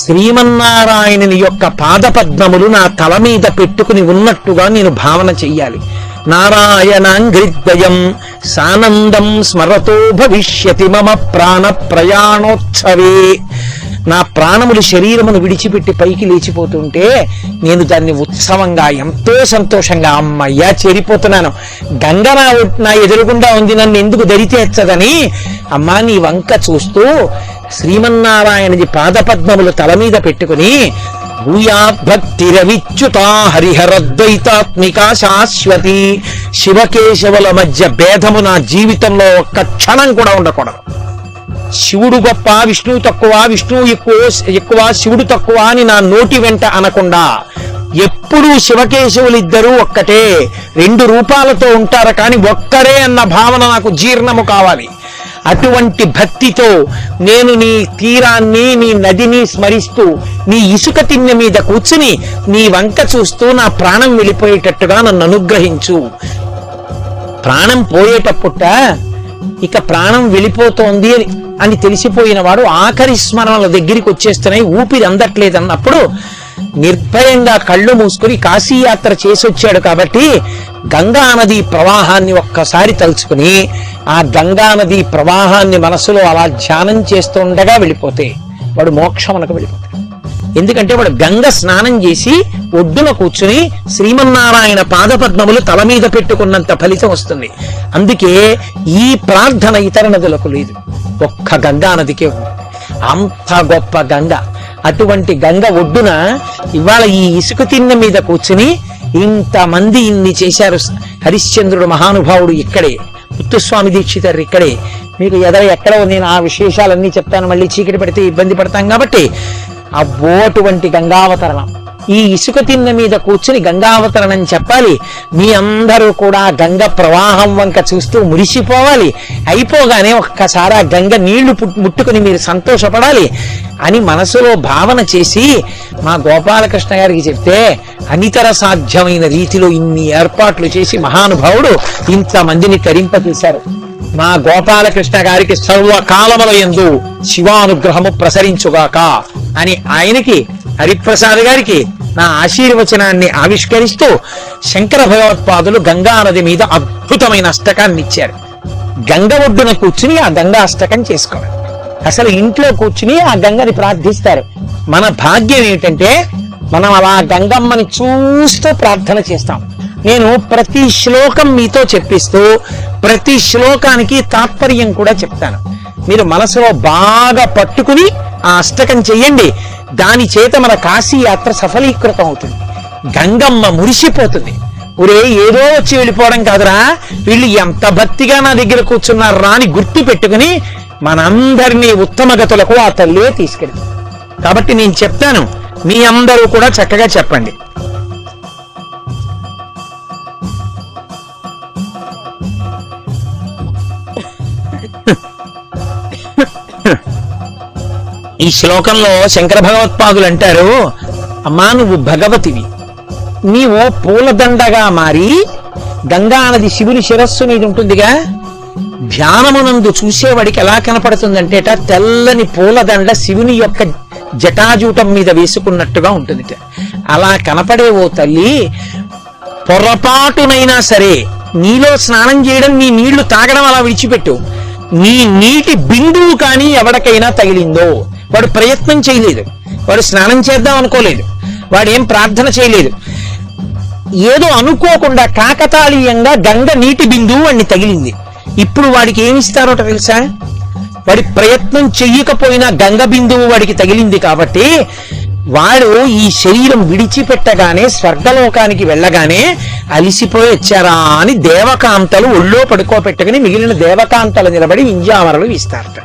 శ్రీమన్నారాయణుని యొక్క పాదపద్మములు నా తల మీద పెట్టుకుని ఉన్నట్టుగా నేను భావన చెయ్యాలి. నారాయణాంఘ్రిద్వయం సానందం స్మరతో భవిష్యతి మమ ప్రాణ ప్రయాణోత్సవే. నా ప్రాణములు శరీరమును విడిచిపెట్టి పైకి లేచిపోతుంటే నేను దాన్ని ఉత్సవంగా ఎంతో సంతోషంగా, అమ్మయ్యా చేరిపోతున్నాను, గంగ నా ఎదురుగుండా ఉంది, నన్ను ఎందుకు దరితేచ్చదని అమ్మా నీ వంక చూస్తూ శ్రీమన్నారాయణది పాదపద్మములు తల మీద పెట్టుకుని భూయాద్భక్తిరవిచ్యుతా హరిహరద్వైతాత్మికా శాశ్వతి. శివకేశవుల మధ్య భేదము నా జీవితంలో ఒక్క క్షణం కూడా ఉండకూడదు. శివుడు గొప్ప, విష్ణువు తక్కువ, విష్ణువు ఎక్కువ, శివుడు తక్కువ అని నా నోటి వెంట అనకుండా ఎప్పుడూ శివకేశవులిద్దరూ ఒక్కటే, 2 రూపాలతో ఉంటారు కానీ ఒక్కరే అన్న భావన నాకు జీర్ణము కావాలి. అటువంటి భక్తితో నేను నీ తీరాన్ని, నీ నదిని స్మరిస్తూ నీ ఇసుక తిన్నె మీద కూర్చుని నీ వంక చూస్తూ నా ప్రాణం వెళ్ళిపోయేటట్టుగా నన్ను అనుగ్రహించు. ప్రాణం పోయేటప్పుట ఇక ప్రాణం వెళ్ళిపోతోంది అని తెలిసిపోయిన వాడు ఆఖరి స్మరణల దగ్గరికి వచ్చేస్తున్నాయి, ఊపిరి అందట్లేదన్నప్పుడు నిర్భయంగా కళ్ళు మూసుకుని కాశీయాత్ర చేసొచ్చాడు కాబట్టి గంగానది ప్రవాహాన్ని ఒక్కసారి తలుచుకుని ఆ గంగానది ప్రవాహాన్ని మనసులో అలా ధ్యానం చేస్తుండగా వెళ్ళిపోతే వాడు మోక్షమునకు వెళ్ళిపోతాడు. ఎందుకంటే వాడు గంగ స్నానం చేసి ఒడ్డున కూర్చుని శ్రీమన్నారాయణ పాదపద్మములు తల మీద పెట్టుకున్నంత ఫలితం వస్తుంది. అందుకే ఈ ప్రార్థన ఇతర నదులకు లేదు, ఒక్క గంగా నదికే ఉంది. అంత గొప్ప గంగ. అటువంటి గంగ ఒడ్డున ఇవాళ ఈ ఇసుక తిన్నె మీద కూర్చుని ఇంతమంది ఇన్ని చేశారు. హరిశ్చంద్రుడు మహానుభావుడు ఇక్కడే, ముత్తుస్వామి దీక్షితారు ఇక్కడే. మీకు ఎక్కడో నేను ఆ విశేషాలన్నీ చెప్తాను, మళ్ళీ చీకటి పడితే ఇబ్బంది పడతాం కాబట్టి. అటువంటి గంగావతరణం ఈ ఇసుక తిన్న మీద కూర్చుని గంగావతరణం చెప్పాలి. మీ అందరూ కూడా గంగ ప్రవాహం వంక చూస్తూ మురిసిపోవాలి. అయిపోగానే ఒక్కసారి ఆ గంగ నీళ్లు ముట్టుకుని మీరు సంతోషపడాలి అని మనసులో భావన చేసి మా గోపాలకృష్ణ గారికి చెప్తే అనితర సాధ్యమైన రీతిలో ఇన్ని ఏర్పాట్లు చేసి మహానుభావుడు ఇంతమందిని తరింపతీశారు. మా గోపాలకృష్ణ గారికి సర్వకాలముల యందు శివానుగ్రహము ప్రసరించుగాక అని ఆయనకి హరిప్రసాద్ గారికి నా ఆశీర్వచనాన్ని ఆవిష్కరిస్తూ శంకర భగవత్పాదులు గంగా నది మీద అద్భుతమైన అష్టకాన్ని ఇచ్చారు. గంగ ఒడ్డున కూర్చుని ఆ గంగా అష్టకం చేసుకోవాలి. అసలు ఇంట్లో కూర్చుని ఆ గంగని ప్రార్థిస్తారు. మన భాగ్యం ఏమిటంటే మనం అలా గంగమ్మని చూస్తూ ప్రార్థన చేస్తాం. నేను ప్రతి శ్లోకం మీతో చెప్పిస్తూ ప్రతి శ్లోకానికి తాత్పర్యం కూడా చెప్తాను. మీరు మనసులో బాగా పట్టుకుని ఆ అష్టకం చెయ్యండి. దాని చేత మన కాశీ యాత్ర సఫలీకృతం అవుతుంది. గంగమ్మ మురిసిపోతుంది. ఒరే ఏదో వచ్చి వెళ్ళిపోవడం కాదురా, వీళ్ళు ఎంత భక్తిగా నా దగ్గర కూర్చున్నారా అని గుర్తు పెట్టుకుని మనందరినీ ఉత్తమ గతులకు ఆ తల్లే తీసుకెళ్తాం. కాబట్టి నేను చెప్తాను, మీ అందరూ కూడా చక్కగా చెప్పండి. ఈ శ్లోకంలో శంకర భగవత్పాదులు అంటారు, అమ్మా నువ్వు భగవతివి, నీవు పూలదండగా మారి గంగానది శివుని శిరస్సు మీద ఉంటుందిగా, ధ్యానమునందు చూసేవాడికి ఎలా కనపడుతుందంటేట తెల్లని పూలదండ శివుని యొక్క జటాజూటం మీద వేసుకున్నట్టుగా ఉంటుంది. అలా కనపడే ఓ తల్లి, పొరపాటునైనా సరే నీలో స్నానం చేయడం, నీ నీళ్లు తాగడం అలా విడిచిపెట్టు. నీ నీటి బిందువు కానీ ఎవరికైనా తగిలిందో, వాడు ప్రయత్నం చేయలేదు, వాడు స్నానం చేద్దాం అనుకోలేదు, వాడు ఏం ప్రార్థన చేయలేదు, ఏదో అనుకోకుండా కాకతాళీయంగా గంగ నీటి బిందువు వాడిని తగిలింది. ఇప్పుడు వాడికి ఏమిస్తారో తెలుసా? వాడి ప్రయత్నం చెయ్యకపోయినా గంగ బిందువు వాడికి తగిలింది కాబట్టి వాడు ఈ శరీరం విడిచిపెట్టగానే స్వర్గలోకానికి వెళ్ళగానే అలిసిపోయి వచ్చారా అని దేవకాంతలు ఒళ్ళో పడుకోపెట్టుకుని మిగిలిన దేవకాంతలు నిలబడి వింజామరలు వీస్తారట.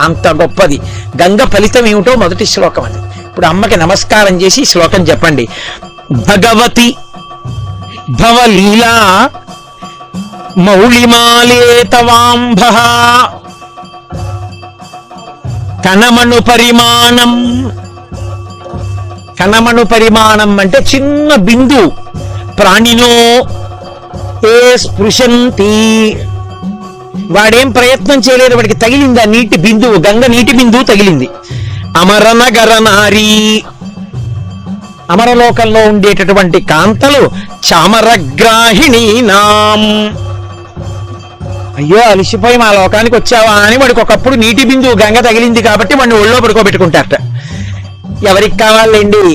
అంత గొప్పది గంగ. ఫలితం ఏమిటో మొదటి శ్లోకం అది. ఇప్పుడు అమ్మకి నమస్కారం చేసి శ్లోకం చెప్పండి. భగవతి భవలీలా మౌళిమాలే తవాంభ కణమణు పరిమాణం. కణమణు పరిమాణం అంటే చిన్న బిందు. ప్రాణినో ఏ స్పృశంతి, వాడేం ప్రయత్నం చేయలేదు, వాడికి తగిలింది ఆ నీటి బిందువు, గంగ నీటి బిందువు తగిలింది. అమరనగర నారీ, అమరలోకంలో ఉండేటటువంటి కాంతలు చామరగ్రాహిణీనాం. అయ్యో అలిసిపోయి మా లోకానికి వచ్చావా అని వాడికి ఒకప్పుడు నీటి బిందువు గంగ తగిలింది కాబట్టి వాడిని ఒళ్ళో పడుకోబెట్టుకుంటారట. ఎవరికి కావాలండి?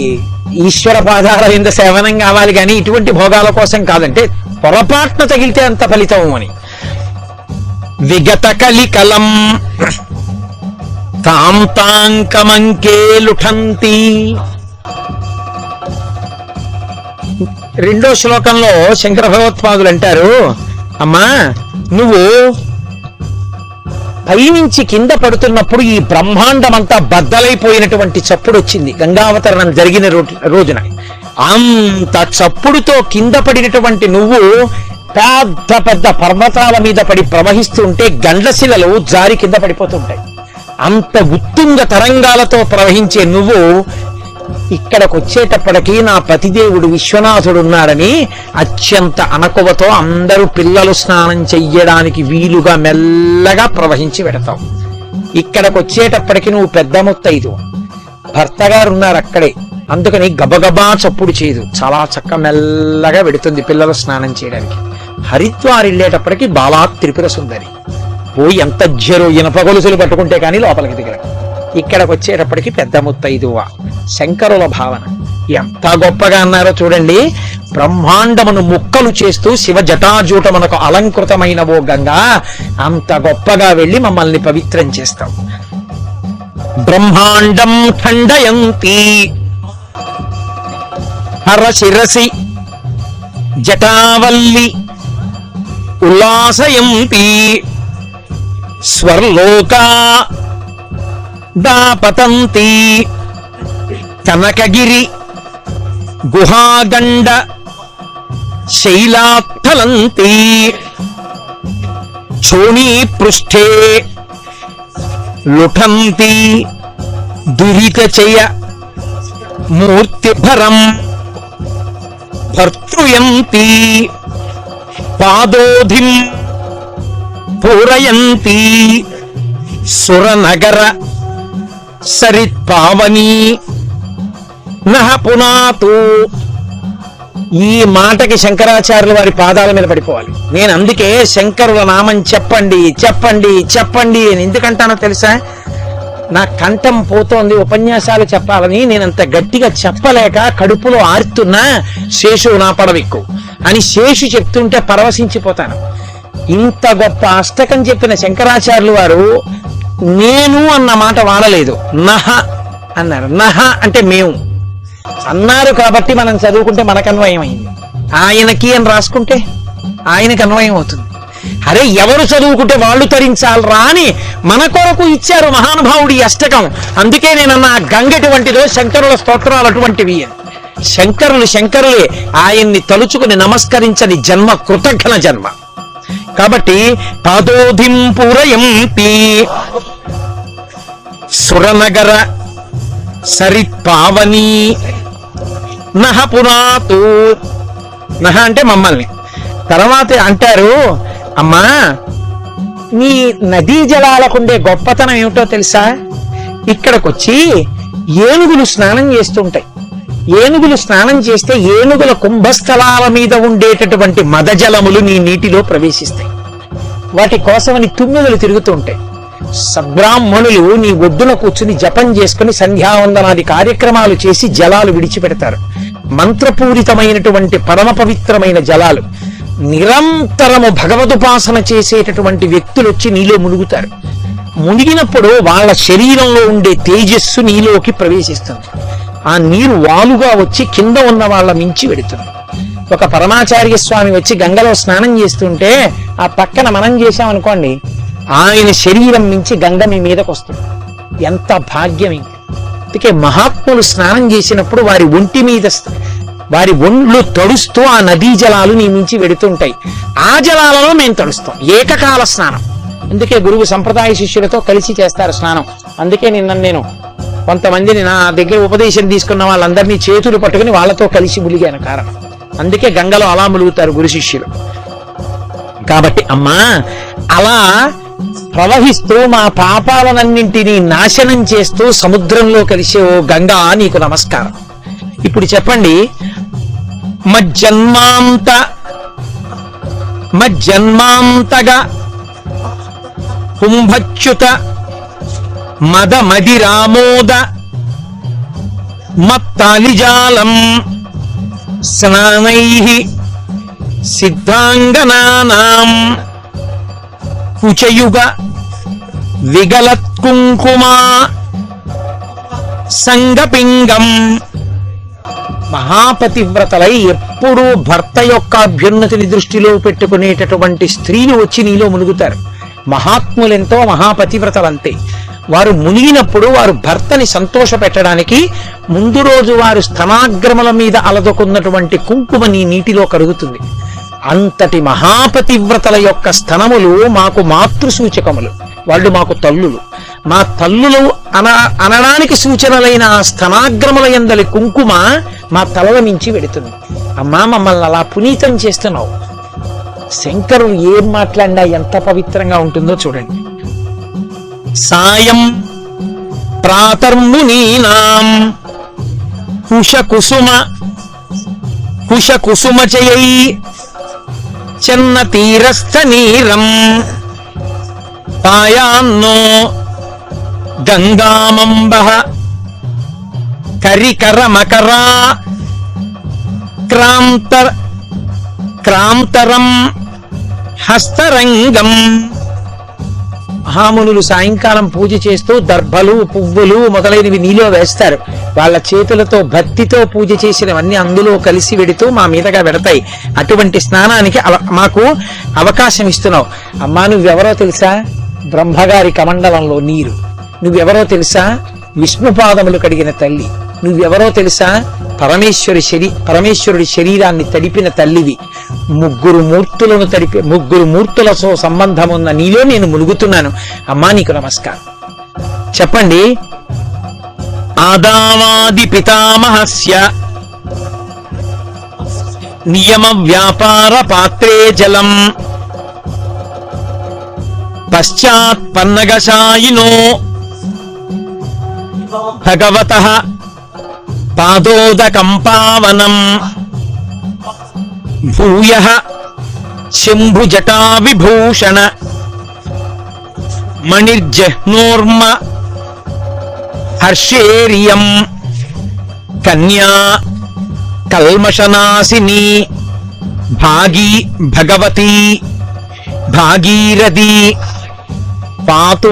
ఈశ్వర పాదాల కింద సేవనం కావాలి కానీ ఇటువంటి భోగాల కోసం కాదంటే పొరపాటున తగిలితే అంత ఫలితం అని. విగత కలికలం తాంతాంకమంకే లుఠంతి. రెండో శ్లోకంలో శంకర భగవత్పాదులు అంటారు, అమ్మా నువ్వు పైనుంచి కింద పడుతున్నప్పుడు ఈ బ్రహ్మాండం అంతా బద్దలైపోయినటువంటి చప్పుడు వచ్చింది గంగావతరణం జరిగిన రోజున. అంత చప్పుడుతో కింద పడినటువంటి నువ్వు పెద్ద పెద్ద పర్వతాల మీద పడి ప్రవహిస్తుంటే గండ్లశిలలు జారి కింద పడిపోతుంటాయి. అంత ఉత్తుంగ తరంగాలతో ప్రవహించే నువ్వు ఇక్కడికి వచ్చేటప్పటికీ నా పతిదేవుడు విశ్వనాథుడు ఉన్నాడని అత్యంత అనకువతో అందరూ పిల్లలు స్నానం చెయ్యడానికి వీలుగా మెల్లగా ప్రవహించి పెడతావు. ఇక్కడికి వచ్చేటప్పటికి నువ్వు పెద్ద ముత్తైదు, భర్త గారు ఉన్నారు అక్కడే, అందుకని గబగబా చప్పుడు చేయదు, చాలా చక్క మెల్లగా పెడుతుంది పిల్లలు స్నానం చేయడానికి. హరిద్వార్ వెళ్ళేటప్పటికి బాలా త్రిపుర సుందరి పోయి ఎంత జరు ఇనప గొలుసులు పట్టుకుంటే కానీ లోపలికి దిగర. ఇక్కడికి వచ్చేటప్పటికి పెద్ద ముత్తైదువా. శంకరుల భావన ఎంత గొప్పగా అన్నారో చూడండి. బ్రహ్మాండమును ముక్కలు చేస్తూ శివ జటాజూటమునకు అలంకృతమైన ఓ గంగా అంత గొప్పగా వెళ్ళి మమ్మల్ని పవిత్రం చేస్తాం. బ్రహ్మాండం ఖండయంతి హర శిరసి జటావల్లి ఉల్లాసయంతి స్వర్లోకా దాపతంతి కనకగిరి గుహాగండ శైలాత్తలంతి చోణీ పృష్ఠే లుఠంతి దురితచయ మూర్తిభరం భర్తృయంతి పాదోధిం పూరయంతి సురనగర సరిత్పావనీ నహ పునాతు. ఈ మాటకి శంకరాచార్యులు వారి పాదాల మీద పడిపోవాలి. నేను అందుకే శంకరుల నామం చెప్పండి చెప్పండి చెప్పండి అని ఎందుకంటానో తెలుసా? నా కంఠం పోతోంది, ఉపన్యాసాలు చెప్పాలని నేనంత గట్టిగా చెప్పలేక కడుపులో ఆర్తున్నా శేషు నా పడవిక్కు అని శేషు చెప్తుంటే పరవశించిపోతాను. ఇంత గొప్ప అష్టకం చెప్పిన శంకరాచార్యులు వారు నేను అన్న మాట వాడలేదు, నహ అన్నారు. నహ అంటే మేము అన్నారు కాబట్టి మనం చదువుకుంటే మనకు అన్వయం అయింది. ఆయనకి అని రాసుకుంటే ఆయనకు అన్వయం అవుతుంది. అరే ఎవరు చదువుకుంటే వాళ్ళు తరించాలరా అని మన కొరకు ఇచ్చారు మహానుభావుడి అష్టకం. అందుకే నేనన్న గంగటువంటిదో శంకరుల స్తోత్రాలు అటువంటివి. శంకరులే. ఆయన్ని తలుచుకుని నమస్కరించని జన్మ కృతజ్ఞ జన్మ. కాబట్టి పాదోధిం పూరయంతి సురనగర సరిత్పావనీ నహ పునాతు. నహ అంటే మమ్మల్ని. తర్వాత అంటారు, అమ్మా నీ నదీ జలాలకుండే గొప్పతనం ఏమిటో తెలుసా? ఇక్కడికొచ్చి ఏనుగులు స్నానం చేస్తుంటాయి. ఏనుగులు స్నానం చేస్తే ఏనుగుల కుంభస్థలాల మీద ఉండేటటువంటి మదజలములు నీ నీటిలో ప్రవేశిస్తాయి. వాటి కోసమని తుమ్మెదలు తిరుగుతూ ఉంటాయి. సద్బ్రాహ్మణులు నీ ఒడ్డున కూర్చుని జపం చేసుకుని సంధ్యావందనాది కార్యక్రమాలు చేసి జలాలు విడిచిపెడతారు. మంత్రపూరితమైనటువంటి పరమ పవిత్రమైన జలాలు. నిరంతరము భగవదుపాసన చేసేటటువంటి వ్యక్తులు వచ్చి నీలో మునుగుతారు. మునిగినప్పుడు వాళ్ళ శరీరంలో ఉండే తేజస్సు నీలోకి ప్రవేశిస్తుంది. ఆ నీరు వాలుగా వచ్చి కింద ఉన్న వాళ్ళ మించి వెడుతుంది. ఒక పరమాచార్య స్వామి వచ్చి గంగలో స్నానం చేస్తుంటే ఆ పక్కన మనం చేశామనుకోండి, ఆయన శరీరం మించి గంగ మీ మీదకు వస్తుంది. ఎంత భాగ్యం! అందుకే మహాత్ములు స్నానం చేసినప్పుడు వారి ఒంటి మీద వారి ఒండ్లు తడుస్తూ ఆ నదీ జలాలు నీ మించి వెడుతుంటాయి. ఆ జలాలలో మేము తడుస్తాం. ఏకకాల స్నానం. అందుకే గురువు సంప్రదాయ శిష్యులతో కలిసి చేస్తారు స్నానం. అందుకే నేను కొంతమందిని నా దగ్గర ఉపదేశం తీసుకున్న వాళ్ళందరినీ చేతులు పట్టుకుని వాళ్ళతో కలిసి ములిగాను. కారణం అందుకే గంగలో అలా ములుగుతారు గురు శిష్యులు. కాబట్టి అమ్మా అలా ప్రవహిస్తూ మా పాపాలనన్నింటినీ నాశనం చేస్తూ సముద్రంలో కలిసే ఓ గంగా నీకు నమస్కారం. ఇప్పుడు చెప్పండి, మజ్జన్మాంతగా కుంభచ్యుత మద మదిరామోద మత్తాలిజాలం స్నానైః సిద్ధాంగనానాం కుచయుగ విగలత్కుంకుమా సంగపింగం. మహాపతివ్రతలై ఎప్పుడూ భర్త యొక్క అభ్యున్నతిని దృష్టిలో పెట్టుకునేటటువంటి స్త్రీలు వచ్చి నీలో మునుగుతారు. మహాత్ములెంతో మహాపతివ్రతలంతే. వారు మునిగినప్పుడు వారు భర్తని సంతోష పెట్టడానికి ముందు రోజు వారు స్తనాగ్రముల మీద అలదుకున్నటువంటి కుంకుమ నీ నీటిలో కరుగుతుంది. అంతటి మహాపతివ్రతల యొక్క స్తనములు మాకు మాతృసూచకములు. వాళ్ళు మాకు తల్లులు. మా తల్లులు అనడానికి సూచనలైన ఆ స్తనాగ్రముల యందలి కుంకుమ మా తలల మించి వెడుతుంది. అమ్మా మమ్మల్ని అలా పునీతం చేస్తున్నావు. శంకరులు ఏం మాట్లాడినా ఎంత పవిత్రంగా ఉంటుందో చూడండి. సాయం ప్రాతర్మునీనాం కుశకుసుమచయై చెన్న తీరస్థ నీరం తాయాన్నో గంగామంబః కరికరమకరా క్రాంతరం హస్తరంగం. మహామునులు సాయంకాలం పూజ చేస్తూ దర్భలు పువ్వులు మొదలైనవి నీలో వేస్తారు. వాళ్ళ చేతులతో భక్తితో పూజ చేసినవన్నీ అందులో కలిసి వెడుతూ మా మీదగా వెడతాయి. అటువంటి స్నానానికి మాకు అవకాశం ఇస్తున్నావు. అమ్మా నువ్వెవరో తెలుసా? బ్రహ్మగారి కమండలంలో నీరు. నువ్వెవరో తెలుసా? విష్ణుపాదములు కడిగిన తల్లి. నువ్వెవరో తెలుసా? పరమేశ్వరుడి శరీరాన్ని తడిపిన తల్లివి, ముగ్గురు మూర్తులతో సంబంధం ఉన్న నీలో నేను మునుగుతున్నాను. అమ్మా నీకు నమస్కారం. చెప్పండి. ఆదావాది పితామహస్య నియమ వ్యాపార పాత్రే జలం పశ్చాత్ పన్నగశాయినో భగవతః పాదోదకం పావనం భూయః శంభుజటా విభూషణ మణిర్జహ్నోర్మ హర్షేరియం కన్యా కల్మషనాశిని భగవతి భాగీరథి పాతు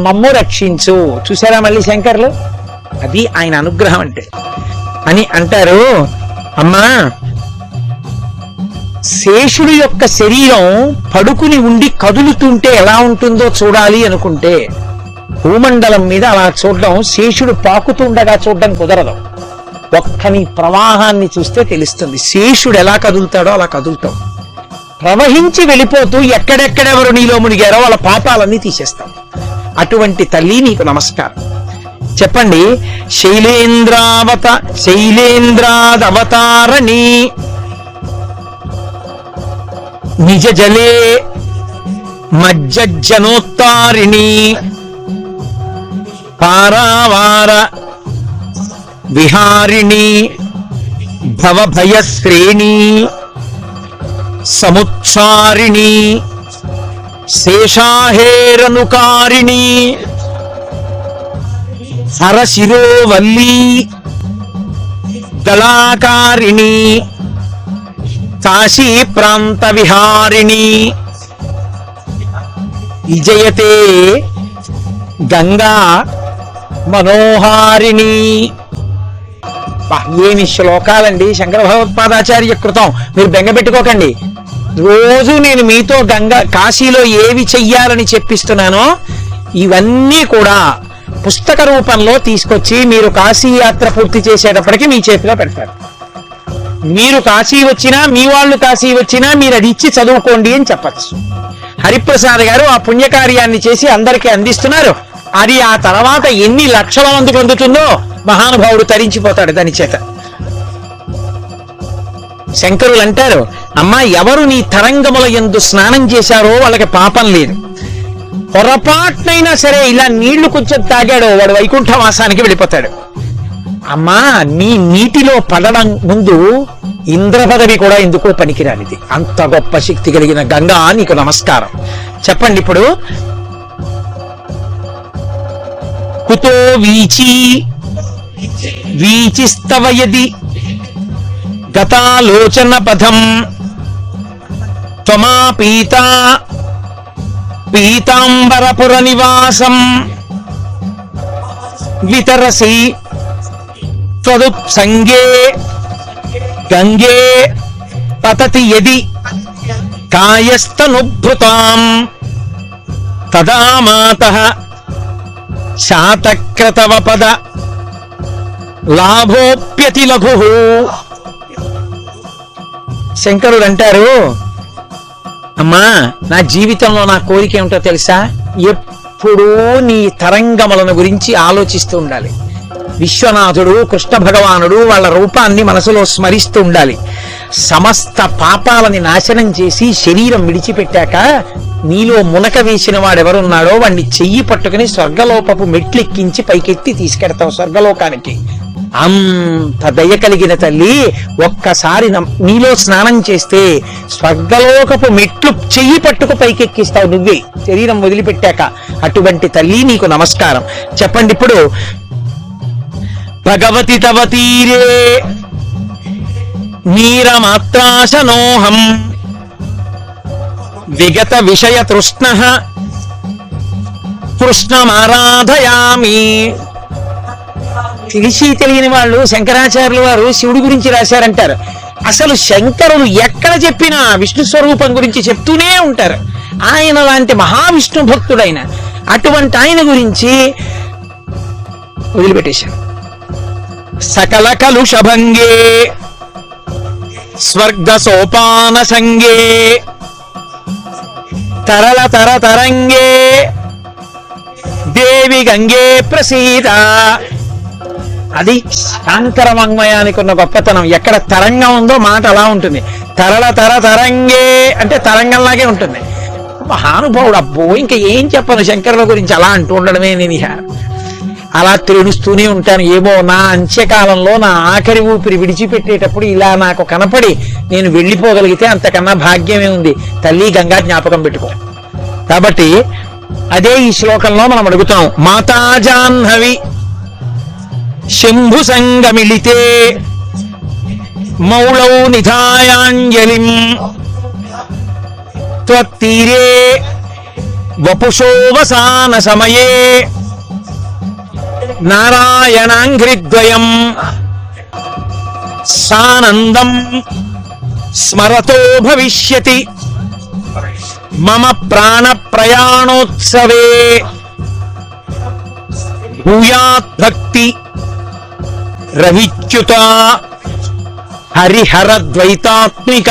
మమ్ము రక్షించు. చూసారా మళ్ళీ శంకర్లు, అది ఆయన అనుగ్రహం అంటే అని అంటారు. అమ్మా, శేషుడి యొక్క శరీరం పడుకుని ఉండి కదులుతుంటే ఎలా ఉంటుందో చూడాలి అనుకుంటే భూమండలం మీద అలా చూడడం, శేషుడు పాకుతుండగా చూడడం కుదరదు. ఒక్కని ప్రవాహాన్ని చూస్తే తెలుస్తుంది. శేషుడు ఎలా కదులుతాడో అలా కదులుతాం. ప్రవహించి వెళ్ళిపోతూ ఎక్కడెక్కడెవరు నీలో మునిగారో వాళ్ళ పాపాలన్నీ తీసేస్తాం. అటువంటి తల్లి నీకు నమస్కారం. చెప్పండి. శైలేంద్రాదవతారణి నిజ జలే మజ్జనోత్తారిణి పారావార విహారిణి భవభయశ్రేణి సముచ్చారిణి శేషాహేరనుకారిణి హరశిరోవల్లీ దళాకారిణి కాశీ ప్రాంత విహారిణి విజయతే గంగా మనోహారిణి. ఏమి శ్లోకాలండి, శంకర భగవత్పాదాచార్య కృతం. మీరు బెంగపెట్టుకోకండి. రోజు నేను మీతో కాశీలో ఏవి చెయ్యాలని చెప్పిస్తున్నానో ఇవన్నీ కూడా పుస్తక రూపంలో తీసుకొచ్చి మీరు కాశీ యాత్ర పూర్తి చేసేటప్పటికి మీ చేతిలో పెడతారు. మీరు కాశీ వచ్చినా, మీ వాళ్ళు కాశీ వచ్చినా మీరు అది ఇచ్చి చదువుకోండి అని చెప్పచ్చు. హరిప్రసాద్ గారు ఆ పుణ్యకార్యాన్ని చేసి అందరికీ అందిస్తున్నారు. అది ఆ తర్వాత ఎన్ని లక్షల మందికి అందుతుందో మహానుభావుడు తరించిపోతాడు దాని చేత. శంకరులు అంటారు, అమ్మా, ఎవరు నీ తరంగముల యందు స్నానం చేశారో వాళ్ళకి పాపం లేదు. పొరపాటునైనా సరే ఇలా నీళ్లు కొంచెం తాగాడో వాడు వైకుంఠవాసానికి వెళ్ళిపోతాడు. అమ్మా, నీ నీటిలో పడడం ముందు ఇంద్ర పదవి కూడా ఎందుకో పనికిరానిది. అంత గొప్ప శక్తి కలిగిన గంగా నీకు నమస్కారం. చెప్పండి. ఇప్పుడు కుతో వీచిస్తవయది గతాలోచన పథం త్వమా పీతాంబరపుర నివాసం వితరసి త్వదుత్సంగే గంగే పతతి యది కాయస్తనుభృతాం తదా మాతః శాతక్రతవపద లాభోప్యతి లఘు. శంకరుడు అంటారు, అమ్మా, నా జీవితంలో నా కోరిక ఏమిటో తెలుసా? ఎప్పుడూ నీ తరంగములను గురించి ఆలోచిస్తూ ఉండాలి. విశ్వనాథుడు, కృష్ణ భగవానుడు వాళ్ళ రూపాన్ని మనసులో స్మరిస్తూ ఉండాలి. సమస్త పాపాలని నాశనం చేసి శరీరం విడిచిపెట్టాక నీలో మునక వేసిన వాడెవరున్నాడో వాడిని చెయ్యి పట్టుకుని స్వర్గలోకపు మెట్లెక్కించి పైకెత్తి తీసుకెడతావు స్వర్గలోకానికి. అంత దయ కలిగిన తల్లి, ఒక్కసారి నీలో స్నానం చేస్తే స్వర్గలోకపు మెట్లు చెయ్యి పట్టుకు పైకెక్కిస్తావు నువ్వే శరీరం వదిలిపెట్టాక. అటువంటి తల్లి నీకు నమస్కారం. చెప్పండి. ఇప్పుడు భగవతి తవ తీరే నీరమాత్రాశనోహం విగత విషయ తృష్ణమారాధయామి. తెలిసి తెలియని వాళ్ళు శంకరాచార్యుల వారు శివుడి గురించి రాశారంటారు. అసలు శంకరులు ఎక్కడ చెప్పినా విష్ణు స్వరూపం గురించి చెప్తూనే ఉంటారు. ఆయన లాంటి మహావిష్ణు భక్తుడైన అటువంటి ఆయన గురించి వదిలిపెట్టేశారు. సకల కలుషభంగే స్వర్గ సోపాన సంగే తరళ తరంగే దేవి గంగే ప్రసీద. అది శాంకర వాంగ్మయానికి ఉన్న గొప్పతనం. ఎక్కడ తరంగం ఉందో మాట అలా ఉంటుంది. తరళ తరంగే అంటే తరంగంలాగే ఉంటుంది. మహానుభావుడు. అబ్బో ఇంకా ఏం చెప్పను శంకరుల గురించి, అలా అంటూ ఉండడమే. నేను అలా తెలుస్తూనే ఉంటాను. ఏమో నా అంత్యకాలంలో నా ఆఖరి ఊపిరి విడిచిపెట్టేటప్పుడు ఇలా నాకు కనపడి నేను వెళ్ళిపోగలిగితే అంతకన్నా భాగ్యమే ఉంది. తల్లి గంగా జ్ఞాపకం పెట్టుకో. కాబట్టి అదే ఈ శ్లోకంలో మనం అడుగుతాం. మాతా జాహ్నవి శంభు సంగమిళితే మౌళౌ నిధాయాంజలిం త్వత్తీరే వపుషోవసాన సమయే నారాయణాంఘ్రిద్వయం సానందం స్మరతో భవిష్యతి మమ ప్రాణ ప్రయాణోత్సవే భూయాత్ భక్తి రవిచ్యుత హరిహర ద్వైతాత్మిక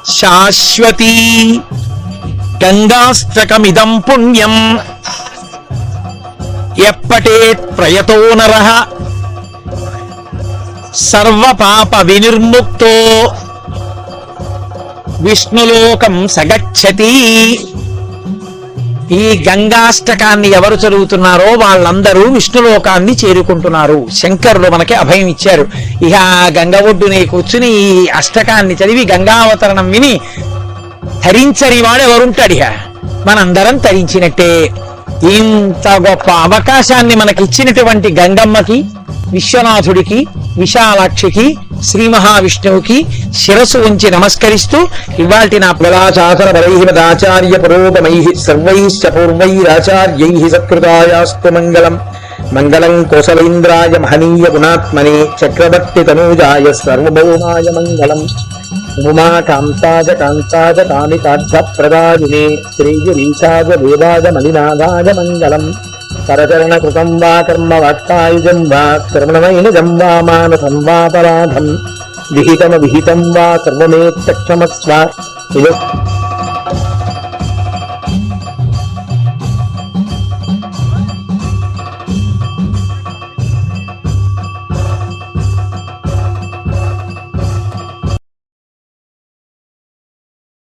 శాశ్వతీ గంగాష్టకమిదం పుణ్యం ఎప్పటేత్ ప్రయతో నరః సర్వపాప వినిర్ముక్తో విష్ణులోకం సగచ్చతి. ఈ గంగాష్టకాన్ని ఎవరు చదువుతున్నారో వాళ్ళందరూ విష్ణులోకాన్ని చేరుకుంటున్నారు. శంకరులు మనకి అభయం ఇచ్చారు. ఇక గంగ ఒడ్డునే కూర్చుని ఈ అష్టకాన్ని చదివి గంగావతరణం విని ధరించని వాడు ఎవరుంటాడు? ఇక మనందరం తరించినట్టే. ఇంత గొప్ప అవకాశాన్ని మనకిచ్చినటువంటి గంగమ్మకి, విశ్వనాథుడికి, విశాలాక్షికి, శ్రీ మహావిష్ణువుకి శిరస్సు ఉంచి నమస్కరిస్తూ ఇవాల్టి నా ప్రదాచార బలైహిమదాచార్య పురోగమై సర్వైశ్చ పూర్వైరాచార్యై సత్కృతాయాస్తు మంగళం. మంగళం కోసలేంద్రాయ మహనీయ గుణాత్మనే చక్రవర్తి తనూజాయ సర్వభౌమాయ మంగళం. ఉమా కాంతాజ కాంతాజ కామితార్థ ప్రదాయినే శ్రీగిరీశాజ దేవాజ మలినాథాజ మంగళం. కరచరణ కృతం వా కర్మ వాక్కాయుజం వా శ్రవణమైనజం వా మానసం వాపరాధం విహితం వా సర్వమేత్తక్షమస్వ.